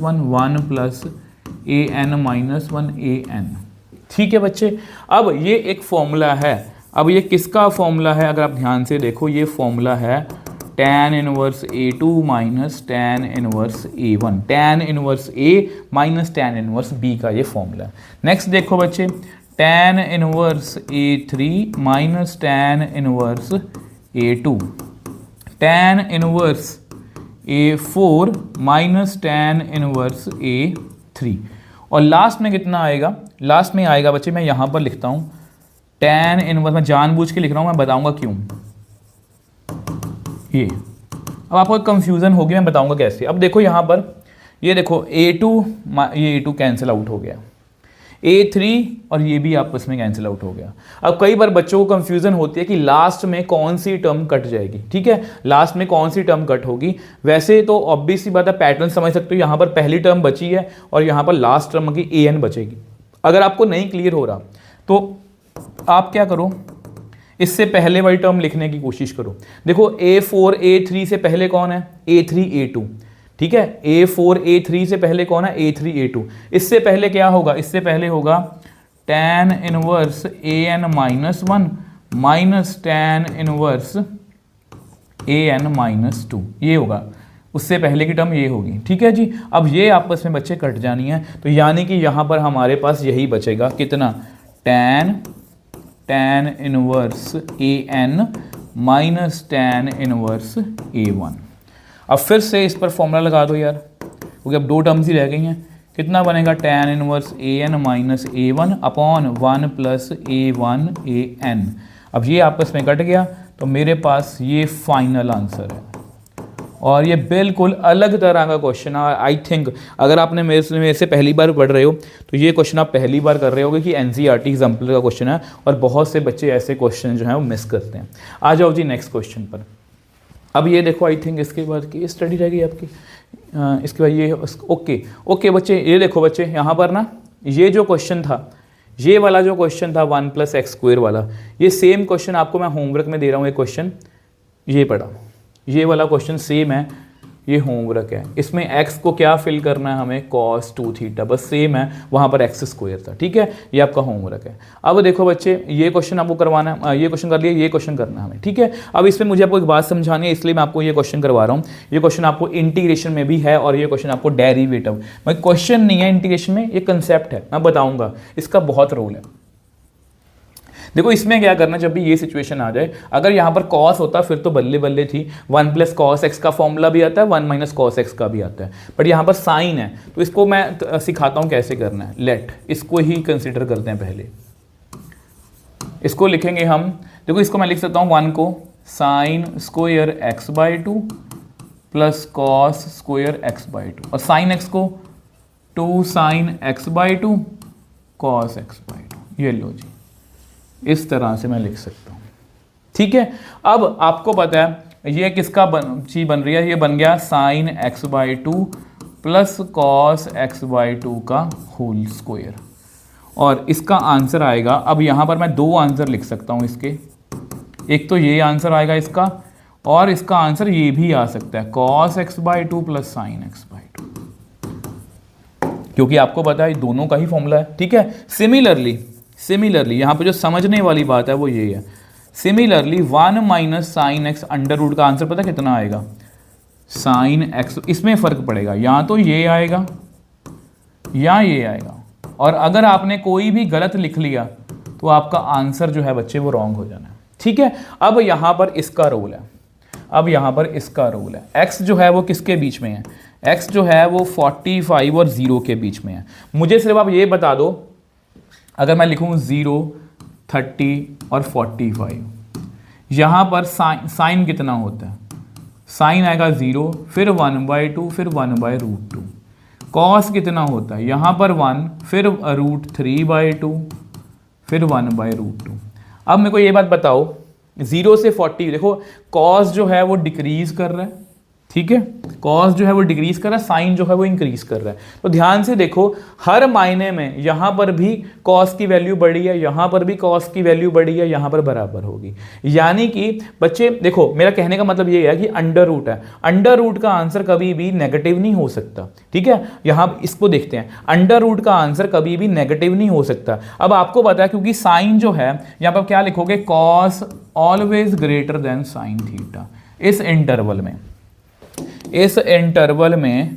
an - 1 an। ठीक है बच्चे, अब ये एक फॉर्मूला है। अब ये किसका फॉर्मूला है, अगर आप ध्यान से देखो, ये फॉर्मूला है tan inverse a2 - tan inverse a1, tan inverse a - tan inverse b का ये फॉर्मूला है। नेक्स्ट देखो बच्चे, tan inverse a3 - tan inverse a2, tan inverse a4 - tan inverse a3, और लास्ट में कितना आएगा, लास्ट में आएगा बच्चे, मैं यहाँ पर लिखता हूँ tan इनवर्स, मैं जानबूझ के लिख रहा हूँ, मैं बताऊंगा क्यों। ये अब आपको कंफ्यूजन होगी, मैं बताऊंगा कैसे। अब देखो यहाँ पर, ये देखो ये A2 कैंसिल आउट हो गया, A3 और ये भी आपस में कैंसिल आउट हो गया। अब कई बार बच्चों को कंफ्यूजन होती है कि लास्ट में कौन सी टर्म कट जाएगी, ठीक है, लास्ट में कौन सी टर्म कट होगी। वैसे तो ऑब्वियस सी बात है, पैटर्न समझ सकते हो, यहाँ पर पहली टर्म बची है और यहाँ पर लास्ट टर्म की AN बचेगी। अगर आपको नहीं क्लियर हो रहा तो आप क्या करो, इससे पहले वाली टर्म लिखने की कोशिश करो। देखो A4 A3 से पहले कौन है, A3 A2, ठीक है, A4 A3 से पहले कौन है, A3 A2। इससे पहले क्या होगा, इससे पहले होगा tan inverse AN -1 minus tan inverse AN -2, ये होगा। उससे पहले की टर्म ये होगी, ठीक है जी। अब ये आपस में बच्चे कट जानी है, तो यानी कि यहाँ पर हमारे पास यही बचेगा, कितना, tan inverse AN minus tan inverse A1। अब फिर से इस पर फॉर्मूला लगा दो यार, क्योंकि अब 2 टर्म्स ही रह गई हैं। कितना बनेगा, tan inverse AN minus A1 upon 1 plus A1 AN। अब ये आपस में कट गया, तो मेरे पास ये फाइनल आंसर है। और ये बिल्कुल अलग तरह का क्वेश्चन है। आई थिंक अगर आपने मेरे से पहली बार पढ़ रहे हो तो ये क्वेश्चन आप पहली बार कर रहे होगे कि NCERT एग्जाम्पल का क्वेश्चन है, और बहुत से बच्चे ऐसे क्वेश्चन जो हैं वो मिस करते हैं। आ जाओ जी नेक्स्ट क्वेश्चन पर। अब ये देखो, आई थिंक इसके बाद की स्टडी रह गई आपकी, इसके बाद ये ओके बच्चे, ये देखो बच्चे, यहाँ पर ना ये जो क्वेश्चन था, ये वाला जो क्वेश्चन था 1 + x² वाला, ये सेम क्वेश्चन आपको मैं होमवर्क में दे रहा हूँ। ये क्वेश्चन ये पढ़ा, ये वाला क्वेश्चन सेम है, ये होमवर्क है। इसमें x को क्या फिल करना है हमें, cos 2θ, बस सेम है, वहाँ पर x² था, ठीक है। ये आपका होमवर्क है। अब देखो बच्चे, ये क्वेश्चन आपको करवाना है, ये क्वेश्चन कर लिया, ये क्वेश्चन करना है हमें, ठीक है। अब इसमें मुझे आपको एक बात समझानी है, इसलिए मैं आपको ये क्वेश्चन करवा रहा हूँ। ये क्वेश्चन आपको इंटीग्रेशन में भी है और ये क्वेश्चन आपको डेरिवेटिव में, क्वेश्चन नहीं है इंटीग्रेशन में, ये कंसेप्ट है, मैं बताऊँगा, इसका बहुत रोल है। देखो इसमें क्या करना, जब भी ये सिचुएशन आ जाए, अगर यहाँ पर cos होता फिर तो बल्ले बल्ले थी, 1 + cos x का फॉर्मूला भी आता है, 1 - cos x का भी आता है, बट यहाँ पर साइन है, तो इसको मैं सिखाता हूँ कैसे करना है। लेट इसको ही कंसिडर करते हैं पहले, इसको लिखेंगे हम। देखो इसको मैं लिख सकता हूँ 1 को sin² x/2 plus cos² x/2, और sin x को 2 sin x/2 cos x/2। ये लो जी, इस तरह से मैं लिख सकता हूँ, ठीक है। अब आपको पता है ये किसका चीज बन रही है, ये बन गया sin x/2 plus cos x/2 का होल स्क्वायर, और इसका आंसर आएगा। अब यहाँ पर मैं 2 आंसर लिख सकता हूँ इसके, एक तो ये आंसर आएगा इसका, और इसका आंसर ये भी आ सकता है, cos x/2 plus sin x/2, क्योंकि आपको पता है दोनों का ही फॉर्मूला है, ठीक है। सिमिलरली यहाँ पे जो समझने वाली बात है वो ये है, similarly 1 minus sine x under root का आंसर पता कितना आएगा, साइन एक्स। इसमें फ़र्क पड़ेगा, या तो ये आएगा या ये आएगा, और अगर आपने कोई भी गलत लिख लिया तो आपका आंसर जो है बच्चे वो रॉन्ग हो जाना है, ठीक है। अब यहाँ पर इसका रोल है, x जो है वो किसके बीच में है, x जो है वो 45 और 0 के बीच में है। मुझे सिर्फ आप ये बता दो, अगर मैं लिखूँ 0, 30 और 45, यहाँ पर साइन कितना होता है, साइन आएगा 0, फिर 1/2, फिर 1/√2। कॉस कितना होता है, यहाँ पर 1, फिर √3/2, फिर 1/√2। अब मेरे को ये बात बताओ, 0 से 40, देखो कॉस जो है वो डिक्रीज कर रहा है, ठीक है, कॉस जो है वो डिक्रीज कर रहा है, साइन जो है वो इंक्रीज कर रहा है। तो ध्यान से देखो, हर मायने में यहाँ पर भी कॉस की वैल्यू बढ़ी है, यहाँ पर भी कॉस की वैल्यू बढ़ी है, यहाँ पर बराबर होगी। यानी कि बच्चे देखो, मेरा कहने का मतलब ये है कि अंडर रूट है, अंडर रूट का आंसर कभी भी नेगेटिव नहीं हो सकता, ठीक है। यहाँ इसको देखते हैं, अंडर रूट का आंसर कभी भी नेगेटिव नहीं हो सकता। अब आपको पता है, क्योंकि साइन जो है यहाँ पर क्या लिखोगे, cos always greater than sine theta. इस इंटरवल में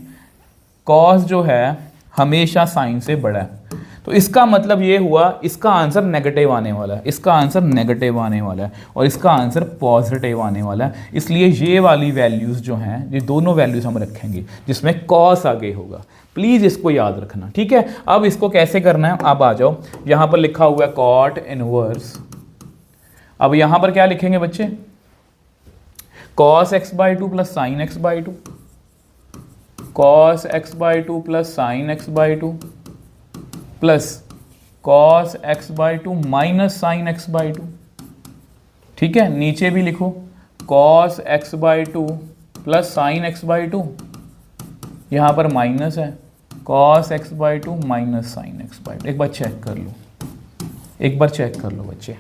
कॉस जो है हमेशा साइन से बड़ा है। तो इसका मतलब ये हुआ इसका आंसर नेगेटिव आने वाला है, इसका आंसर नेगेटिव आने वाला है और इसका आंसर पॉजिटिव आने वाला है। इसलिए ये वाली वैल्यूज़ जो हैं, ये दोनों वैल्यूज़ हम रखेंगे जिसमें कॉस आगे होगा। प्लीज़ इसको याद रखना, ठीक है। अब इसको कैसे करना है, आप आ जाओ, यहाँ पर लिखा हुआ है कॉट इनवर्स। अब यहाँ पर क्या लिखेंगे बच्चे, cos x/2 plus sine x/2, cos x/2 plus sine x/2 plus cos x/2 minus sine x/2, ठीक है। नीचे भी लिखो cos x/2 plus sine x/2, यहाँ पर माइनस है cos x/2 minus sine x/2। एक बार चेक कर लो, एक बार चेक कर लो बच्चे।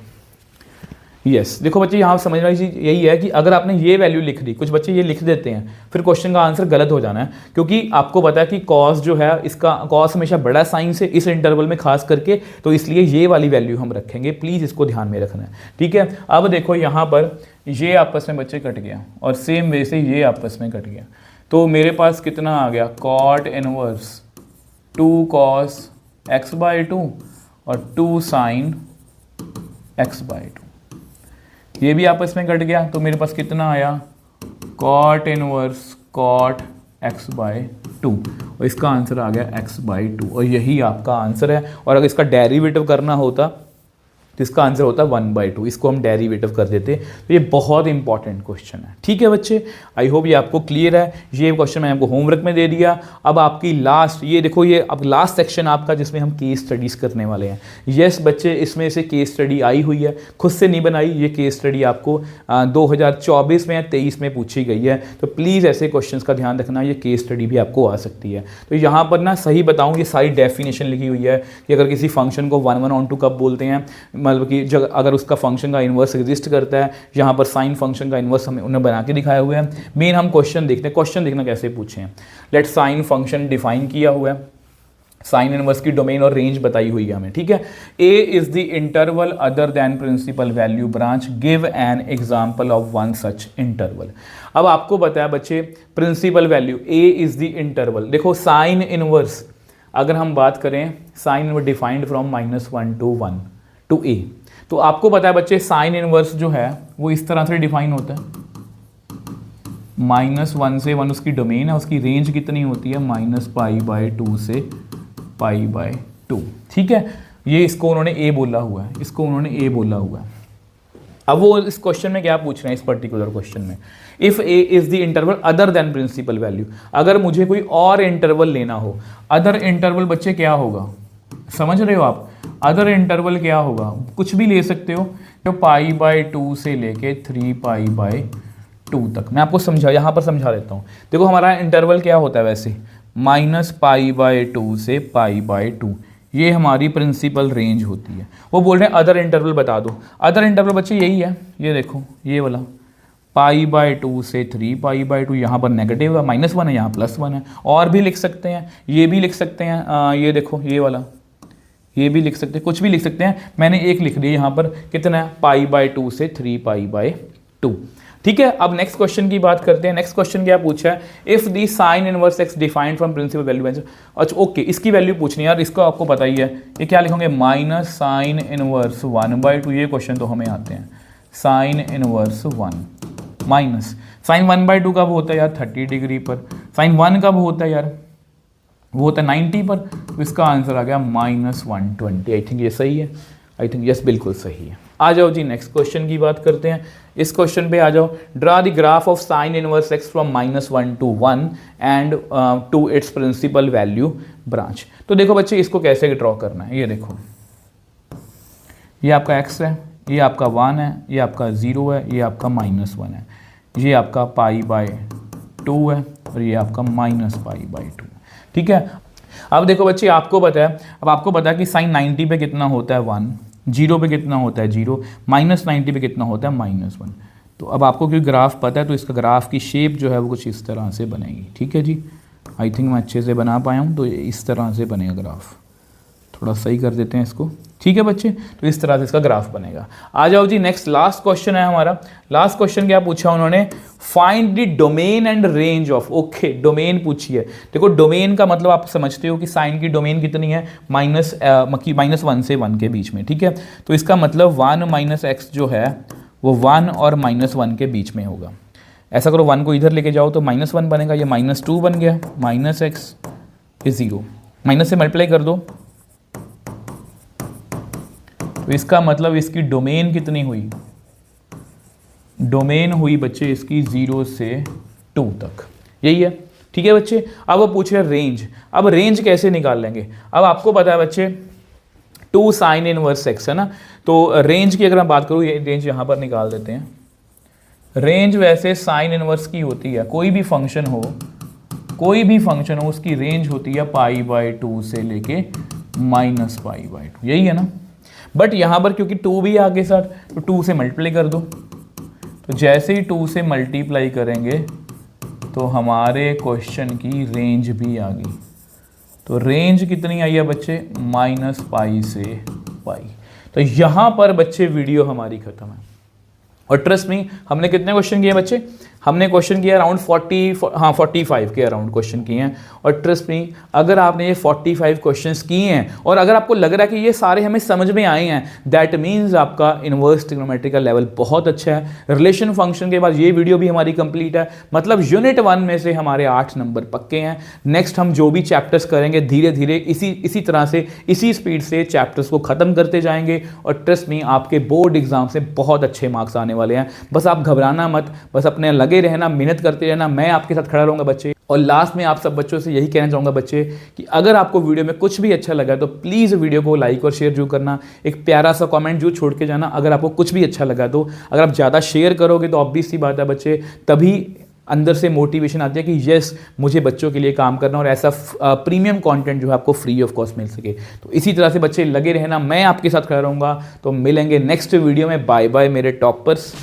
यस, देखो बच्चे यहाँ समझने वाली चीज़ यही है कि अगर आपने ये वैल्यू लिख दी, कुछ बच्चे ये लिख देते हैं, फिर क्वेश्चन का आंसर गलत हो जाना है, क्योंकि आपको पता है कि कॉस जो है, इसका कॉस हमेशा बड़ा साइन से इस इंटरवल में खास करके, तो इसलिए ये वाली वैल्यू हम रखेंगे। प्लीज़ इसको ध्यान में रखना है, ठीक है। अब देखो यहाँ पर ये आपस में बच्चे कट गया और सेम वे से ये आपस में कट गया, तो मेरे पास कितना आ गया, कॉट इनवर्स 2 cos x/2 और 2 साइन x/2, ये भी आपस में कट गया, तो मेरे पास कितना आया, कॉट इनवर्स कॉट x/2 और इसका आंसर आ गया x/2 और यही आपका आंसर है। और अगर इसका डेरिवेटिव करना होता तो इसका आंसर होता 1/2, इसको हम डेरिवेटिव कर देते। तो ये बहुत इंपॉर्टेंट क्वेश्चन है, ठीक है बच्चे। आई होप ये आपको क्लियर है। ये क्वेश्चन मैंने आपको होमवर्क में दे दिया। अब आपकी लास्ट, ये देखो, ये अब लास्ट सेक्शन आपका जिसमें हम केस स्टडीज़ करने वाले हैं। यस बच्चे, इसमें से केस स्टडी आई हुई है, खुद से नहीं बनाई, ये केस स्टडी आपको 2024 में या 23 में पूछी गई है। तो प्लीज़ ऐसे क्वेश्चन का ध्यान रखना, ये केस स्टडी भी आपको आ सकती है। तो यहाँ पर ना सही बताऊँ, ये सारी डेफिनेशन लिखी हुई है कि अगर किसी फंक्शन को 1/(1/(2) कब बोलते हैं, मतलब कि जब अगर उसका फंक्शन का इन्वर्स एग्जिस्ट करता है। यहाँ पर साइन फंक्शन का इन्वर्स हमें उन्हें बना के दिखाया हुआ है। मेन हम क्वेश्चन देखते हैं, क्वेश्चन देखना कैसे पूछे हैं। लेट साइन फंक्शन डिफाइन किया हुआ है, साइन इनवर्स की डोमेन और रेंज बताई हुई है हमें, ठीक है। A is the interval other than principal value branch, give an example of one such interval. अब आपको बताया बच्चे principal value, A is the interval. देखो साइन इनवर्स, अगर हम बात करें sine inverse defined from -1 to 1 to a, तो आपको पता है बच्चे साइन इनवर्स जो है वो इस तरह से डिफाइन होता है, -1 से 1 उसकी डोमेन है, उसकी रेंज कितनी होती है, -π/2 से π/2, ठीक है। ये इसको उन्होंने a बोला हुआ है, इसको उन्होंने a बोला हुआ है। अब वो इस क्वेश्चन में क्या पूछ रहे हैं, इस पर्टिकुलर क्वेश्चन में, if a is the interval other than principal value, अगर मुझे कोई और इंटरवल लेना हो, अदर इंटरवल बच्चे क्या होगा, समझ रहे हो आप, अदर इंटरवल क्या होगा, कुछ भी ले सकते हो, तो π/2 से लेके 3π/2 तक। मैं आपको समझा, यहाँ पर समझा देता हूँ। देखो हमारा इंटरवल क्या होता है वैसे, -π/2 से π/2, ये हमारी प्रिंसिपल रेंज होती है। वो बोल रहे हैं अदर इंटरवल बता दो। अदर इंटरवल बच्चे यही है, ये देखो ये वाला π/2 से 3π/2, यहाँ पर नेगेटिव है, -1 है, यहाँ +1 है। और भी लिख सकते हैं, ये भी लिख सकते हैं, ये देखो ये वाला, ये भी लिख सकते हैं, कुछ भी लिख सकते हैं। मैंने एक लिख दिया यहाँ पर, कितना है, π/2 से 3π/2, ठीक है। अब नेक्स्ट क्वेश्चन की बात करते हैं। नेक्स्ट क्वेश्चन क्या पूछा है, if the sine inverse x defined from principal value. अच्छा ओके, इसकी वैल्यू पूछनी है यार, इसको आपको पता ही है, ये क्या लिखोगे, माइनस साइन इनवर्स 1/2। ये क्वेश्चन तो हमें आते हैं, साइन इनवर्स 1 माइनस साइन 1/2 कब होता है यार, 30 डिग्री पर। साइन 1 कब होता है यार, वो होता है 90 पर। तो इसका आंसर आ गया -120। आई थिंक ये सही है, आई थिंक यस बिल्कुल सही है। आ जाओ जी नेक्स्ट क्वेश्चन की बात करते हैं। इस क्वेश्चन पे आ जाओ, draw the graph of sine inverse x from -1 to 1 and to its principal value branch. तो देखो बच्चे इसको कैसे ड्रॉ करना है, ये देखो ये आपका x है, ये आपका 1 है, ये आपका 0 है, ये आपका -1 है, ये आपका π/2 है और ये आपका -π/2, ठीक है। अब देखो बच्चे आपको पता है, अब आपको पता है कि साइन 90 पे कितना होता है 1, 0 पे कितना होता है 0, -90 पे कितना होता है -1। तो अब आपको क्योंकि ग्राफ पता है, तो इसका ग्राफ की शेप जो है वो कुछ इस तरह से बनेगी, ठीक है जी। आई थिंक मैं अच्छे से बना पाया हूँ, तो इस तरह से बनेगा ग्राफ। थोड़ा सही कर देते हैं इसको। ठीक है बच्चे, तो इस तरह से इसका ग्राफ बनेगा। आ जाओ जी, नेक्स्ट लास्ट क्वेश्चन है हमारा। लास्ट क्वेश्चन क्या पूछा उन्होंने, find the domain and range of, okay domain पूछी है। देखो डोमेन का मतलब आप समझते हो कि साइन की डोमेन कितनी है, -1 से 1 के बीच में, ठीक है। तो इसका मतलब 1 - x जो है वो 1 और -1 के बीच में होगा। ऐसा करो 1 को इधर लेके जाओ तो -1 बनेगा, ये -2 बन गया, -x इज 0, माइनस से मल्टीप्लाई कर दो तो इसका मतलब इसकी डोमेन कितनी हुई, डोमेन हुई बच्चे इसकी 0 से 2 तक, यही है, ठीक है बच्चे। अब वो पूछ रहे हैं रेंज। अब रेंज कैसे निकाल लेंगे, अब आपको पता है बच्चे 2 sin इनवर्स x है ना, तो रेंज की अगर हम बात करूँ, ये रेंज यहाँ पर निकाल देते हैं। रेंज वैसे साइन इनवर्स की होती है, कोई भी फंक्शन हो, कोई भी फंक्शन हो उसकी रेंज होती है π/2 से लेके -π/2, यही है ना। बट यहाँ पर क्योंकि 2 भी आगे साथ, तो 2 से मल्टीप्लाई कर दो, तो जैसे ही 2 से मल्टीप्लाई करेंगे तो हमारे क्वेश्चन की रेंज भी आ गई। तो रेंज कितनी आई है बच्चे, -π से π। तो यहाँ पर बच्चे वीडियो हमारी खत्म है। और ट्रस्ट मी, हमने कितने क्वेश्चन किए बच्चे, हमने क्वेश्चन किया अराउंड 45 के अराउंड क्वेश्चन किए हैं। और ट्रस्ट मी, अगर आपने ये 45 क्वेश्चंस किए हैं और अगर आपको लग रहा है कि ये सारे हमें समझ में आए हैं, दैट मीन्स आपका इनवर्स ट्रिग्नोमेट्री का लेवल बहुत अच्छा है। रिलेशन फंक्शन के बाद ये वीडियो भी हमारी कंप्लीट है, मतलब यूनिट 1 में से हमारे 8 नंबर पक्के हैं। नेक्स्ट हम जो भी चैप्टर्स करेंगे धीरे धीरे इसी तरह से, इसी स्पीड से चैप्टर्स को ख़त्म करते जाएंगे। और ट्रस्ट मी, आपके बोर्ड एग्जाम से बहुत अच्छे मार्क्स आने वाले हैं। बस आप घबराना मत, बस अपने लगे रहना, मेहनत करते रहना, मैं आपके साथ खड़ा रहूंगा बच्चे। और लास्ट में आप सब बच्चों से यही कहना चाहूँगा बच्चे कि अगर आपको वीडियो में कुछ भी अच्छा लगा तो प्लीज़ वीडियो को लाइक और शेयर जरूर करना, एक प्यारा सा कमेंट जरूर छोड़ के जाना अगर आपको कुछ भी अच्छा लगा तो। अगर आप ज़्यादा शेयर करोगे तो ऑब्वियस सी बात है बच्चे, तभी अंदर से मोटिवेशन आती है कि यस मुझे बच्चों के लिए काम करना और ऐसा प्रीमियम कंटेंट जो है आपको फ्री ऑफ कॉस्ट मिल सके। तो इसी तरह से बच्चे लगे रहना, मैं आपके साथ खड़ा रहूँगा। तो मिलेंगे नेक्स्ट वीडियो में, बाय बाय मेरे टॉपर्स।